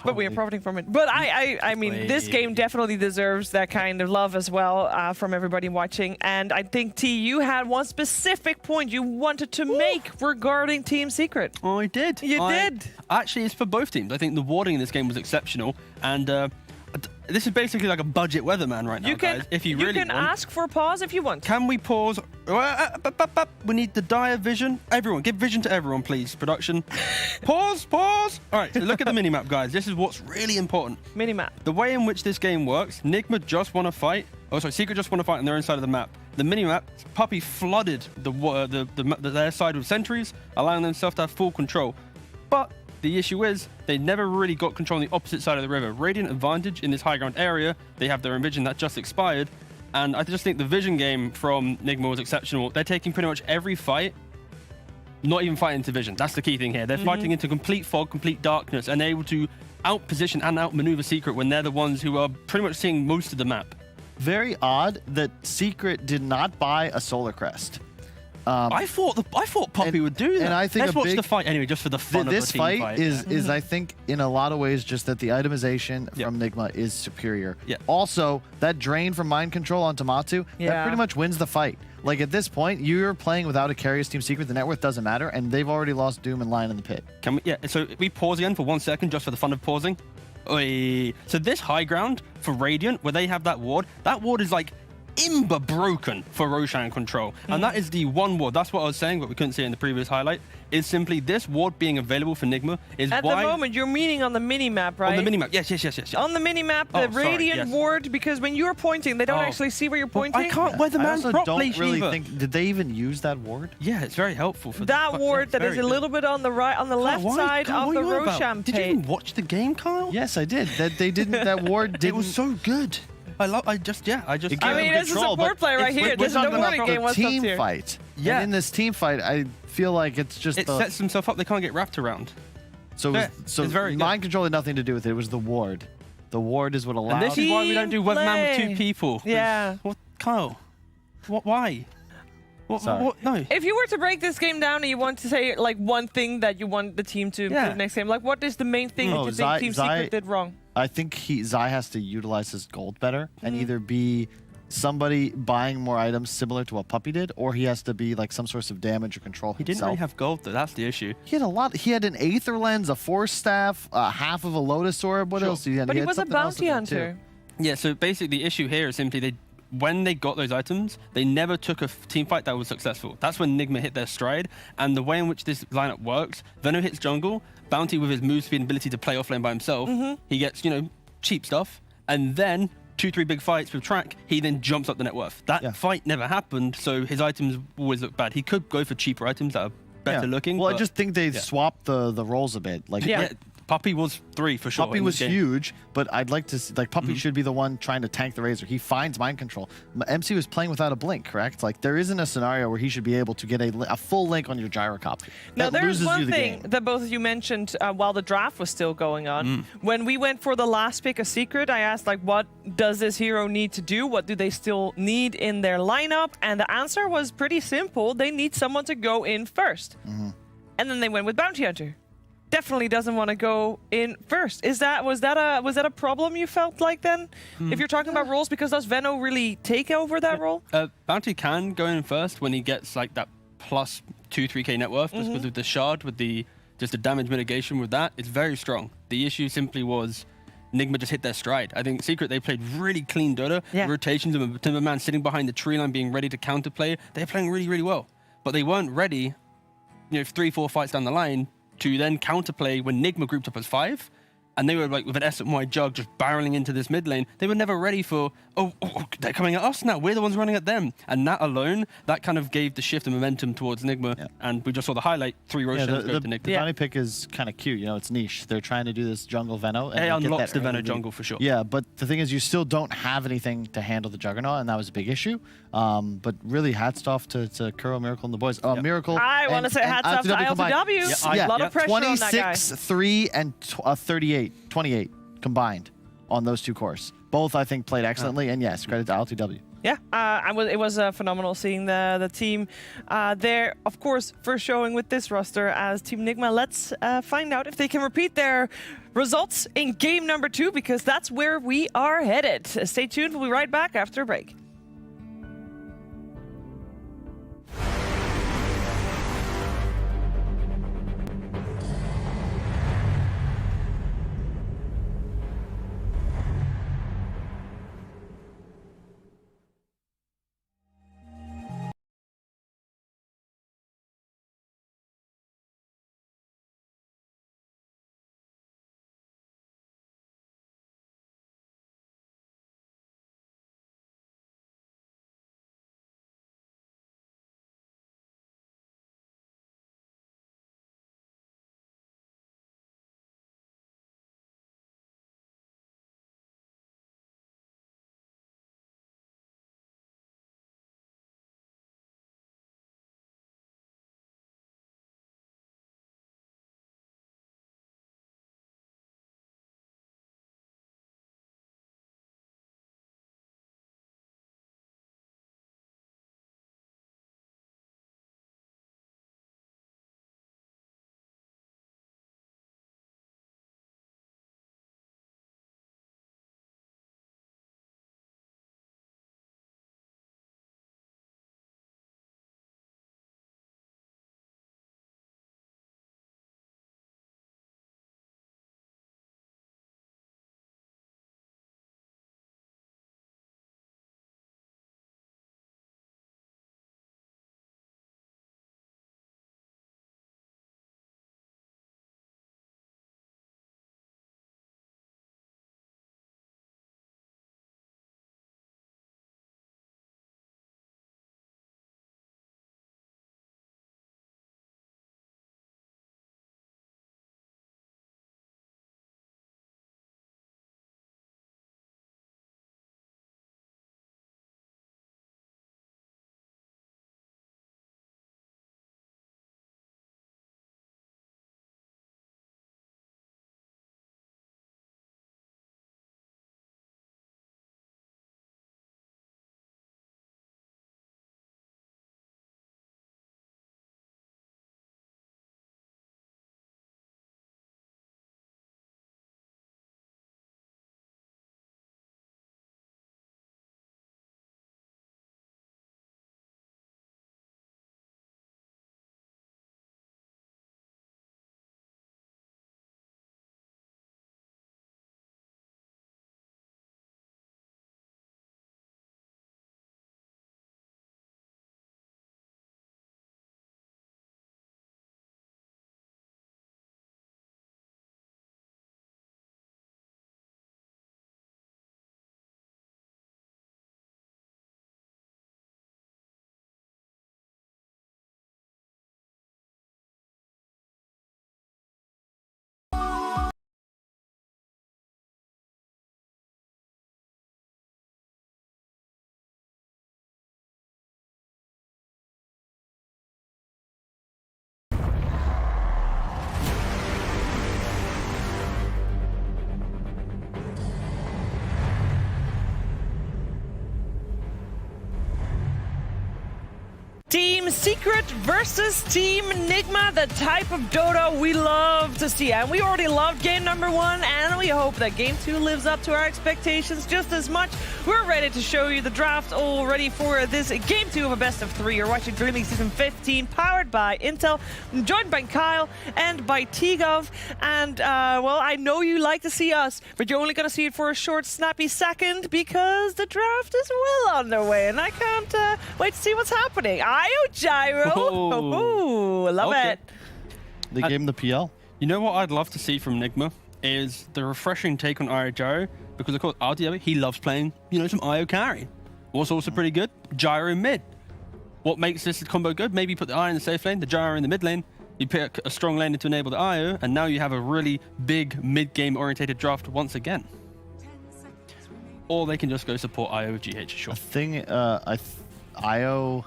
But we are profiting from it. But I mean, this game definitely deserves that kind of love as well from everybody watching. And I think, T, you had one specific point you wanted to make regarding Team Secret. Oh, I did. You did. Actually, it's for both teams. I think the warding in this game was exceptional. And this is basically like a budget weatherman right now, guys. If you really can ask for a pause if you want. Can we pause? We need the dire vision. Everyone, give vision to everyone, please. Production. Pause. All right, so look at the minimap, guys. This is what's really important. Minimap. The way in which this game works, Nigma just won a fight. Oh, sorry, Secret just won a fight on their own side of the map. The minimap, Puppy flooded their side with sentries, allowing themselves to have full control. But the issue is, they never really got control on the opposite side of the river. Radiant advantage in this high ground area. They have their Envision that just expired. And I just think the Vision game from Nigma was exceptional. They're taking pretty much every fight, not even fighting into Vision. That's the key thing here. They're fighting into complete fog, complete darkness, and they're able to outposition and outmaneuver Secret when they're the ones who are pretty much seeing most of the map. Very odd that Secret did not buy a Solar Crest. I thought Poppy would do that. And I think let's watch the fight anyway, just for the fun of the team fight. Is I think in a lot of ways just that the itemization from Nigma is superior. Yeah. Also, that drain from mind control on Tomatu, that pretty much wins the fight. Like at this point, you're playing without a carrier's Team Secret. The net worth doesn't matter, and they've already lost Doom and Lion in the pit. Can we? Yeah. So we pause again for 1 second, just for the fun of pausing. Oy. So this high ground for Radiant, where they have that ward is like imber broken for Roshan control. And that is the one ward. That's what I was saying, but we couldn't see it in the previous highlight. Is simply this ward being available for Nigma is at why... the moment, you're meaning on the mini-map, right? On the mini-map, yes. On the mini-map, the Radiant ward, because when you're pointing, they don't actually see where you're pointing. I can't weatherman properly, don't really think... Did they even use that ward? Yeah, it's very helpful for that ward that is a little bit on the right, on the left side of the Roshan pit. Did you even watch the game, Kyle? Yes, I did. That ward didn't... It was so good. I just I mean, it's a support play right here. This is the warning game. What's team here? Fight. Yeah. And in this team fight, I feel like it's just it sets themselves up. They can't get wrapped around. So it's very mind control had nothing to do with it. It was the ward. The ward is what allowed. And this is why we don't do weatherman with 2 people. Yeah. What, Kyle? Why? What? No. If you were to break this game down and you want to say like one thing that you want the team to improve the next game, like what is the main thing that you think Team Secret did wrong? I think Zai has to utilize his gold better and either be somebody buying more items similar to what Puppy did, or he has to be like some source of damage or control himself. He didn't really have gold though. That's the issue. He had a lot. He had an Aether Lens, a Force Staff, half of a Lotus Orb. What else? But he was a bounty hunter. Yeah. So basically, the issue here is simply when they got those items, they never took a team fight that was successful. That's when Nigma hit their stride. And the way in which this lineup works, Veno hits jungle, Bounty with his move speed and ability to play offlane by himself, he gets, cheap stuff. And then 2-3 big fights with Track, he then jumps up the net worth. That fight never happened, so his items always look bad. He could go for cheaper items that are better looking. Well, but, I just think they swapped the roles a bit. Like, Puppey was 3 for sure. Puppey was huge, but I'd like to see, like, Puppey should be the one trying to tank the Razor. He finds mind control. MC was playing without a blink, correct? Like, there isn't a scenario where he should be able to get a full link on your gyrocop. Now, That there's loses one you the thing game. that both of you mentioned while the draft was still going on. When we went for the last pick of Secret, I asked, like, what does this hero need to do? What do they still need in their lineup? And the answer was pretty simple. They need someone to go in first. And then they went with Bounty Hunter. Definitely doesn't want to go in first. Was that a problem you felt like then? If you're talking about roles, because does Venno really take over that role? Bounty can go in first when he gets like that plus 2-3k net worth, just with the shard, with the damage mitigation with that, it's very strong. The issue simply was Nigma just hit their stride. I think Secret, they played really clean Dota. Rotations of Timberman sitting behind the tree line being ready to counterplay. They're playing really, really well. But they weren't ready, 3-4 fights down the line, to then counterplay when Nigma grouped up as 5, and they were like with an SMY jug just barreling into this mid lane. They were never ready for, they're coming at us now. We're the ones running at them. And that alone, that kind of gave the shift of momentum towards Nigma. And we just saw the highlight, 3 rotations go to Nigma. The bounty pick is kind of cute. It's niche. They're trying to do this jungle Venno. It unlocks the Venno jungle for sure. Yeah, but the thing is, you still don't have anything to handle the Juggernaut, and that was a big issue. But really, hats off to Kuro, Miracle, and the boys. Miracle. I want to say hats off to ILTW. A lot of pressure on that guy. 26, 3, and 28 combined on those 2 cores. Both, I think, played excellently, and yes, credit to ILTW. Yeah, it was phenomenal seeing the team there, of course, for showing with this roster as Team Nigma. Let's find out if they can repeat their results in game number 2, because that's where we are headed. Stay tuned. We'll be right back after a break. Team Secret versus Team Nigma, the type of Dota we love to see. And we already loved game number 1, and we hope that game 2 lives up to our expectations just as much. We're ready to show you the draft all ready for this game 2 of a best of 3. You're watching DreamLeague Season 15, powered by Intel, joined by Kyle and by T-Gov. And, well, I know you like to see us, but you're only going to see it for a short, snappy second because the draft is well underway, and I can't wait to see what's happening. IO Gyro! Oh, love it. They gave him the PL. You know what I'd love to see from Nigma is the refreshing take on IO Gyro, because of course RDW, he loves playing, you know, some IO carry. What's also pretty good? Gyro mid. What makes this combo good? Maybe put the IO in the safe lane, the Gyro in the mid lane, you pick a strong lane to enable the IO, and now you have a really big mid-game orientated draft once again. Or they can just go support IO with GH, sure. A thing, IO...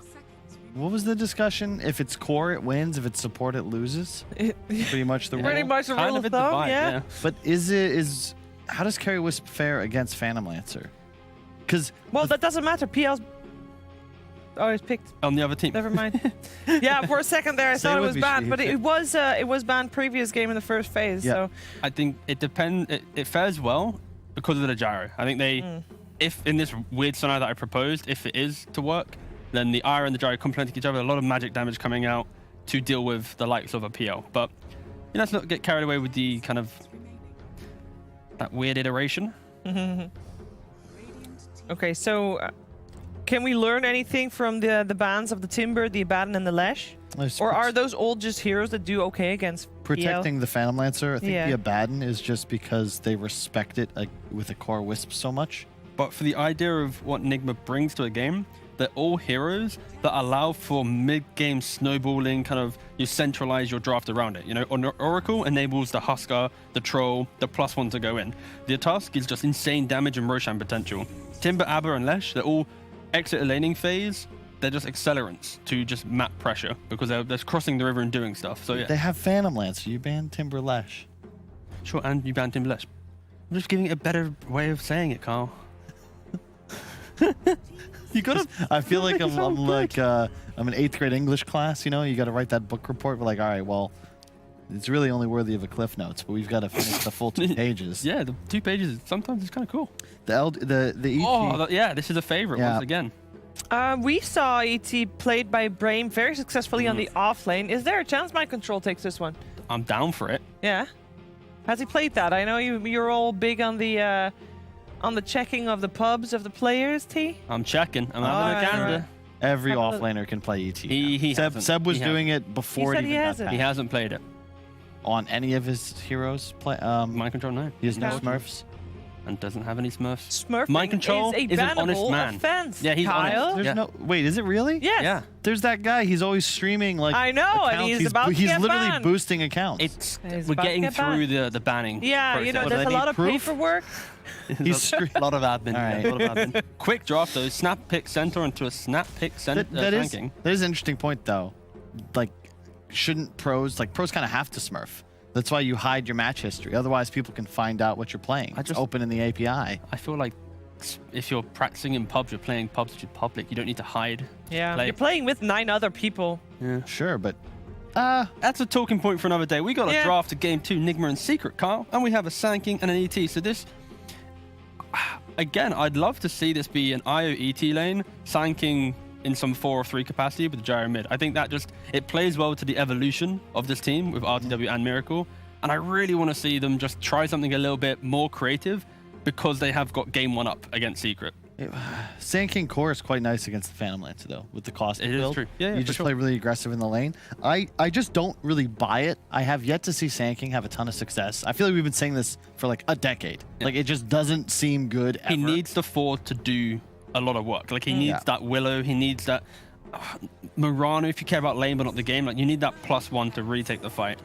What was the discussion? If it's core, it wins. If it's support, it loses. Pretty much the rule. Pretty much the rule of thumb, yeah. But how does Carry Wisp fare against Phantom Lancer? Because that doesn't matter. PL's always picked on the other team. Never mind. Yeah, for a second there, I thought it was banned, but it was banned previous game in the first phase. Yeah. So I think it depends. It fares well because of the gyro. I think they, if in this weird scenario that I proposed, if it is to work, then the IR and the gyro complementing each other. A lot of magic damage coming out to deal with the likes of a PL. But let's not get carried away with the kind of that weird iteration. Okay, so can we learn anything from the bans of the Timber, the Abaddon, and the Lesh? Or are those all just heroes that do okay against protecting PL? the Phantom Lancer? I think the Abaddon is just because they respect it with a core Wisp so much. But for the idea of what Nigma brings to a game, they're all heroes that allow for mid-game snowballing, kind of you centralize your draft around it. You know, Oracle enables the Husker, the Troll, the +1 to go in. The Tusk is just insane damage and Roshan potential. Timber, Abba, and Lesh, they're all exit the laning phase. They're just accelerants to just map pressure because they're crossing the river and doing stuff. So yeah. They have Phantom Lancer. You ban Timber Lesh. Sure, and you ban Timber Lesh. I'm just giving it a better way of saying it, Carl. You gotta. I feel like I'm an 8th grade English class. You know, you got to write that book report. We're like, all right, well, it's really only worthy of a Cliff Notes, but we've got to finish the full 2 pages. Yeah, the 2 pages. Sometimes it's kind of cool. The ET. Oh, yeah, this is a favorite once again. We saw ET played by Brain very successfully on the off lane. Is there a chance Mind Control takes this one? I'm down for it. Yeah. Has he played that? I know you're all big on the checking of the pubs of the players, T? I'm checking. I'm having a gander. Right. Every offlaner can play ET. Seb was doing it before he even got He hasn't played it. On any of his heroes? Mind Control, no. He has no Smurfs? And doesn't have any Smurfs. Smurfing Mind Control is an honest man. Offense, yeah, he's Kyle. honest. Wait, is it really? Yes. Yeah. There's that guy. He's always streaming like I know, accounts. and he's about to get literally banned. boosting accounts. We're getting through the banning. Yeah, process. you know, there's a lot of paperwork. He's a lot of admin. Right. A lot of admin. Quick draft though. Snap pick center into a snap pick center. That is an interesting point though. Like, shouldn't pros kind of have to Smurf? That's why you hide your match history. Otherwise, people can find out what you're playing. It's open in the API. I feel like if you're practicing in pubs, you're playing pubs to public. You don't need to hide. Yeah, you're playing with 9 other people. Yeah, sure, but that's a talking point for another day. We got a draft of game 2, Nigma and Secret, Kyle, and we have a Sanking and an ET. So this, again, I'd love to see this be an IO ET lane, Sanking in some 4 or 3 capacity with the gyro mid. I think that it plays well to the evolution of this team with RTW and Miracle, and I really want to see them just try something a little bit more creative because they have got game 1 up against Secret. Sand King Core is quite nice against the Phantom Lancer though, with the cost build. It is true. Yeah, you just play really aggressive in the lane. I just don't really buy it. I have yet to see Sand King have a ton of success. I feel like we've been saying this for like a decade. Yeah. Like, it just doesn't seem good ever. He needs the 4 to do a lot of work. Like, he needs that Willow, he needs that Murano if you care about lane but not the game. Like, you need that +1 to really take the fight.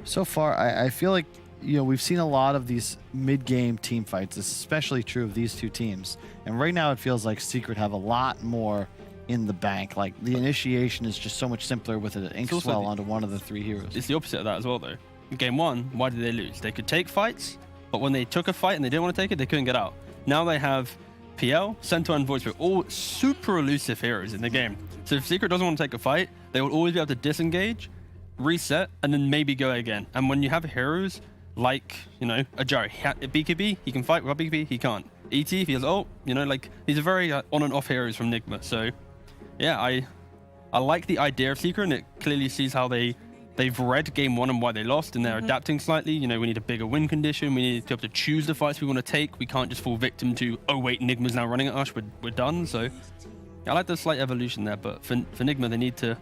So far, I feel like, you know, we've seen a lot of these mid-game team fights, especially true of these 2 teams. And right now it feels like Secret have a lot more in the bank. Like, the initiation is just so much simpler with an ink swell onto one of the 3 heroes. It's the opposite of that as well, though. In game 1, why did they lose? They could take fights, but when they took a fight and they didn't want to take it, they couldn't get out. Now they have PL, Centaur and Void Spirit, all super elusive heroes in the game. So if Secret doesn't want to take a fight, they will always be able to disengage, reset, and then maybe go again. And when you have heroes like, you know, a Gyro, BKB, he can fight. Without BKB, he can't. ET, if he has ult, you know, like, these are very on and off heroes from Nigma. So, yeah, I like the idea of Secret, and it clearly sees how they've read game 1 and why they lost, and they're adapting slightly. You know, we need a bigger win condition. We need to be able to choose the fights we want to take. We can't just fall victim to, oh wait, Nigma's now running at us. We're done. So I like the slight evolution there, but for Nigma, they need to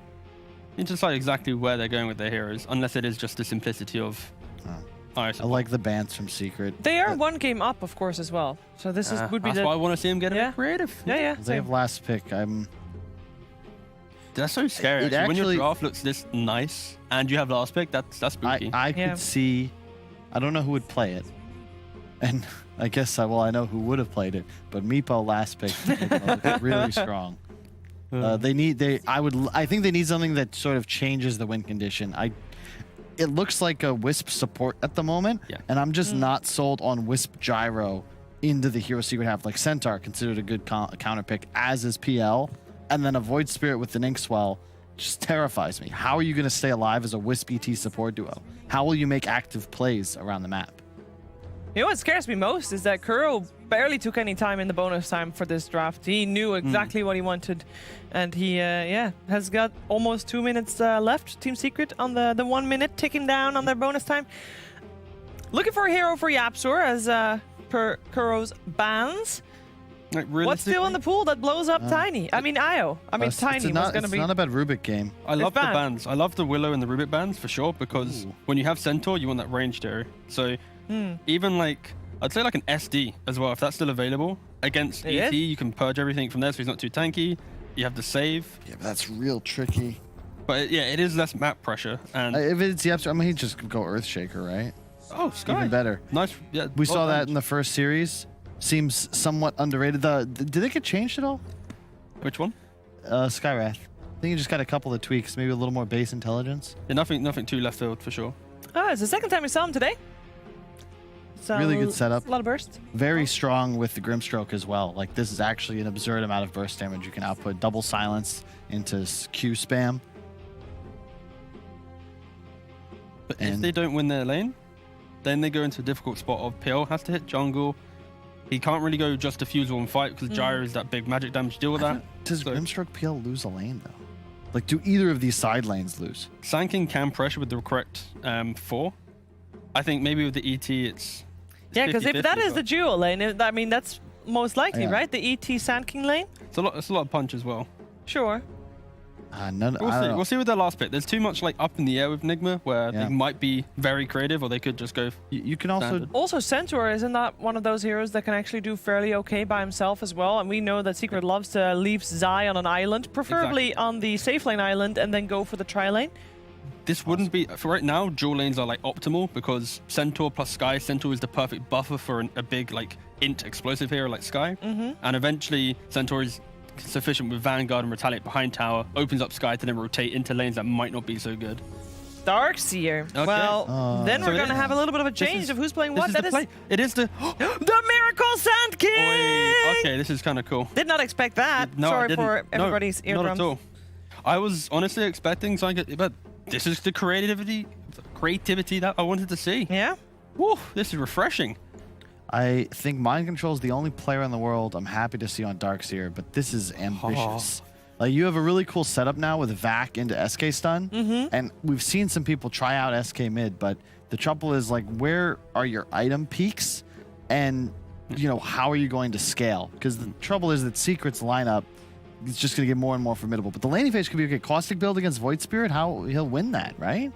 decide exactly where they're going with their heroes, unless it is just the simplicity of. I like the bans from Secret. They are one game up, of course, as well. So this would be that's why I want to see them get a bit creative. Yeah. They have last pick. That's so scary. Actually, when your draft looks this nice and you have last pick, that's spooky. I could see. I don't know who would play it, and I guess I know who would have played it. But Meepo last pick looks really strong. I think they need something that sort of changes the win condition. It looks like a Wisp support at the moment, and I'm just not sold on Wisp Gyro into the hero Secret half. Like Centaur considered a good counter pick, as is PL. And then a Void Spirit with the Inkswell just terrifies me. How are you going to stay alive as a Wisp ET support duo? How will you make active plays around the map? You know what scares me most is that Kuro barely took any time in the bonus time for this draft. He knew exactly what he wanted, and he has got almost 2 minutes left. Team Secret on the 1 minute ticking down on their bonus time. Looking for a hero for Yapsor as per Kuro's bans. Like, what's still in the pool that blows up Tiny? I mean, Io. I mean, Tiny was going to be... It's not a bad Rubik game. I love the bans. I love the Willow and the Rubik bans for sure, because when you have Centaur, you want that ranged area. So even like, I'd say like an SD as well, if that's still available. Against ET, you can purge everything from there so he's not too tanky. You have the save. Yeah, but that's real tricky. But yeah, it is less map pressure. And if it's the Yapsor, I mean, he'd just go Earthshaker, right? Oh, Sky. Even better. Nice. Yeah, we saw that in the first series. Seems somewhat underrated. Did it get changed at all? Which one? Skywrath. I think you just got a couple of tweaks, maybe a little more base intelligence. Yeah, nothing too left field for sure. It's the second time we saw him today. So really good setup. A lot of burst. Very strong with the Grimstroke as well. Like, this is actually an absurd amount of burst damage you can output. Double silence into Q spam. But if they don't win their lane, then they go into a difficult spot of PL has to hit jungle. He can't really go just defuse and fight because Gyro is that big magic damage to deal with that. Does Grimstroke PL lose a lane though? Like, do either of these side lanes lose? Sand King can pressure with the correct 4. I think maybe with the ET it's yeah, because if that is the duo lane, I mean that's most likely, right? The ET Sand King lane. It's a lot of punch as well. Sure. We'll see with their last pick. There's too much like up in the air with Nigma where they might be very creative, or they could just go. You can also Centaur isn't that one of those heroes that can actually do fairly okay by himself as well. And we know that Secret loves to leave Zai on an island, preferably on the safe lane island, and then go for the tri lane. This wouldn't be for right now. Dual lanes are like optimal because Centaur plus Sky. Centaur is the perfect buffer for a big like int explosive hero like Sky, and eventually Centaur is sufficient with Vanguard and Retaliate behind tower, opens up Sky to then rotate into lanes that might not be so good. Darkseer. Okay. Well, then we're going to have a little bit of a change of who's playing what. It is the the Miracle Sand King! Okay, this is kind of cool. Did not expect that. No, sorry for everybody's eardrums. Not at all. I was honestly expecting something, but this is the creativity that I wanted to see. Yeah? Woo, this is refreshing. I think Mind Control is the only player in the world I'm happy to see on Darkseer, but this is ambitious. Like, you have a really cool setup now with Vac into SK stun, and we've seen some people try out SK mid, but the trouble is, like, where are your item peaks, and, you know, how are you going to scale? Because the trouble is that Secret's lineup is just going to get more and more formidable. But the laning phase could be okay. Caustic build against Void Spirit, how he'll win that, right?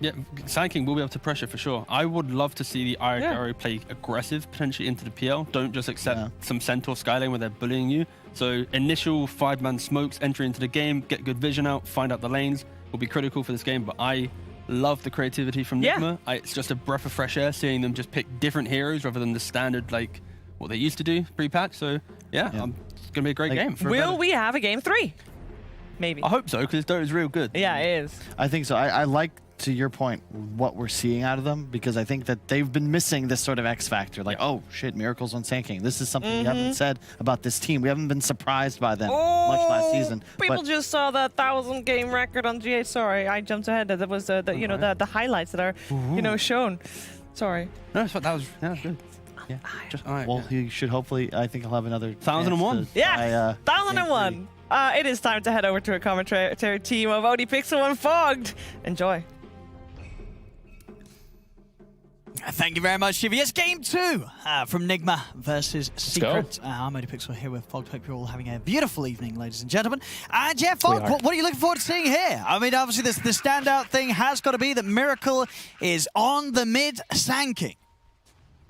Yeah, Sand King will be able to pressure for sure. I would love to see the Arrow play aggressive, potentially into the PL. Don't just accept some Centaur Skylane where they're bullying you. So initial 5-man smokes, entry into the game, get good vision out, find out the lanes will be critical for this game. But I love the creativity from Nigma. It's just a breath of fresh air seeing them just pick different heroes rather than the standard, like, what they used to do pre-patch. So, yeah. It's going to be a great game. Will we have a game 3? Maybe. I hope so, because Dota is real good. Yeah, it is. I think so. I like to your point, what we're seeing out of them, because I think that they've been missing this sort of X factor. Like, oh shit, miracles on Sand King. This is something we haven't said about this team. We haven't been surprised by them much last season. People just saw the 1,000 game record on GH. Sorry, I jumped ahead. That was the highlights that are shown. Sorry. No, that was good. Yeah. Just all right. Well, he should hopefully. I think he'll have another 1001. Yes, 1001. It is time to head over to a commentary team of ODPixel and Fogged. Enjoy. Thank you very much, Shiva. Yes, game 2 from Nigma versus Secret. I'm ODPixel here with Fogged. Hope you're all having a beautiful evening, ladies and gentlemen. And yeah, Fogged, what are you looking forward to seeing here? I mean, obviously, the standout thing has got to be that Miracle is on the mid Sand King.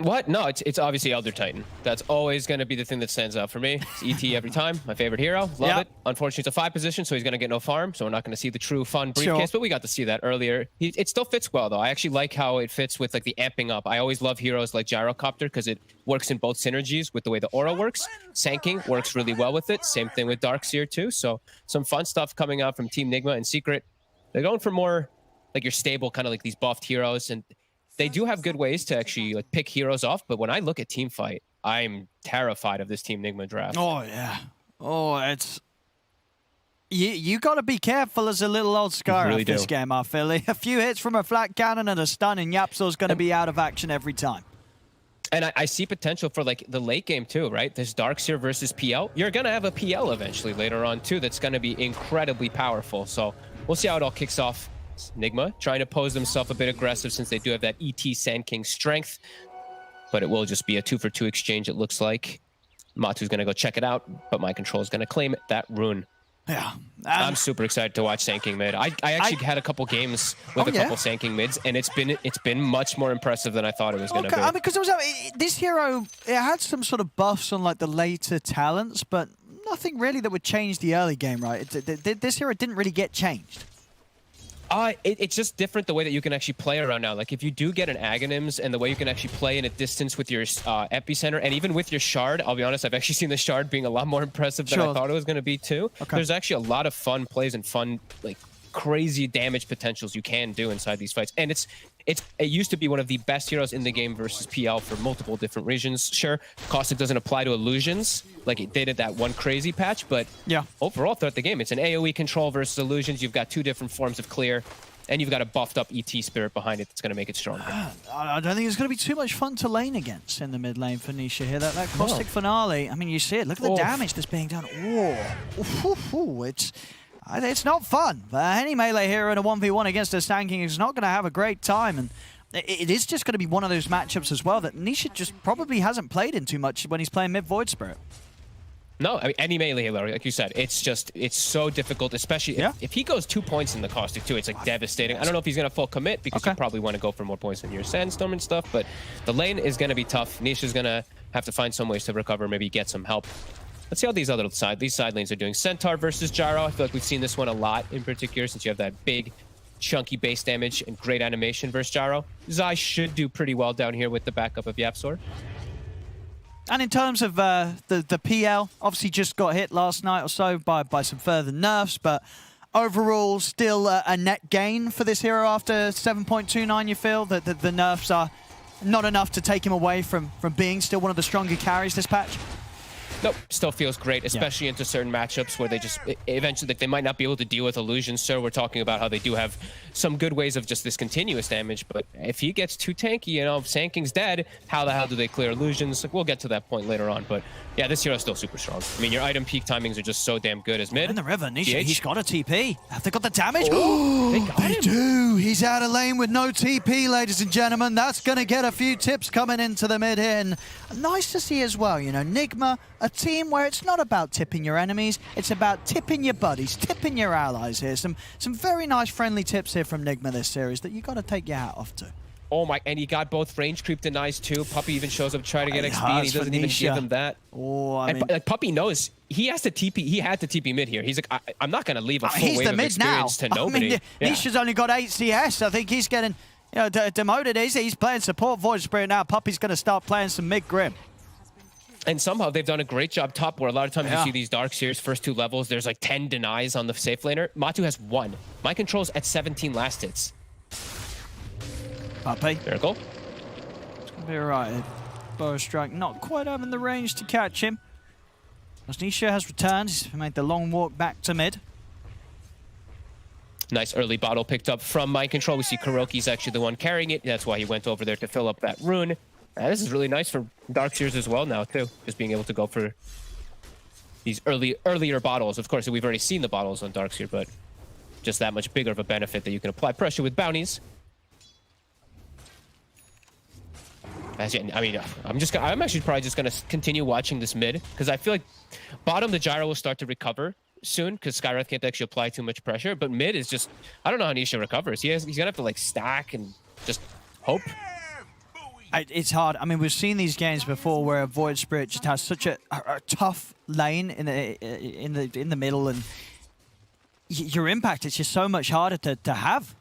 What? No, it's obviously Elder Titan. That's always going to be the thing that stands out for me. It's ET every time. My favorite hero. Love it. Unfortunately, it's a 5 position, so he's going to get no farm, so we're not going to see the true fun briefcase, but we got to see that earlier. It still fits well, though. I actually like how it fits with like the amping up. I always love heroes like Gyrocopter because it works in both synergies with the way the aura works. Sand King works really well with it. Same thing with Darkseer, too. So some fun stuff coming out from Team Nigma and Secret. They're going for more like your stable, kind of like these buffed heroes, and they do have good ways to actually like pick heroes off, but when I look at team fight, I'm terrified of this Team Nigma draft. Oh yeah. Oh, it's you got to be careful as a little old Scar really this game. I feel a few hits from a flat cannon and a stun, and Yapsor's going to be out of action every time. And I see potential for like the late game too, right? This Darkseer versus PL. You're going to have a PL eventually later on too. That's going to be incredibly powerful. So we'll see how it all kicks off. Nigma trying to pose themselves a bit aggressive since they do have that ET Sand King strength, but it will just be a 2-for-2 exchange, it looks like. Matu's going to go check it out, but my control is going to claim that rune. Yeah. I'm super excited to watch Sand King mid. I actually had a couple games with a couple Sand King mids, and it's been much more impressive than I thought it was going to be. I mean, because this hero, it had some sort of buffs on like the later talents, but nothing really that would change the early game, right? This hero didn't really get changed. It's just different the way that you can actually play around now. Like if you do get an Aghanims and the way you can actually play in a distance with your epicenter and even with your shard, I'll be honest, I've actually seen the shard being a lot more impressive than I thought it was going to be too. There's actually a lot of fun plays and fun, like crazy damage potentials you can do inside these fights. And it used to be one of the best heroes in the game versus PL for multiple different regions. Sure, Caustic doesn't apply to illusions like it did at that one crazy patch, but overall throughout the game, it's an AoE control versus illusions. You've got 2 different forms of clear, and you've got a buffed up ET spirit behind it that's going to make it stronger. I don't think it's going to be too much fun to lane against in the mid lane for Nisha here. That Caustic finale, I mean, you see it. Look at the damage that's being done. It's not fun. Any melee hero in a 1v1 against a Sand King is not going to have a great time, and it is just going to be one of those matchups as well that Nisha just probably hasn't played in too much when he's playing mid Void Spirit. No, I mean, any melee hero, like you said, it's so difficult, especially if he goes 2 points in the Caustic too, it's like devastating. I don't know if he's going to full commit because you probably want to go for more points in your Sandstorm and stuff, but the lane is going to be tough. Nisha's going to have to find some ways to recover, maybe get some help. Let's see how these side lanes are doing. Centaur versus Gyro. I feel like we've seen this one a lot in particular since you have that big, chunky base damage and great animation versus Gyro. Zai should do pretty well down here with the backup of Yapsor. And in terms of the PL, obviously just got hit last night or so by some further nerfs, but overall still a net gain for this hero after 7.29, you feel? That the nerfs are not enough to take him away from being still one of the stronger carries this patch? Nope, still feels great, especially into certain matchups where they just eventually they might not be able to deal with illusions. So we're talking about how they do have some good ways of just this continuous damage, but if he gets too tanky, you know, if Sand King's dead, how the hell do they clear illusions? Like, we'll get to that point later on, but yeah, this hero's still super strong. I mean, your item peak timings are just so damn good as mid. In the river, Nisha, he's got a TP. Have they got the damage? They do. He's out of lane with no TP, ladies and gentlemen. That's going to get a few tips coming into the mid here. And nice to see as well, you know, Nigma, a team where it's not about tipping your enemies, it's about tipping your buddies, tipping your allies here. Some very nice friendly tips here from Nigma this series that you got to take your hat off to. Oh my, and he got both range creep denies too. Puppy even shows up trying to get XP and he doesn't even give him that. Oh, I mean, like, Puppy knows he has to TP. He had to TP mid here. He's like, I'm not going to leave a full wave of experience to nobody. I mean, Nisha's only got 8 CS. I think he's getting, you know, demoted. He's playing support Void Spirit now. Puppy's going to start playing some mid Grim. And somehow they've done a great job top where a lot of times you see these Darkseers first 2 levels, there's like 10 denies on the safe laner. Matu has 1. My control's at 17 last hits. Puppy. Miracle. It's going to be alright. Bow strike not quite having the range to catch him. As Nisha has returned, he's made the long walk back to mid. Nice early bottle picked up from Mind Control. We see Kuroki's actually the one carrying it. That's why he went over there to fill up that rune. This is really nice for Darkseers as well now, too. Just being able to go for these earlier bottles. Of course, we've already seen the bottles on Darkseer, but just that much bigger of a benefit that you can apply pressure with bounties. I mean, I'm actually probably just going to continue watching this mid, because I feel like bottom, the gyro will start to recover soon, because Skywrath can't actually apply too much pressure, but mid is just, I don't know how Nisha recovers. He's going to have to like stack and just hope. It's hard. I mean, we've seen these games before where a Void Spirit just has such a tough lane in the middle, and your impact is just so much harder to have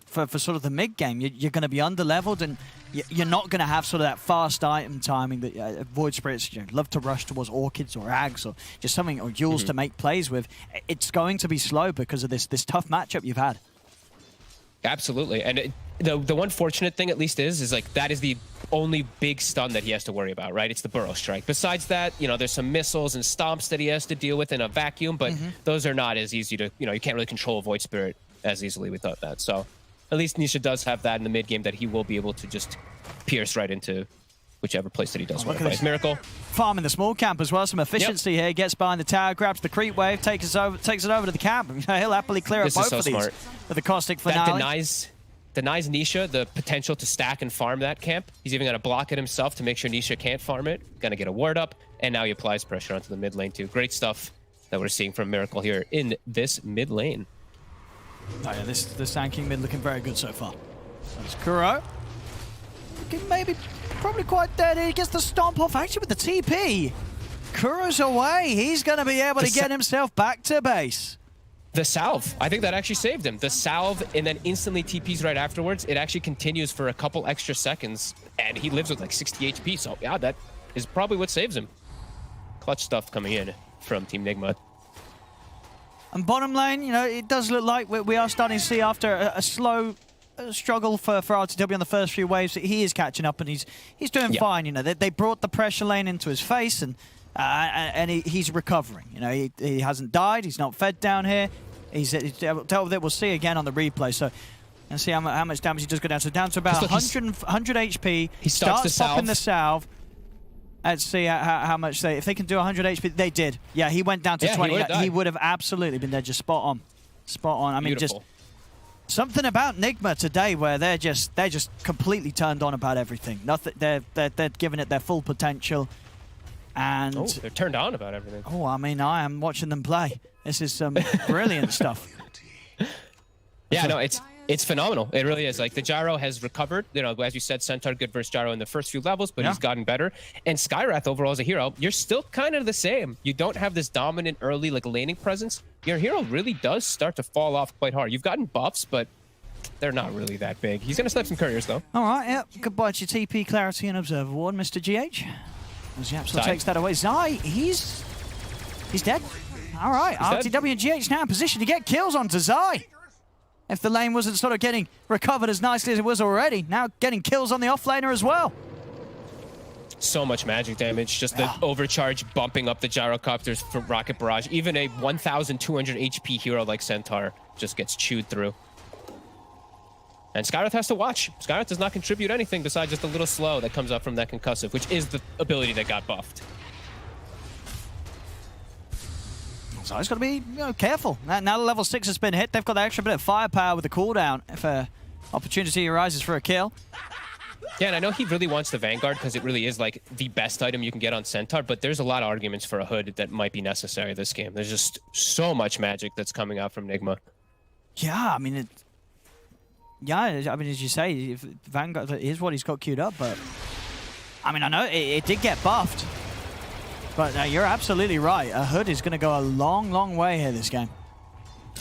for sort of the mid game. You're going to be under leveled, and you're not going to have sort of that fast item timing that Void Spirits love to rush towards Orchids or Ags or just something, or Yules to make plays with. It's going to be slow because of this tough matchup you've had. Absolutely. And the one fortunate thing at least is like that is the only big stun that he has to worry about, right? It's the Burrow Strike. Besides that, there's some missiles and stomps that he has to deal with in a vacuum, but those are not as easy to, you can't really control Void Spirit as easily. We thought that. So at least Nisha does have that in the mid game that he will be able to just pierce right into whichever place that he does want to play. Miracle. Farming the small camp as well. Some efficiency here. Gets behind the tower, grabs the creep wave, takes it over to the camp. He'll happily clear up both of these with the caustic finale. That denies Nisha the potential to stack and farm that camp. He's even going to block it himself to make sure Nisha can't farm it. Going to get a ward up, and now he applies pressure onto the mid lane too. Great stuff that we're seeing from Miracle here in this mid lane. Oh yeah, this tanking mid looking very good so far. There's Kuro. Probably quite dead. He gets the stomp off actually with the TP. Kuro's away. He's going to be able to get himself back to base. The salve, I think that actually saved him. The salve and then instantly TPs right afterwards. It actually continues for a couple extra seconds, and he lives with like 60 HP. So yeah, that is probably what saves him. Clutch stuff coming in from Team Nigma. And bottom lane, it does look like we are starting to see after a slow struggle for RTW on the first few waves, he is catching up, and he's doing fine. They brought the pressure lane into his face, and he's recovering. He hasn't died. He's not fed down here. He's dealt with it. We'll see again on the replay. So let's see how much damage he does go down. So down to about 100 HP. He starts popping the salve. Let's see how much if they can do 100 HP. They did. Yeah, he went down to 20. He would have absolutely been there, just spot on. Spot on. I mean, Beautiful. just something about Nigma today where they're just completely turned on about everything. Nothing. They're giving it their full potential. And they're turned on about everything. Oh, I mean, I am watching them play. This is some brilliant stuff. Yeah, no, it's phenomenal. It really is. Like, the gyro has recovered. As you said, Centaur good versus gyro in the first few levels, but he's gotten better. And Skywrath overall as a hero, you're still kind of the same. You don't have this dominant early laning presence. Your hero really does start to fall off quite hard. You've gotten buffs, but they're not really that big. He's going to snipe some couriers, though. All right, yeah. Goodbye to your TP, Clarity, and Observer Ward, Mr. GH. As Yapsel takes that away. Zai, he's dead. All right, RTW and GH now in position to get kills onto Zai. If the lane wasn't sort of getting recovered as nicely as it was already, now getting kills on the offlaner as well. So much magic damage, just the overcharge bumping up the gyrocopters for Rocket Barrage. Even a 1,200 HP hero like Centaur just gets chewed through. And Skywrath has to watch. Skywrath does not contribute anything besides just a little slow that comes up from that concussive, which is the ability that got buffed. So he's got to be careful. Now the level 6 has been hit. They've got the extra bit of firepower with the cooldown if an opportunity arises for a kill. Yeah, and I know he really wants the Vanguard because it really is like the best item you can get on Centaur, but there's a lot of arguments for a hood that might be necessary this game. There's just so much magic that's coming out from Nigma. Yeah, I mean, as you say, Vanguard is what he's got queued up, but I mean, I know it did get buffed, but you're absolutely right. A hood is going to go a long, long way here this game.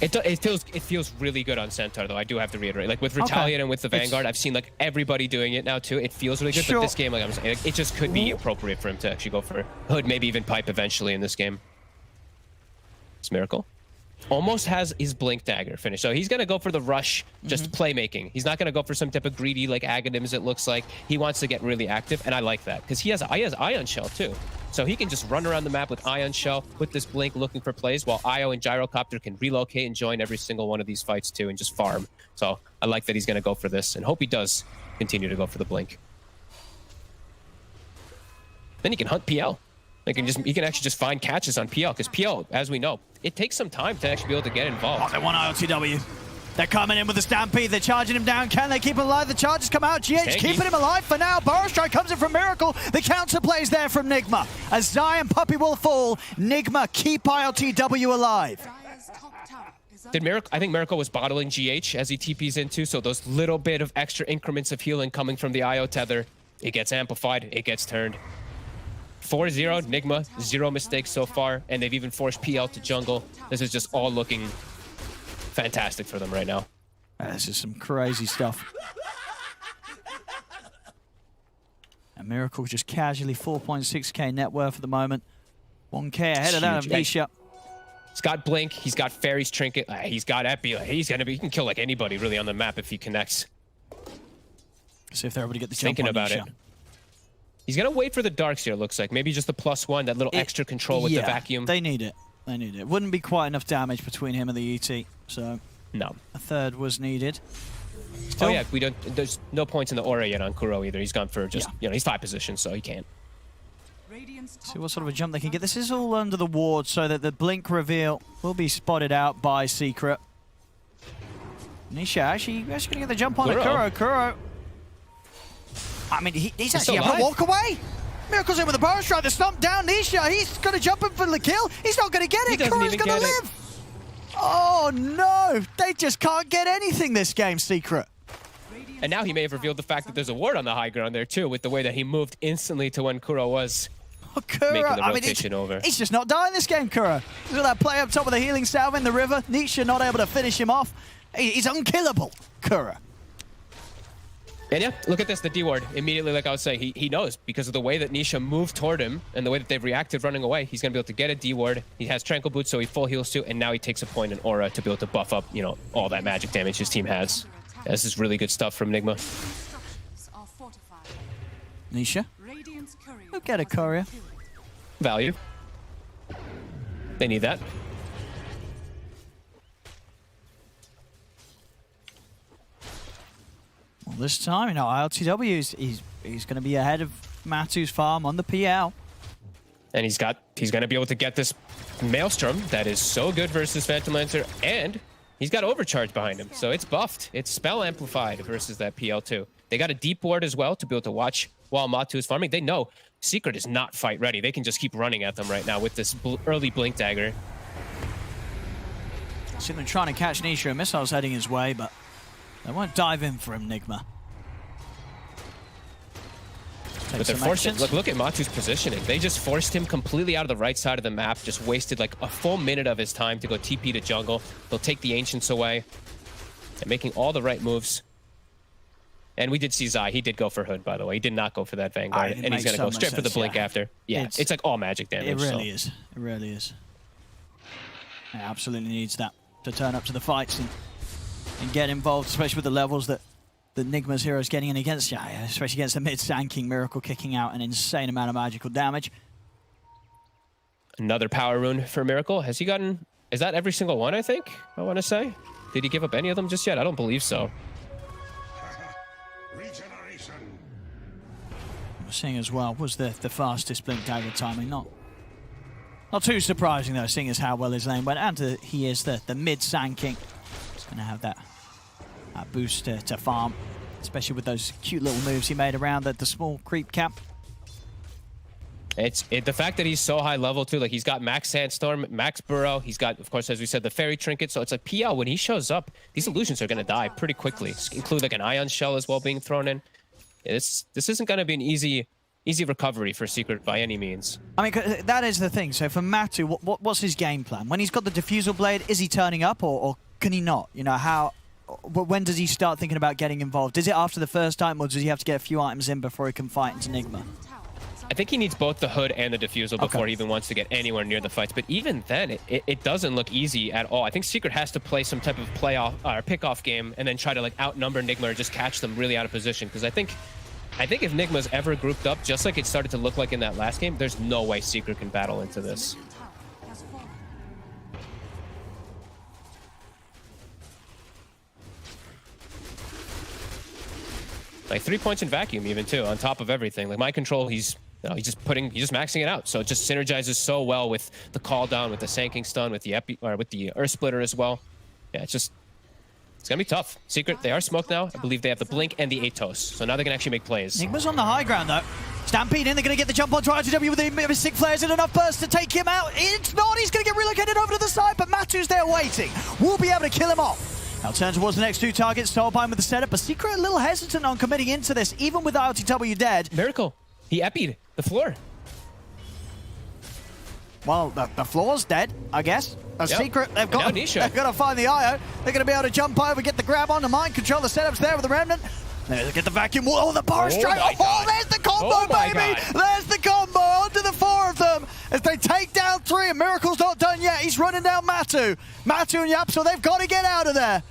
It feels really good on Centaur, though. I do have to reiterate, like with Retaliate and with the Vanguard, I've seen like everybody doing it now too. It feels really good, but this game, like I'm saying, it just could be appropriate for him to actually go for hood, maybe even pipe eventually in this game. It's Miracle. almost has his Blink Dagger finished. So he's going to go for the rush, just playmaking. He's not going to go for some type of greedy like Aghanims, it looks like. He wants to get really active, and I like that because he has Ion Shell too. So he can just run around the map with Ion Shell, with this Blink looking for plays, while Io and Gyrocopter can relocate and join every single one of these fights too and just farm. So I like that he's going to go for this and hope he does continue to go for the Blink. Then he can hunt PL. He can actually just find catches on PL, because PL, as we know, it takes some time to actually be able to get involved. Oh, they want ILTW. They're coming in with the Stampede. They're charging him down. Can they keep him alive? The charges come out. GH keeping him alive for now. Burrow Strike comes in from Miracle. The counter plays there from Nigma. As Zion Puppy will fall, Nigma keep ILTW alive. I think Miracle was bottling GH as he TPs into, so those little bit of extra increments of healing coming from the IO tether, it gets amplified, it gets turned. 4-0, Nigma, 0 mistakes so far, and they've even forced PL to jungle. This is just all looking fantastic for them right now. This is some crazy stuff. And Miracle just casually 4.6k net worth at the moment. 1k ahead of that of Nisha. He's got Blink, he's got Fairy's Trinket, he's got Epi. He can kill like anybody really on the map if he connects. See if they're able to get the jump Thinking on about Nisha. it. He's gonna wait for the darks here, it looks like. Maybe just the +1, that little extra control with the vacuum. They need it. They need it. Wouldn't be quite enough damage between him and the ET, so no. A third was needed. Still? Oh yeah, there's no points in the aura yet on Kuro either. He's gone for just, he's 5 positions, so he can't. See what sort of a jump they can get. This is all under the ward, so that the Blink reveal will be spotted out by Secret. Nisha actually going to get the jump on the Kuro. I mean, he's actually able to walk away. Miracle's in with the Burrow Strike. The stomp down Nisha. He's going to jump in for the kill. He's not going to get it. Kuro's going to live. Oh, no. They just can't get anything this game, Secret. And now he may have revealed the fact that there's a ward on the high ground there, too, with the way that he moved instantly to when Kuro was making the rotation over. He's just not dying this game, Kuro. Look at that play up top with the healing salve in the river. Nisha not able to finish him off. He's unkillable, Kuro. And yeah, look at this, the D ward. Immediately, like I was saying, he knows because of the way that Nisha moved toward him and the way that they've reacted running away, he's going to be able to get a D ward. He has Tranquil Boots, so he full heals too, and now he takes a point in Aura to be able to buff up, all that magic damage his team has. Yeah, this is really good stuff from Nigma. Nisha. Look get a courier. Value. They need that. Well, this time, ILTW he's going to be ahead of Matu's farm on the PL. And he's going to be able to get this Maelstrom that is so good versus Phantom Lancer, and he's got Overcharge behind him, so it's buffed. It's spell amplified versus that PL2. They got a deep ward as well to be able to watch while Matu is farming. They know Secret is not fight ready. They can just keep running at them right now with this early Blink Dagger. See them trying to catch Nisha, and missiles heading his way, but they won't dive in for him, Nigma. But they're forcing. Look at Matu's positioning. They just forced him completely out of the right side of the map. Just wasted like a full minute of his time to go TP to jungle. They'll take the Ancients away. They're making all the right moves. And we did see Zai. He did go for Hood, by the way. He did not go for that Vanguard. And he's going to go straight for the Blink after. Yeah, it's like all magic damage. It really is. It really is. It absolutely needs that to turn up to the fights and get involved, especially with the levels that Nigma's hero is getting in against, especially against the mid-sanking Miracle kicking out an insane amount of magical damage. Another power rune for Miracle. Has he gotten... Is that every single one, I think? I want to say. Did he give up any of them just yet? I don't believe so. We're seeing as well was the fastest Blink Dagger timing. Not too surprising though, seeing as how well his lane went, and he is the mid-sanking. He's going to have that boost to farm, especially with those cute little moves he made around the small creep cap. It's the fact that he's so high level too. Like he's got max Sandstorm, max Burrow. He's got, of course, as we said, the Fairy Trinket. So it's like PL, when he shows up, these illusions are going to die pretty quickly. Include like an Ion Shell as well being thrown in. This isn't going to be an easy recovery for Secret by any means. I mean, that is the thing. So for Matu, what's his game plan? When he's got the Diffusal Blade, is he turning up or can he not? When does he start thinking about getting involved? Is it after the first time, or does he have to get a few items in before he can fight into Nigma? I think he needs both the hood and the defusal before he even wants to get anywhere near the fights. But even then, it doesn't look easy at all. I think Secret has to play some type of playoff or pick-off game and then try to like outnumber Nigma or just catch them really out of position. Because I think if Nigma's ever grouped up, just like it started to look like in that last game, there's no way Secret can battle into this. Like 3 points in vacuum even too, on top of everything. Like mind control, he's just maxing it out. So it just synergizes so well with the call down, with the Sanking stun, with the Earth Splitter as well. Yeah, it's gonna be tough. Secret, they are smoked now. I believe they have the blink and the Atos, so now they can actually make plays. Nigma's on the high ground though. Stampede in, they're gonna get the jump onto RTW with the Mystic Flares and enough burst to take him out. It's not, he's gonna get relocated over to the side, but Matu's there waiting. We'll be able to kill him off. Now turn towards the next 2 targets, Soulbind with the setup, but Secret a little hesitant on committing into this, even with RTW dead. Miracle, he epied the floor. Well, the floor's dead, I guess. A Secret, they've got to find the IO. They're going to be able to jump over, get the grab on the mind control. The setup's there with the Remnant. They get the vacuum. Oh, the bar straight. Oh, there's the combo, baby. There's the combo onto the 4 of them as they take down 3. And Miracle's not done yet. He's running down Matu. Matu and Yapso, they've got to get out of there.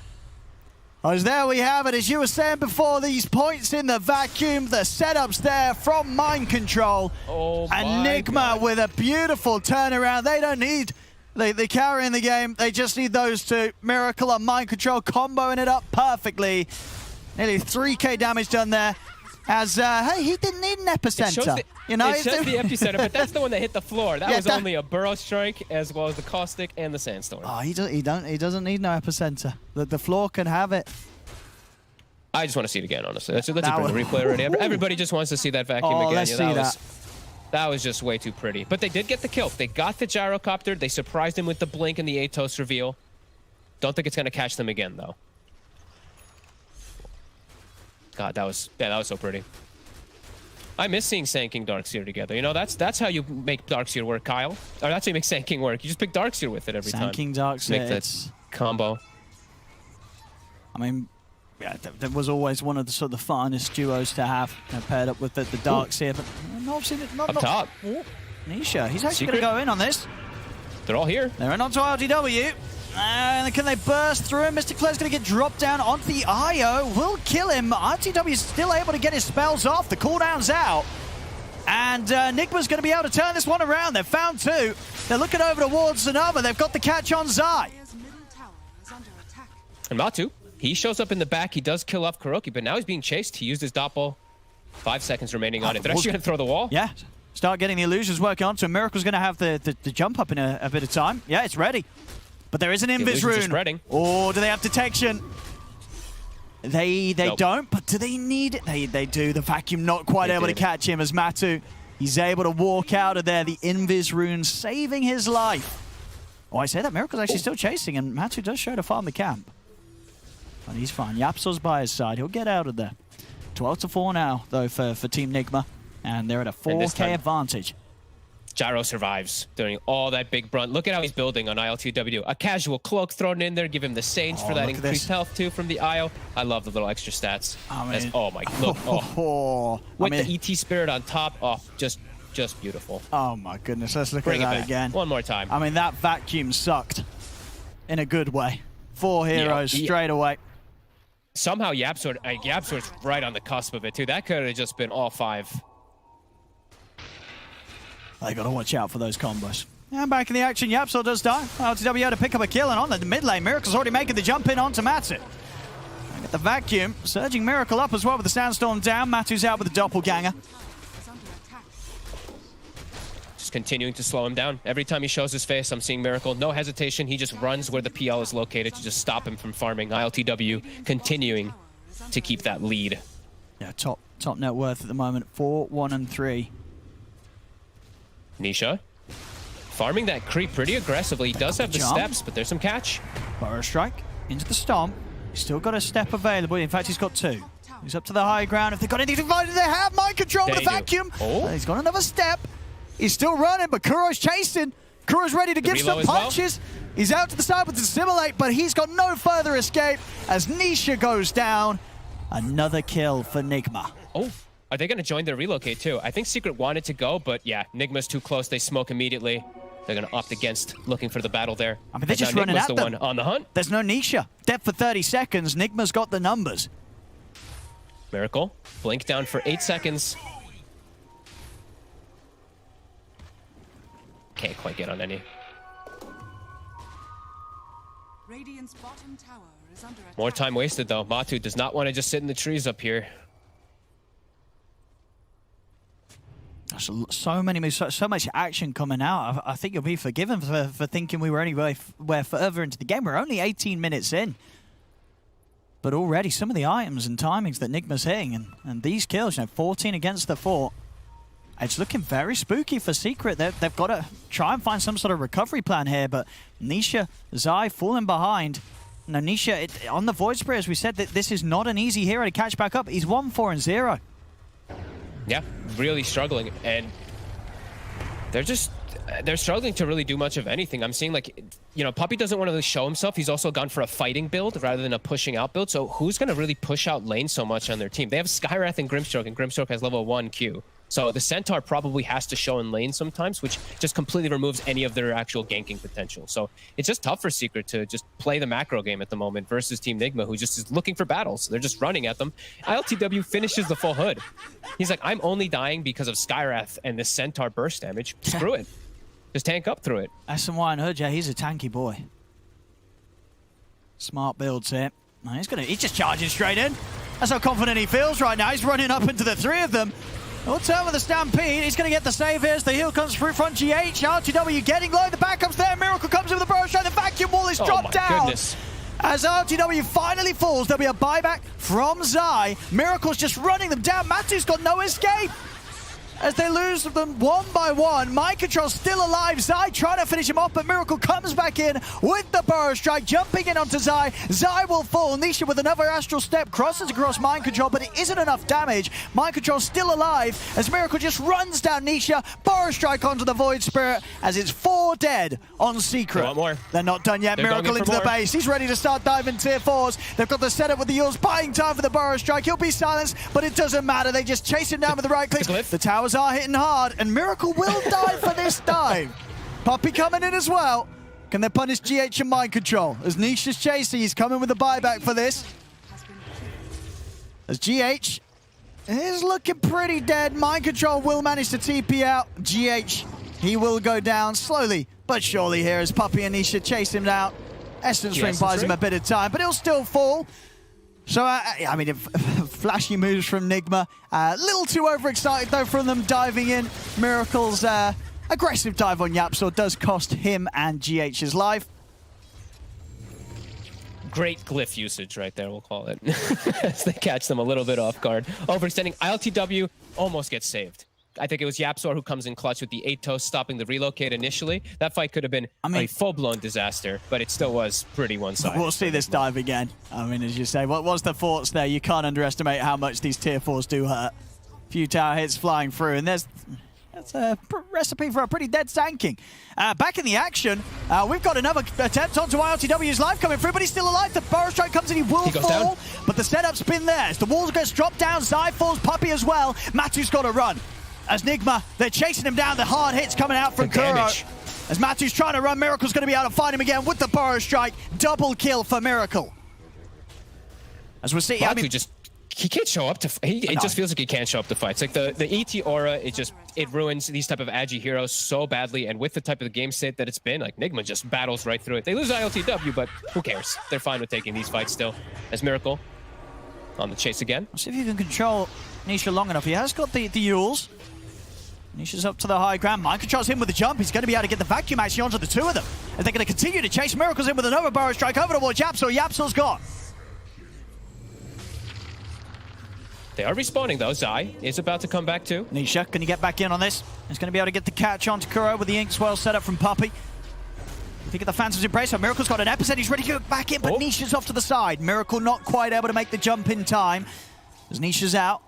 As there we have it, as you were saying before, these points in the vacuum, the setups there from mind control. And Nigma with a beautiful turnaround. They don't need the carry in the game. They just need those 2. Miracle and mind control comboing it up perfectly. Nearly 3k damage done there. As, hey, he didn't need an epicenter. It shows the epicenter, but that's the one that hit the floor. That was only a burrow strike, as well as the caustic and the sandstorm. Oh, he doesn't need no epicenter. The floor can have it. I just want to see it again, honestly. Let's bring the replay already. Everybody just wants to see that vacuum again. Let's see that. That was just way too pretty. But they did get the kill. They got the gyrocopter. They surprised him with the blink and the Atos reveal. Don't think it's going to catch them again, though. God, that was so pretty. I miss seeing Sanking Darkseer together. You know, that's how you make Darkseer work, Kyle. Or that's how you make Sanking work. You just pick Darkseer with it every time. Sanking Darkseer. Make that combo. I mean, yeah, that was always one of the sort of the funnest duos to have, paired up with the Darkseer. But not up top. Nisha, he's actually going to go in on this. They're all here. They're in onto RTW. And can they burst through? Mystic Flare's going to get dropped down onto the IO. Will kill him. RTW is still able to get his spells off. The cooldown's out. And Nigma's going to be able to turn this one around. They've found 2. They're looking over towards Zanova. They've got the catch on Zai. And Matu, he shows up in the back. He does kill off Kuroki, but now he's being chased. He used his doppel. 5 seconds remaining on it. They're actually going to throw the wall. Yeah. Start getting the illusions working on. So Miracle's going to have the jump up in a bit of time. Yeah, it's ready. But there is an invis rune. Or do they have detection? They don't, but do they need it? They do. The vacuum not quite able to catch him as Matu. He's able to walk out of there. The invis rune saving his life. Oh, I say that. Miracle's actually still chasing, and Matu does show to farm the camp. But he's fine. Yapso's by his side. He'll get out of there. 12-4 now, though, for Team Nigma. And they're at a 4k advantage. Gyro survives during all that big brunt. Look at how he's building on IL2W. A casual cloak thrown in there, give him the Sage for that increased health too from the IO. I love the little extra stats. Oh my, look. With the ET Spirit on top, just beautiful. Oh my goodness, let's look at that again. One more time. I mean, that vacuum sucked in a good way. 4 heroes straight away. Somehow Yapsor's right on the cusp of it too. That could have just been all 5. They got to watch out for those combos. And back in the action, Yapso does die. RTW to pick up a kill, and on the mid lane, Miracle's already making the jump in onto Matu. Get the vacuum, surging Miracle up as well with the Sandstorm down. Matu's out with the Doppelganger. Just continuing to slow him down. Every time he shows his face, I'm seeing Miracle. No hesitation, he just runs where the PL is located to just stop him from farming. ILTW continuing to keep that lead. Yeah, top net worth at the moment, 4, 1, and 3. Nisha farming that creep pretty aggressively. He does have the steps, but there's some catch. Burrow strike into the Stomp. He's still got a step available. In fact, he's got 2. He's up to the high ground. If they've got anything to they have mind control with the vacuum. He's got another step. He's still running, but Kuro's chasing. Kuro's ready to give some punches. He's out to the side with the Assimilate, but he's got no further escape as Nisha goes down. Another kill for Nigma. Oh, Are they going to join their relocate too? I think Secret wanted to go, but yeah, Nigma's too close. They smoke immediately. They're going to opt against looking for the battle there. I mean, they're just running at the them. one on the hunt. There's no Nisha. Dead for 30 seconds. Nigma's got the numbers. Miracle. Blink down for 8 seconds. Can't quite get on any. Radiant's bottom tower is under attack. More time wasted though. Matu does not want to just sit in the trees up here. So many moves, so much action coming out. I think you'll be forgiven for thinking we were anywhere further into the game. We're only 18 minutes in. But already some of the items and timings that Nigma's hitting and these kills, 14 against the 4. It's looking very spooky for Secret. They've got to try and find some sort of recovery plan here, but Nisha, Zai falling behind. Now Nisha, on the Void Spirit, as we said, that this is not an easy hero to catch back up. He's 1-4-0. Yeah, really struggling, and they're struggling to really do much of anything. I'm seeing Puppey doesn't want to really show himself. He's also gone for a fighting build rather than a pushing out build. So who's going to really push out lane so much on their team? They have Skywrath and Grimstroke has level 1 Q. So the Centaur probably has to show in lane sometimes, which just completely removes any of their actual ganking potential. So it's just tough for Secret to just play the macro game at the moment versus Team Nigma, who just is looking for battles. They're just running at them. ILTW finishes the full hood. He's like, I'm only dying because of Skywrath and this Centaur burst damage. Screw it. Just tank up through it. SNY and Hood, yeah, he's a tanky boy. Smart builds here. He's just charging straight in. That's how confident he feels right now. He's running up into the 3 of them. He'll turn with the Stampede. He's going to get the save here as the heal comes through front. GH, RTW getting low. The backup's there. Miracle comes in with the burrow strike. The vacuum wall is dropped down. Goodness. As RTW finally falls, there'll be a buyback from Zai. Miracle's just running them down. Matu's got no escape. As they lose them one by one. Mind Control still alive. Zai trying to finish him off, but Miracle comes back in with the burrow strike, jumping in onto Zai. Zai will fall. Nisha with another astral step crosses across Mind Control, but it isn't enough damage. Mind Control still alive as Miracle just runs down Nisha. Burrow strike onto the Void Spirit as it's 4 dead on Secret. They want more. They're not done yet. They're Miracle into the base. He's ready to start diving tier 4s. They've got the setup with the Yules, buying time for the burrow strike. He'll be silenced, but it doesn't matter. They just chase him down with the right click. The towers are hitting hard, and Miracle will die for this dive. Puppey coming in as well. Can they punish GH and Mind Control? As Nisha's chasing, he's coming with a buyback for this. As GH is looking pretty dead. Mind Control will manage to TP out. GH, he will go down slowly, but surely here as Puppey and Nisha chase him out. Essence Ring buys him a bit of time, but he'll still fall. So, I mean, flashy moves from Nigma. A little too overexcited, though, from them diving in. Miracle's aggressive dive on Yapsor does cost him and GH's life. Great glyph usage right there, we'll call it. As they catch them a little bit off guard. Overextending. ILTW almost gets saved. I think it was Yapsor who comes in clutch with the 8 toes, stopping the relocate initially. That fight could have been a full-blown disaster, but it still was pretty one-sided. We'll see this dive again. I mean, as you say, what was the thoughts there? You can't underestimate how much these tier 4s do hurt. A few tower hits flying through, and that's a recipe for a pretty dead tanking. Back in the action, we've got another attempt onto ILTW's life coming through, but he's still alive. The burrow strike comes in, he will fall, but the setup's been there. As the walls gets dropped down, Zai falls, Puppey as well. Matu's got to run. As Nigma, they're chasing him down. The hard hits coming out from Kuro. As Matu's trying to run, Miracle's going to be able to find him again with the burrow strike. Double kill for Miracle. As we're seeing, Matu he can't show up to. It just feels like he can't show up to fights. Like the ET aura, it ruins these type of agi heroes so badly. And with the type of game state that it's been, like Nigma just battles right through it. They lose ILTW, but who cares? They're fine with taking these fights still. As Miracle on the chase again. Let's see if you can control Nisha long enough. He has got the Yules. Nisha's up to the high ground. Mind Control's him with the jump. He's going to be able to get the vacuum actually onto the 2 of them. And they're going to continue to chase. Miracle's in with another burrow strike over towards Yapsor. Yapsor's gone. They are respawning though. Zai is about to come back too. Nisha, can he get back in on this? He's going to be able to get the catch onto Kuro with the ink swell set up from Puppey. Think of the Phantom's Embrace. So Miracle's got an epicenter. He's ready to go back in, but Nisha's off to the side. Miracle not quite able to make the jump in time. As Nisha's out.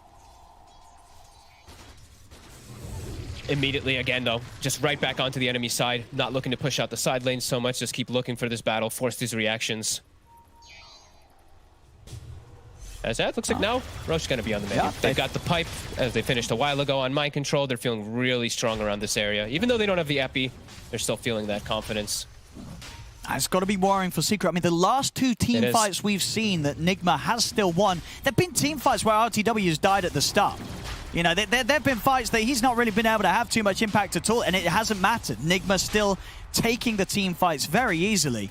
Immediately again though, just right back onto the enemy side, not looking to push out the side lanes so much, just keep looking for this battle, force these reactions. As that looks like now, Roche is going to be on the menu. Yeah, They've got the pipe, as they finished a while ago on mind control. They're feeling really strong around this area. Even though they don't have the epi, they're still feeling that confidence. It's got to be worrying for Secret. I mean, the last 2 team fights we've seen that Nigma has still won, there have been team fights where RTW has died at the start. You know, there have been fights that he's not really been able to have too much impact at all, and it hasn't mattered. Nigma still taking the team fights very easily.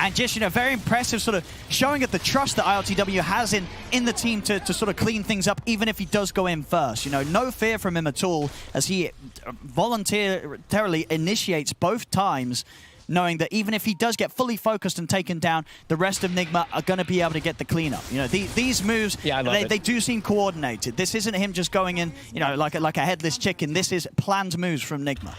And just, you know, very impressive sort of showing of the trust that ILTW has in the team to sort of clean things up, even if he does go in first. You know, no fear from him at all as he voluntarily initiates both times, knowing that even if he does get fully focused and taken down, the rest of Nigma are going to be able to get the cleanup. You know, these moves, they do seem coordinated. This isn't him just going in, you know, like a headless chicken. This is planned moves from Nigma.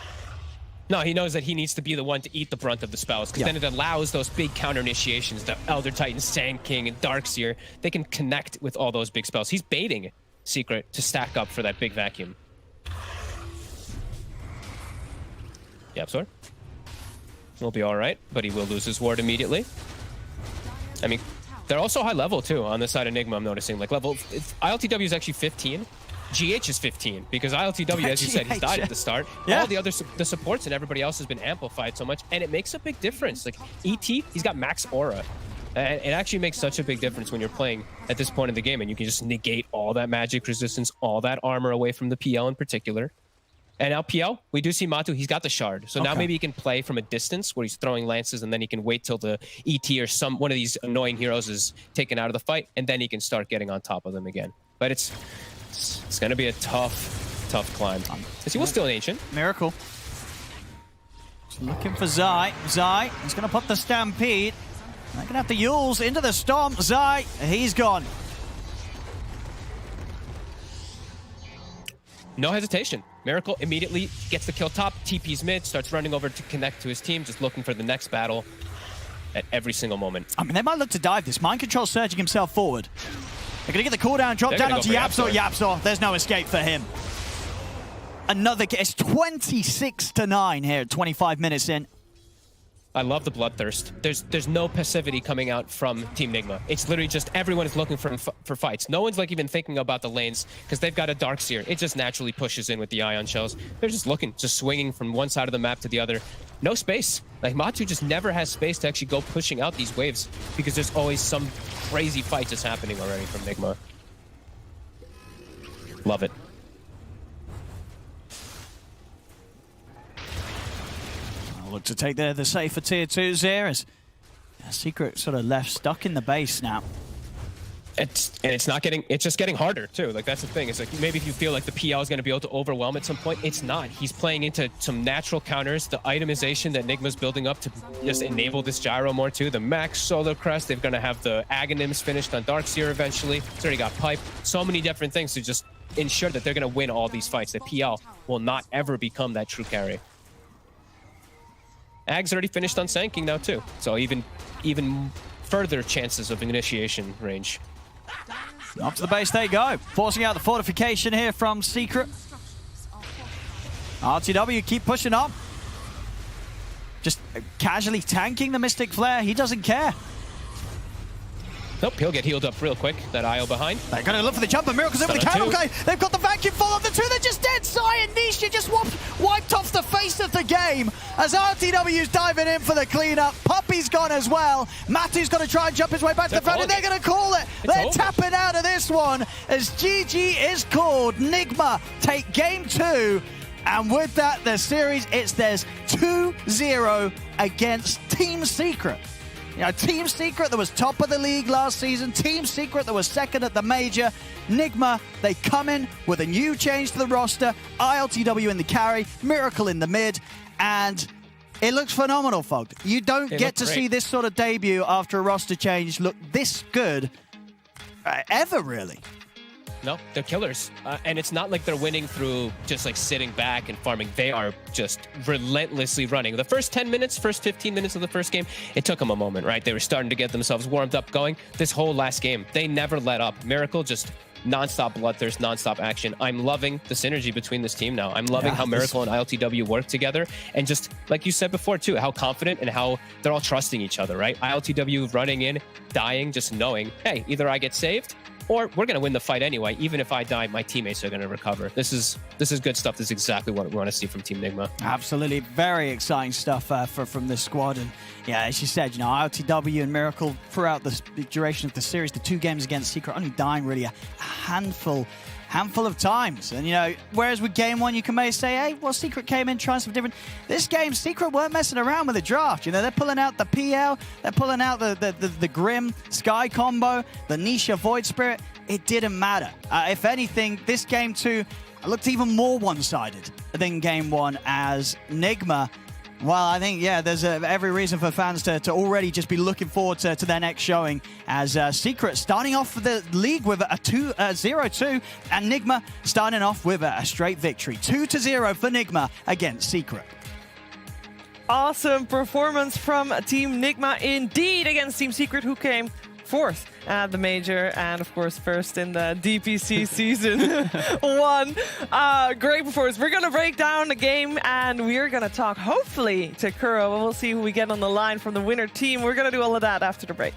No, he knows that he needs to be the one to eat the brunt of the spells, because then it allows those big counter initiations, the Elder Titan, Sand King, and Darkseer. They can connect with all those big spells. He's baiting Secret to stack up for that big vacuum. Yep, sir. He'll be all right, but he will lose his ward immediately. I mean, they're also high level too on this side of Nigma. I'm noticing like ILTW is actually 15. GH is 15 because ILTW, as you said, he's died at the start. All the other the supports and everybody else has been amplified so much, and it makes a big difference. Like ET, he's got max aura. And it actually makes such a big difference when you're playing at this point in the game, and you can just negate all that magic resistance, all that armor away from the PL in particular. And now PL, we do see Matu, he's got the shard. So now maybe he can play from a distance where he's throwing lances, and then he can wait till the ET or one of these annoying heroes is taken out of the fight, and then he can start getting on top of them again. But it's going to be a tough climb. Because he was still an Ancient. Miracle. Looking for Zai. Zai is going to put the Stampede. They're going to have the Yules into the Stomp. Zai, he's gone. No hesitation. Miracle immediately gets the kill top, TP's mid, starts running over to connect to his team, just looking for the next battle at every single moment. I mean, they might look to dive this. Mind Control surging himself forward. They're going to get the cooldown, drop down onto Yapzor. Yapzor, there's no escape for him. Another guess. 26-9 here at 25 minutes in. I love the bloodthirst. There's no passivity coming out from Team Nigma. It's literally just everyone is looking for fights. No one's like even thinking about the lanes because they've got a Darkseer. It just naturally pushes in with the Ion Shells. They're just looking, just swinging from one side of the map to the other. No space. Like Matu just never has space to actually go pushing out these waves because there's always some crazy fight just happening already from Nigma. Love it. Look to take the safer tier 2s here as Secret sort of left stuck in the base now. It's just getting harder too. Like that's the thing. It's like maybe if you feel like the PL is going to be able to overwhelm at some point, it's not. He's playing into some natural counters, the itemization that Nigma's building up to just enable this gyro more too. The max solar crest, they're going to have the Aghanims finished on Darkseer eventually. It's already got pipe. So many different things to just ensure that they're going to win all these fights. The PL will not ever become that true carry. Ag's already finished on Sand King now too, so even further chances of initiation range. Up to the base they go, forcing out the fortification here from Secret. RTW keep pushing up. Just casually tanking the Mystic Flare, he doesn't care. Nope, he'll get healed up real quick. That IO behind. They're going to look for the jump, but Miracle's over the counter. Okay, they've got the vacuum fall on the two. They're just dead. Sai and Nisha just wiped off the face of the game as RTW's diving in for the cleanup. Puppy's gone as well. Matu's got to try and jump his way back to the front, and they're going to call it. They're tapping out of this one as GG is called. Nigma take game 2. And with that, the series, there's 2-0 against Team Secret. You know, Team Secret that was top of the league last season, Team Secret that was second at the major. Nigma, they come in with a new change to the roster, ILTW in the carry, Miracle in the mid, and it looks phenomenal, Fogg. You don't get to see this sort of debut after a roster change look this good ever, really. No, they're killers. And it's not like they're winning through just like sitting back and farming. They are just relentlessly running. The first 10 minutes, first 15 minutes of the first game, it took them a moment, right? They were starting to get themselves warmed up going. This whole last game, they never let up. Miracle just non-stop bloodthirst, non-stop action. I'm loving the synergy between this team now. I'm loving how Miracle and ILTW work together. And just like you said before too, how confident and how they're all trusting each other, right? ILTW running in, dying, just knowing, hey, either I get saved or we're gonna win the fight anyway. Even if I die, my teammates are gonna recover. This is good stuff. This is exactly what we want to see from Team Nigma. Absolutely, very exciting stuff from this squad. And yeah, as you said, you know, RTW and Miracle throughout the duration of the series, the 2 games against Secret, only dying really a handful of times. And, you know, whereas with game 1, you can maybe say, hey, well, Secret came in trying something different. This game, Secret weren't messing around with the draft. You know, they're pulling out the PL, they're pulling out the Grim Sky combo, the Nisha Void Spirit. It didn't matter. If anything, this game 2 looked even more one-sided than game 1 as Nigma. Well, I think, yeah, there's every reason for fans to already just be looking forward to their next showing as Secret starting off the league with a 0-2 and Nigma starting off with a straight victory. 2-0 for Nigma against Secret. Awesome performance from Team Nigma indeed against Team Secret, who came 4th at the major and of course 1st in the DPC season 1. Great performance. We're gonna break down the game and we're gonna talk hopefully to Kuro, and we'll see who we get on the line from the winner team. We're gonna do all of that after the break.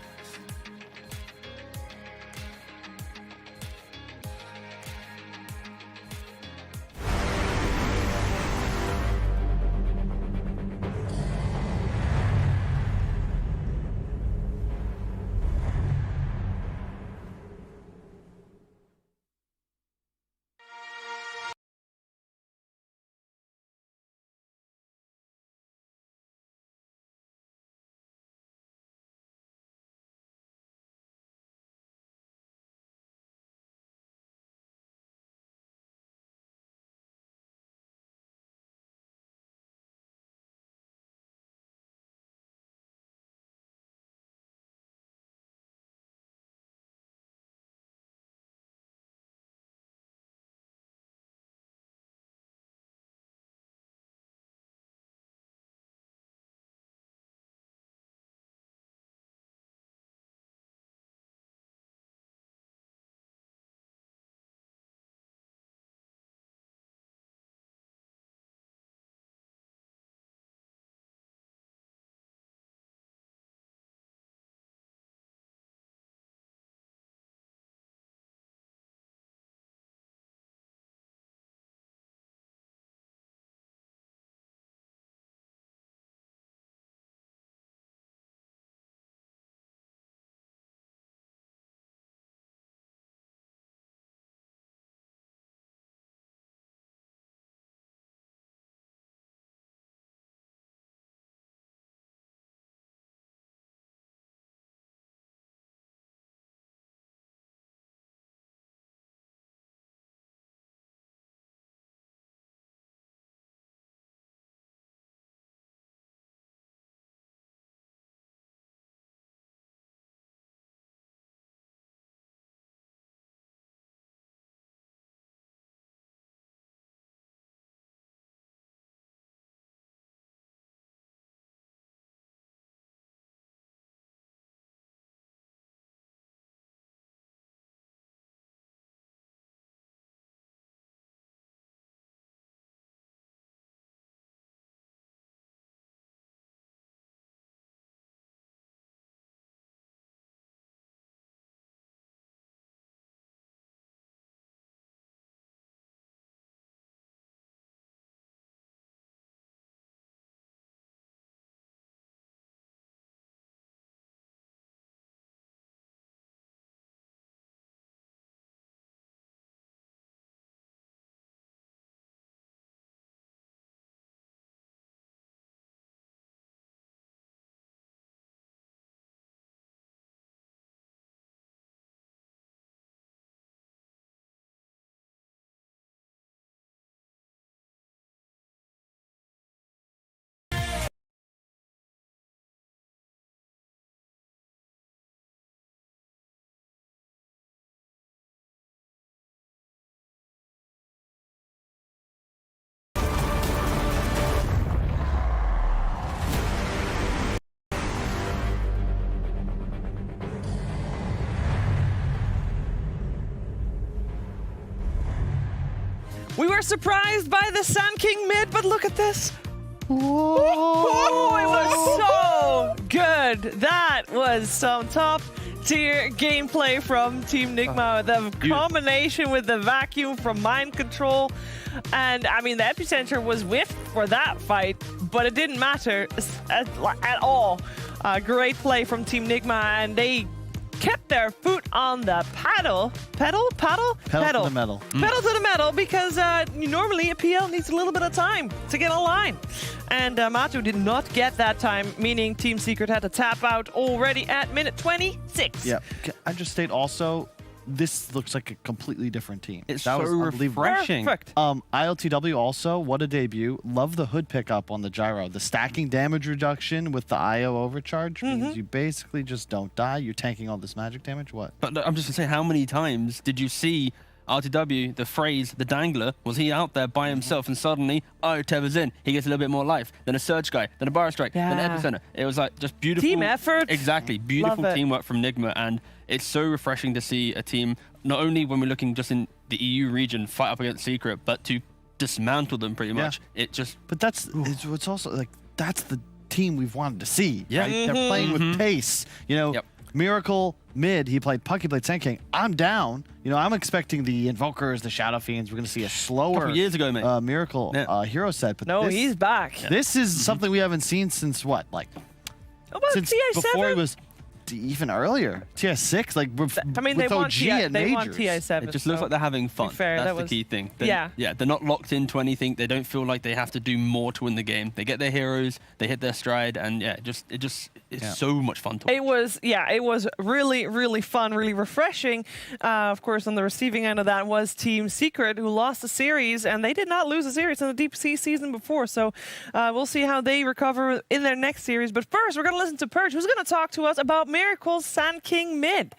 We were surprised by the Sand King mid, but look at this. Whoa. It was so good. good. That was some top tier gameplay from Team Nigma. The combination with the vacuum from mind control. And I mean, the epicenter was whiffed for that fight, but it didn't matter at all. Great play from Team Nigma, and they kept their foot on the pedal to the metal. Pedal to the metal, because normally a PL needs a little bit of time to get online. And Matu did not get that time, meaning Team Secret had to tap out already at minute 26. Yeah, I just state also, this looks like a completely different team. It's so refreshing. Perfect. ILTW also, what a debut. Love the hood pickup on the gyro. The stacking damage reduction with the IO overcharge means you basically just don't die. You're tanking all this magic damage. What? But I'm just going to say, how many times did you see RTW, the phrase, the dangler, was he out there by himself and suddenly, Teva's in, he gets a little bit more life, then a surge guy, then a bar strike, then an epicenter. It was like just beautiful. Team effort. Exactly. Beautiful teamwork from Nigma, and it's so refreshing to see a team, not only when we're looking just in the EU region, fight up against Secret, but to dismantle them pretty much. It just... But it's also like, that's the team we've wanted to see. Yeah. Right? They're playing with pace. You know, Miracle mid, he played Puck, he played Sand King. I'm down. You know, I'm expecting the Invokers, the Shadow Fiends. We're going to see a slower couple years ago, mate. Miracle hero set. But no, he's back. This is something we haven't seen since what? Like, since TI7? before he was even earlier. TI6, like I mean, with they want OG and they want Majors. TI7. It just looks like they're having fun. Fair, That's that the was, key thing. Yeah, they're not locked into anything. They don't feel like they have to do more to win the game. They get their heroes, they hit their stride, and it's so much fun to watch. It was really, really fun, really refreshing. Of course, on the receiving end of that was Team Secret, who lost the series, and they did not lose a series in the DPC season before. So we'll see how they recover in their next series. But first, we're going to listen to Purge, who's going to talk to us about Miracle's Sand King mid.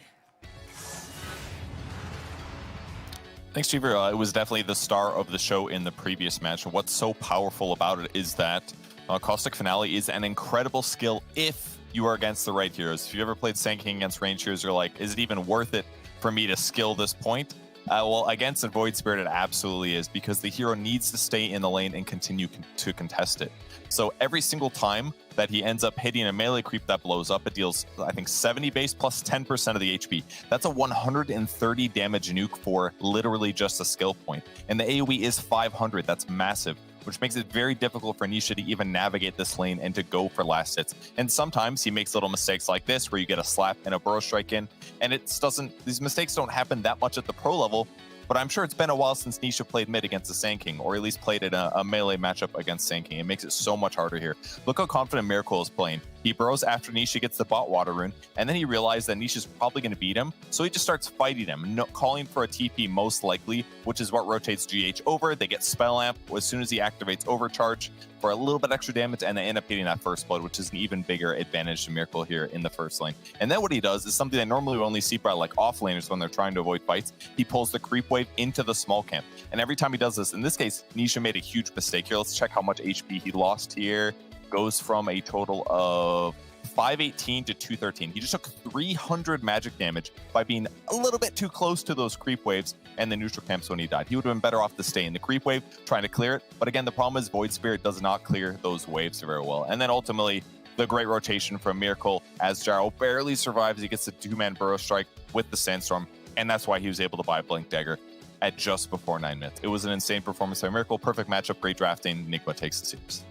Thanks, Cheever. It was definitely the star of the show in the previous match. And what's so powerful about it is that Caustic Finale is an incredible skill if you are against the right heroes. If you ever played Sand King against range heroes, you're like, is it even worth it for me to skill this point? Well, against a Void Spirit, it absolutely is, because the hero needs to stay in the lane and continue to contest it. So every single time that he ends up hitting a melee creep that blows up, it deals, I think, 70 base plus 10% of the HP. That's a 130 damage nuke for literally just a skill point. And the AoE is 500. That's massive, which makes it very difficult for Nisha to even navigate this lane and to go for last hits. And sometimes he makes little mistakes like this, where you get a slap and a burrow strike in, and these mistakes don't happen that much at the pro level. But I'm sure it's been a while since Nisha played mid against the Sand King, or at least played in a melee matchup against Sand King. It makes it so much harder here. Look how confident Miracle is playing. He burrows after Nisha gets the bot water rune, and then he realized that Nisha's probably going to beat him, so he just starts fighting him, calling for a TP most likely, which is what rotates GH over. They get Spell Amp as soon as he activates Overcharge for a little bit extra damage, and they end up getting that first blood, which is an even bigger advantage to Miracle here in the first lane. And then what he does is something that normally we only see by like offlaners when they're trying to avoid fights. He pulls the creep wave into the small camp, and every time he does this, in this case, Nisha made a huge mistake here. Let's check how much HP he lost here. Goes from a total of 518 to 213. He just took 300 magic damage by being a little bit too close to those creep waves and the neutral camps when he died. He would have been better off to stay in the creep wave, trying to clear it. But again, the problem is Void Spirit does not clear those waves very well. And then ultimately, the great rotation from Miracle as Gyro barely survives. He gets the 2-man burrow strike with the Sandstorm, and that's why he was able to buy Blink Dagger at just before 9 minutes. It was an insane performance by Miracle. Perfect matchup, great drafting. Nigma takes the series.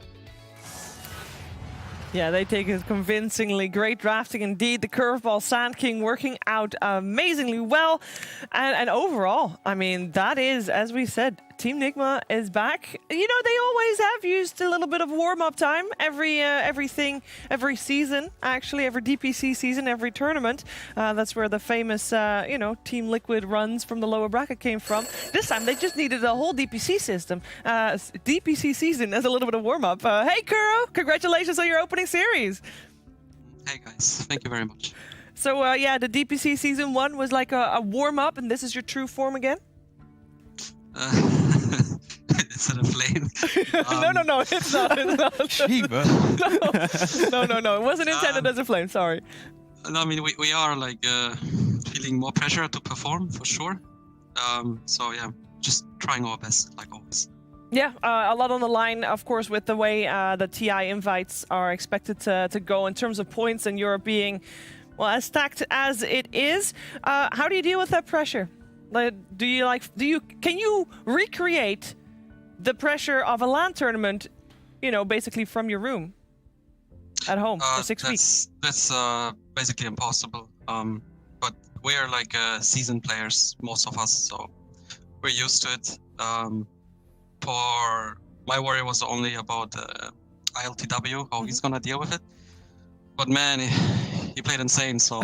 Yeah, they take it convincingly. Great drafting indeed. The curveball Sand King working out amazingly well. And overall, I mean, that is, as we said, Team Nigma is back. You know, they always have used a little bit of warm-up time every season, actually, every DPC season, every tournament. That's where the famous, Team Liquid runs from the lower bracket came from. This time, they just needed a whole DPC system, DPC season as a little bit of warm-up. Hey, Kuro, congratulations on your opening series. Hey, guys. Thank you very much. So, the DPC season 1 was like a warm-up, and this is your true form again? Is it a flame? No, it's not. It's not. Shiva. No. It wasn't intended as a flame, sorry. No, I mean, we are like feeling more pressure to perform for sure. So yeah, just trying our best, like always. Yeah, a lot on the line, of course, with the way the TI invites are expected to go in terms of points, and you're being, well, as stacked as it is. How do you deal with that pressure? Like, can you recreate the pressure of a LAN tournament, basically from your room at home for 6 weeks? That's basically impossible. But we're like seasoned players, most of us, so we're used to it. For my worry was only about ILTW, how he's gonna deal with it. But man, he played insane, so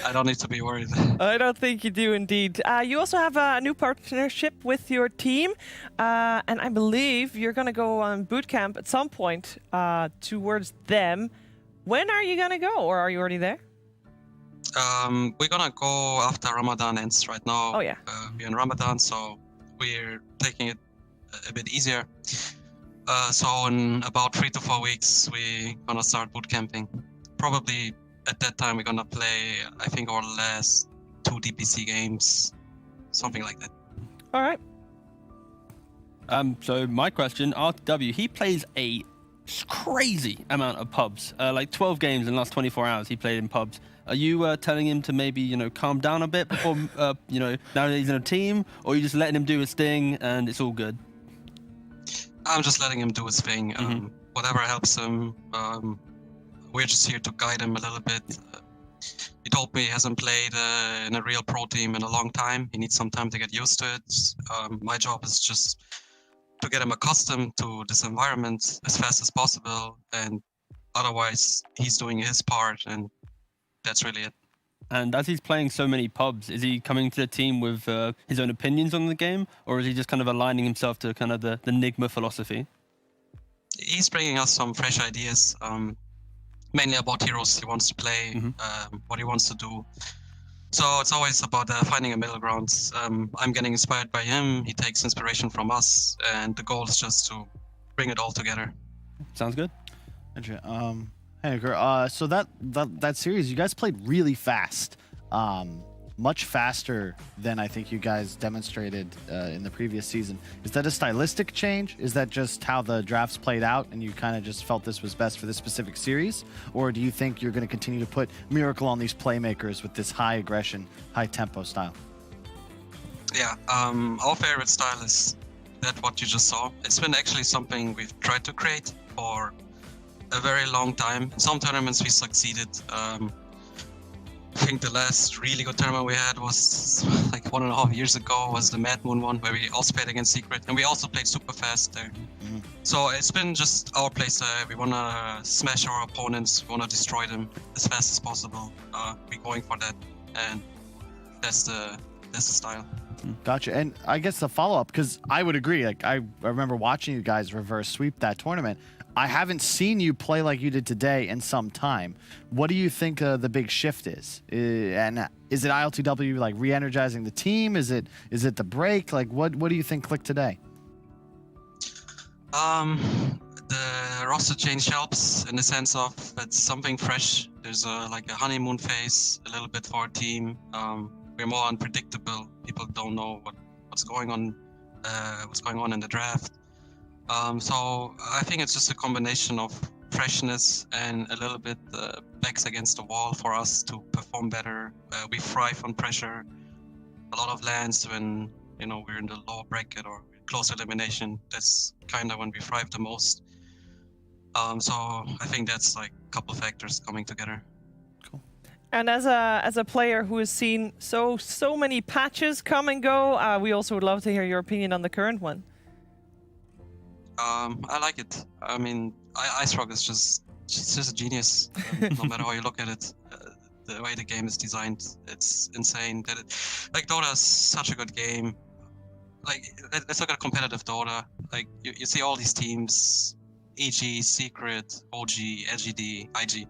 I don't need to be worried. I don't think you do, indeed. You also have a new partnership with your team, and I believe you're gonna go on boot camp at some point towards them. When are you gonna go, or are you already there? We're gonna go after Ramadan ends right now. Oh yeah. We're in Ramadan, so we're taking it a bit easier. So in about 3 to 4 weeks, we're gonna start boot camping. Probably at that time, we're gonna play, I think, our last 2 DPC games, something like that. All right. So my question, RTW, he plays a crazy amount of pubs, like 12 games in the last 24 hours he played in pubs. Are you telling him to maybe, calm down a bit before, now that he's in a team, or are you just letting him do his thing and it's all good? I'm just letting him do his thing. Whatever helps him. We're just here to guide him a little bit. He told me he hasn't played in a real pro team in a long time. He needs some time to get used to it. My job is just to get him accustomed to this environment as fast as possible, and otherwise he's doing his part, and that's really it. And as he's playing so many pubs, is he coming to the team with his own opinions on the game, or is he just kind of aligning himself to kind of the Nigma philosophy? He's bringing us some fresh ideas, mainly about heroes he wants to play, what he wants to do. So it's always about finding a middle ground. I'm getting inspired by him, he takes inspiration from us, and the goal is just to bring it all together. Sounds good. Hey, so that series, you guys played really fast, much faster than I think you guys demonstrated in the previous season. Is that a stylistic change? Is that just how the drafts played out and you kind of just felt this was best for this specific series? Or do you think you're going to continue to put Miracle on these playmakers with this high aggression, high tempo style? Yeah, our favorite style is that what you just saw. It's been actually something we've tried to create for a very long time. In some tournaments we succeeded. I think the last really good tournament we had was like 1.5 years ago, was the Mad Moon one, where we also played against Secret, and we also played super fast there. So it's been just our playstyle. We want to smash our opponents, we want to destroy them as fast as possible. We're going for that, and that's the style. Gotcha. And I guess the follow-up, because I would agree, like I remember watching you guys reverse sweep that tournament. I haven't seen you play like you did today in some time. What do you think the big shift is? And is it ILTW like re-energizing the team? Is it the break? Like what do you think clicked today? The roster change helps in the sense of it's something fresh. There's like a honeymoon phase a little bit for our team. We're more unpredictable. People don't know what's going on in the draft. So I think it's just a combination of freshness and a little bit backs against the wall for us to perform better. We thrive on pressure. A lot of lands when we're in the lower bracket or close elimination. That's kind of when we thrive the most. So I think that's like a couple factors coming together. Cool. And as a player who has seen so many patches come and go, we also would love to hear your opinion on the current one. I like it. I mean, Ice Rock is just a genius. No matter how you look at it, the way the game is designed, it's insane. Like Dota is such a good game. Like let's look at competitive Dota. Like you see all these teams, EG, Secret, OG, LGD, IG.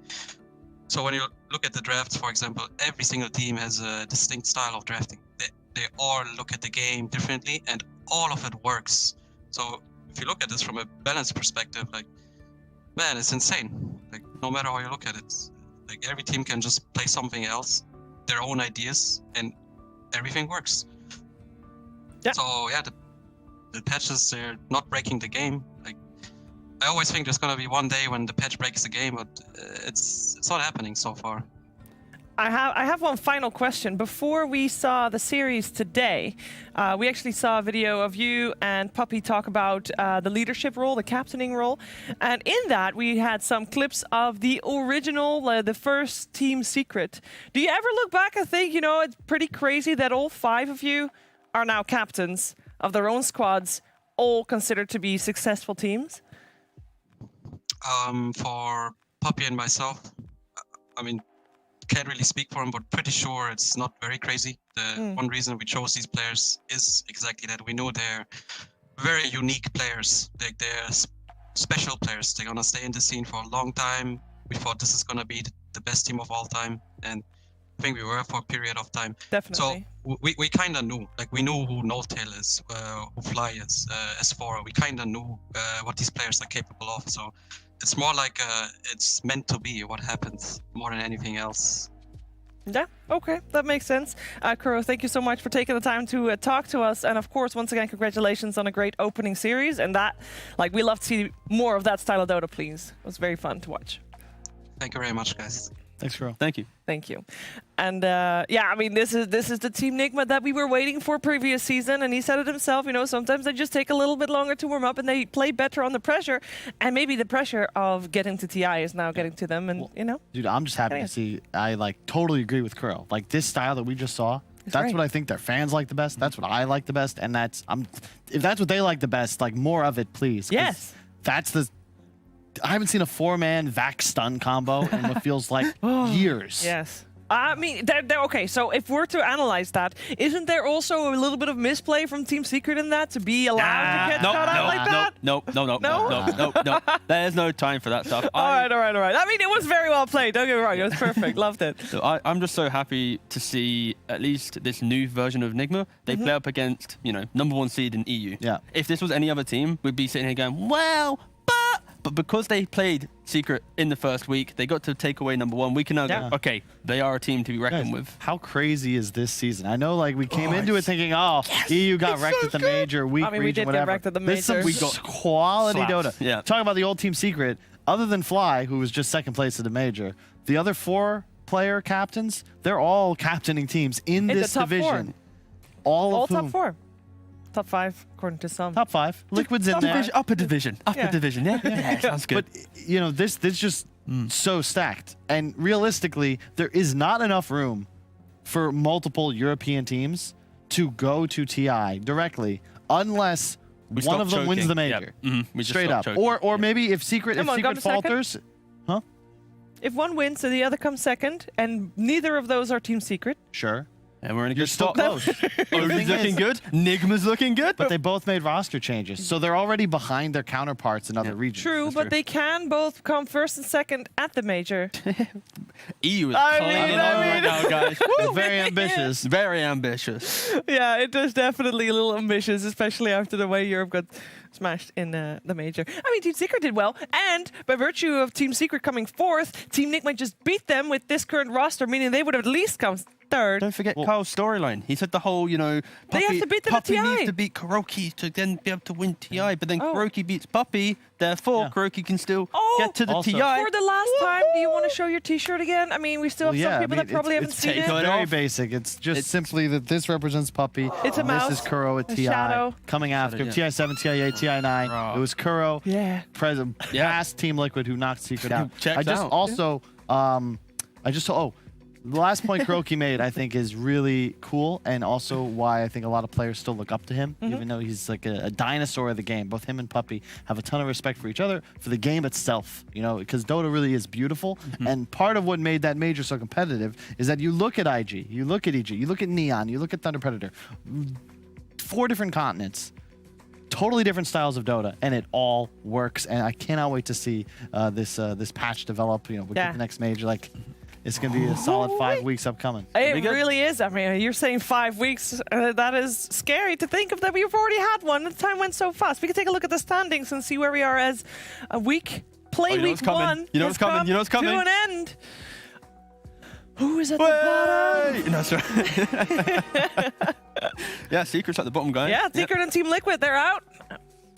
So when you look at the drafts, for example, every single team has a distinct style of drafting. They all look at the game differently, and all of it works. So if you look at this from a balanced perspective, like, man, it's insane. Like, no matter how you look at it, like every team can just play something else, their own ideas, and everything works. Yeah. So yeah, The patches, they're not breaking the game. Like, I always think there's gonna be one day when the patch breaks the game, but it's not happening so far. I have one final question. Before we saw the series today, we actually saw a video of you and Puppy talk about the leadership role, the captaining role. And in that, we had some clips of the original, the first Team Secret. Do you ever look back and think, you know, it's pretty crazy that all 5 of you are now captains of their own squads, all considered to be successful teams? For Puppy and myself, I mean, can't really speak for him, but pretty sure it's not very crazy. The one reason we chose these players is exactly that. We know they're very unique players. They're special players. They're gonna stay in the scene for a long time. We thought this is gonna be the best team of all time, and I think we were for a period of time. Definitely. So we kind of knew, like we knew who No-Tail is, who Fly is, S4. We kind of knew what these players are capable of. So it's more like it's meant to be what happens more than anything else. Yeah, okay, that makes sense. Kuro, thank you so much for taking the time to talk to us. And of course, once again, congratulations on a great opening series. And that, like, we love to see more of that style of Dota, please. It was very fun to watch. Thank you very much, guys. Thanks, Kuro. Thank you. Thank you. And yeah, I mean, this is the Team Nigma that we were waiting for previous season, and he said it himself. You know, sometimes they just take a little bit longer to warm up, and they play better on the pressure. And maybe the pressure of getting to TI is now getting to them, and well, you know. Dude, I'm just happy to see. I like totally agree with Kuro. Like this style that we just saw. That's what I think their fans like the best. That's what I like the best, and that's if that's what they like the best, like more of it, please. Yes. That's the. I haven't seen a 4-man Vac stun combo in what feels like years. Yes. I mean, they're okay. So if we're to analyze that, isn't there also a little bit of misplay from Team Secret in that to be allowed to get caught out like that? No. There's no time for that stuff. All right. I mean, it was very well played. Don't get me wrong. It was perfect. Loved it. So I'm just so happy to see at least this new version of Nigma. They play up against, you know, #1 seed in EU. Yeah. If this was any other team, we'd be sitting here going, well, but because they played Secret in the first week, they got to take away #1. We can now go, okay, they are a team to be reckoned with. How crazy is this season? I know, like, we came into it thinking, EU got wrecked at the major, weak region, we did whatever. get wrecked at the This major. is some quality Dota. Yeah. Talking about the old Team Secret, other than Fly, who was just second place at the major, the other 4-player captains, they're all captaining teams in this the top division. 4. All of whom, top 4. Top 5, according to some. Top 5. Liquid's in there. Upper division. Yeah, sounds good. But, you know, this just so stacked. And realistically, there is not enough room for multiple European teams to go to TI directly unless one of them wins the major. Yep. Straight up. Or maybe if Secret falters. Huh? If one wins, so the other comes second, and neither of those are Team Secret. Sure. And we're in a You're good still spot. close. Ovi's looking good. Nigma's looking good. But they both made roster changes, so they're already behind their counterparts in other regions. True, but they can both come first and second at the major. EU is climbing on right now, guys. Very ambitious. Very ambitious. Yeah, it is definitely a little ambitious, especially after the way Europe got smashed in the major. I mean, Team Secret did well, and by virtue of Team Secret coming 4th, Team Nigma just beat them with this current roster, meaning they would have at least come 3rd. Don't forget Kyle's storyline. He said the whole, you know, they have to beat them at Puppy TI. needs to beat Kuroki to then be able to win TI, but then Kuroki beats Puppy, therefore Kuroki can still get to the TI. For the last time, do you want to show your t-shirt again? I mean, we still have some people that probably haven't seen it. It's very basic. It's just simply that this represents Puppy. It's a mouse. This is Kuro at TI. Shadow. Coming after TI7, TI8, TI9. It was Kuro. Yeah. Past Team Liquid who knocked Secret out. The last point Kuroki made, I think, is really cool, and also why I think a lot of players still look up to him, even though he's like a dinosaur of the game. Both him and Puppy have a ton of respect for each other, for the game itself, you know, because Dota really is beautiful. And part of what made that major so competitive is that you look at IG, you look at EG, you look at Neon, you look at Thunder Predator, 4 different continents. Totally different styles of Dota, and it all works. And I cannot wait to see this patch develop. You know, with the next major, like it's gonna be a solid 5 weeks upcoming. It really is. I mean, you're saying 5 weeks. That is scary to think of that we've already had one. The time went so fast. We can take a look at the standings and see where we are as a week. Week 1. You know what's coming. You know what's coming. To an end. Who is at the bottom? No, sorry. Yeah, Secret's at the bottom, guys. Yeah, Secret and Team Liquid, they're out.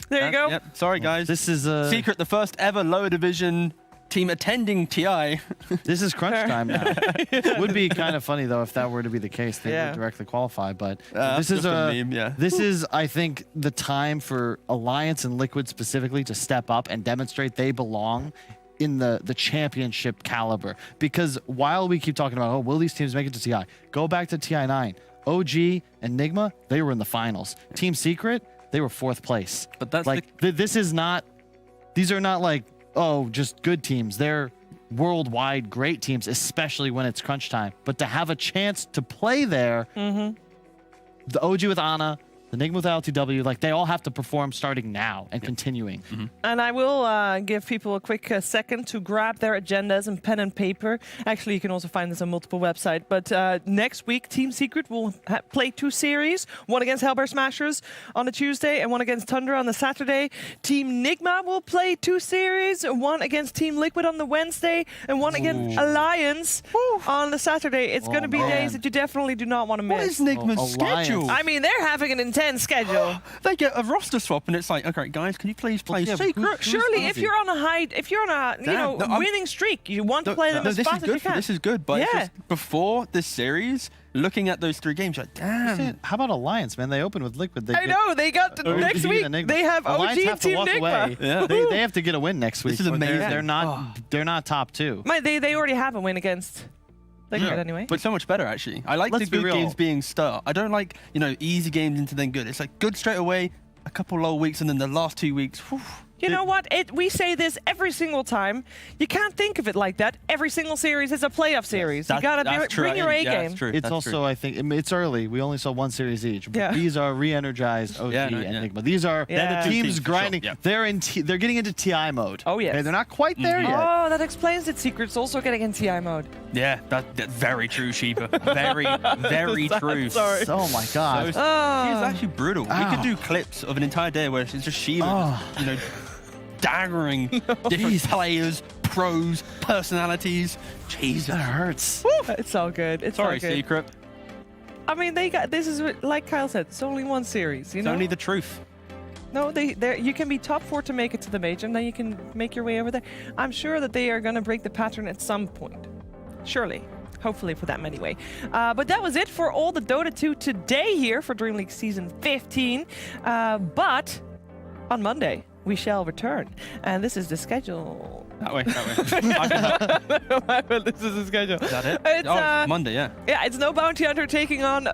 There you go. Yep. Sorry, guys. This is Secret, the first ever lower division team attending TI. This is crunch time now. It would be kind of funny though if that were to be the case. They would directly qualify, but this is a meme, yeah. This is, I think, the time for Alliance and Liquid specifically to step up and demonstrate they belong in the championship caliber. Because while we keep talking about, oh, will these teams make it to TI? Go back to TI9. OG and Nigma, they were in the finals. Team Secret, they were 4th place. But that's like this is not. These are not like, oh, just good teams. They're worldwide great teams, especially when it's crunch time. But to have a chance to play there, the OG with Ana, the Nigma with LTW, like they all have to perform starting now and continuing. And I will give people a quick second to grab their agendas and pen and paper. Actually, you can also find this on multiple websites. But next week, Team Secret will play 2 series. One against Hellbear Smashers on the Tuesday and one against Tundra on the Saturday. Team Nigma will play 2 series. One against Team Liquid on the Wednesday and one against Alliance on the Saturday. It's going to be days that you definitely do not want to miss. What is Nigma's schedule? I mean, they're having an intense schedule. They get a roster swap, and it's like, okay, guys, can you please play Secret? Surely, if you're on a winning streak, you want to play them as fast as you can. This is good, but it's just before this series, looking at those 3 games, like, damn. How about Alliance, man? They opened with Liquid. I know, they got next week. They have OG Team Nigma. Yeah. They have to get a win next week. This is amazing. They're not top 2. They already have a win against Liquid anyway. But so much better, actually. I like the good games being start. I don't like, easy games into then good. It's like good straight away, a couple low weeks, and then the last 2 weeks, whew. You know what? We say this every single time. You can't think of it like that. Every single series is a playoff series. You gotta bring your A game. It's also, I think, it's early. We only saw 1 series each. But these are re-energized OG and Nigma. These are teams grinding. Sure. They're getting into TI mode. Oh yeah. Okay, they're not quite there yet. Oh, that explains it. Secret's also getting in TI mode. Yeah, that's very true, Sheba. Very, very true. Sorry. Oh my god. It's actually brutal. We could do clips of an entire day where it's just Sheba, daggering different players, pros, personalities. Jesus, that hurts. It's all good. It's Sorry, all good. Secret. I mean, this is like Kyle said. It's only 1 series. It's only the truth. No, you can be top 4 to make it to the major, and then you can make your way over there. I'm sure that they are going to break the pattern at some point. Surely. Hopefully for them anyway. But that was it for all the Dota 2 today here for DreamLeague Season 15. But on Monday, we shall return. And this is the schedule. That way. This is the schedule. Is that it? It's Monday, yeah. Yeah, it's No Bounty Hunter taking on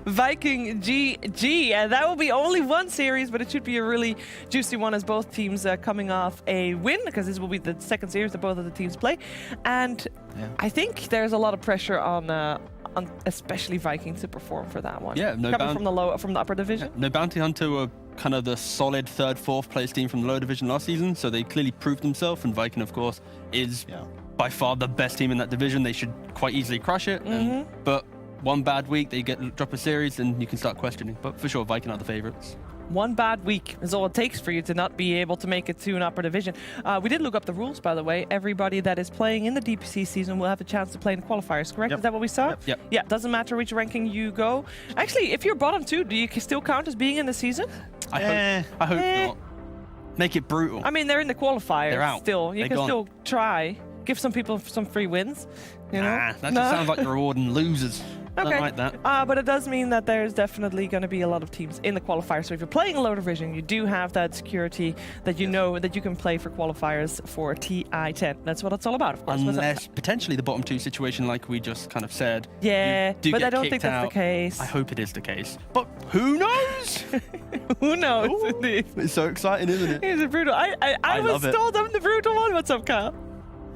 Viking GG. And that will be only 1 series, but it should be a really juicy one as both teams coming off a win, because this will be the 2nd series that both of the teams play. And I think there's a lot of pressure on especially Vikings to perform for that one. Yeah, coming from the upper division. No Bounty Hunter were kind of the solid 3rd, 4th place team from the lower division last season, so they clearly proved themselves. And Viking, of course, is by far the best team in that division. They should quite easily crush it. But 1 bad week, they drop a series, and you can start questioning. But for sure, Viking are the favorites. 1 bad week is all it takes for you to not be able to make it to an upper division. We did look up the rules, by the way. Everybody that is playing in the DPC season will have a chance to play in the qualifiers, correct? Is that what we saw? Yep. Yeah, doesn't matter which ranking you go. Actually, if you're bottom 2, do you still count as being in the season? I hope not. Make it brutal. I mean, they're in the qualifiers. They're out. Still. You can still try. Give some people some free wins. That just sounds like you're rewarding losers. Okay. Not like that. But it does mean that there's definitely going to be a lot of teams in the qualifiers. So if you're playing a lower division, you do have that security that you know that you can play for qualifiers for TI10. That's what it's all about, of course. Unless potentially the bottom 2 situation, like we just kind of said. Yeah, but I don't think that's the case. I hope it is the case. But who knows? Who knows? It's so exciting, isn't it? He's a brutal. I was told I'm the brutal one. What's up, Kyle?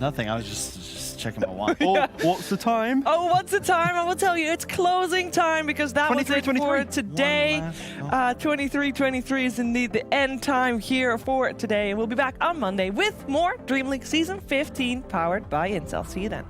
Nothing. I was just checking my watch. What's the time? Oh, what's the time? I will tell you. It's closing time, because that was it for today. 23:23 is indeed the end time here for today. We'll be back on Monday with more DreamLeague Season 15 powered by Incel. See you then.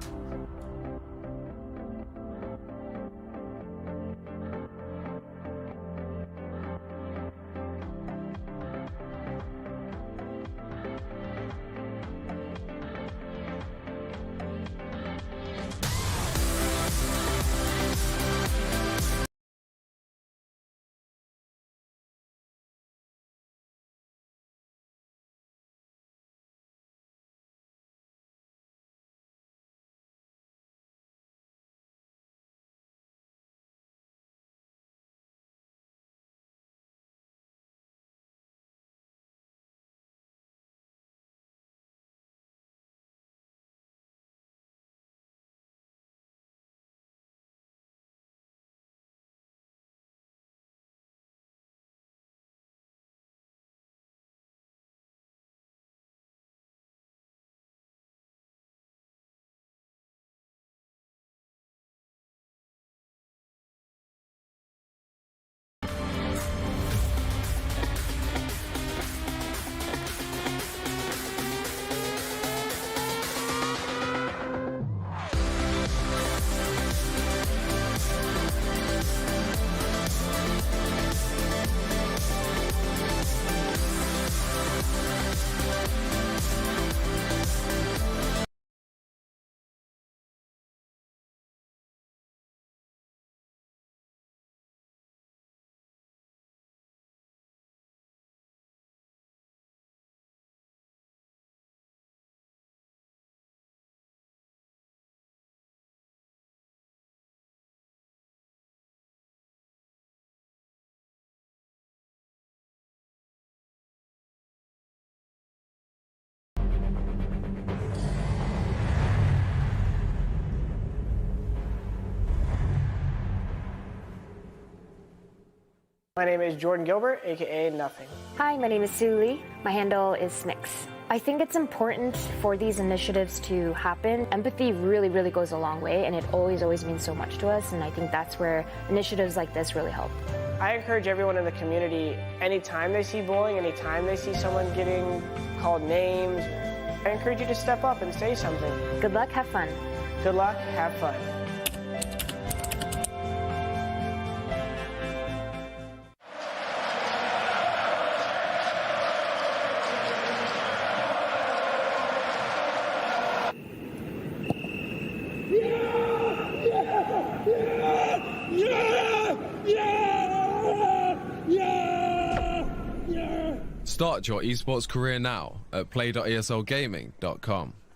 My name is Jordan Gilbert, aka Nothing. Hi, my name is Sue Lee. My handle is Snicks. I think it's important for these initiatives to happen. Empathy really, really goes a long way, and it always means so much to us, and I think that's where initiatives like this really help. I encourage everyone in the community, anytime they see bullying, anytime they see someone getting called names, I encourage you to step up and say something. Good luck, have fun. Good luck, have fun. Start your esports career now at play.eslgaming.com.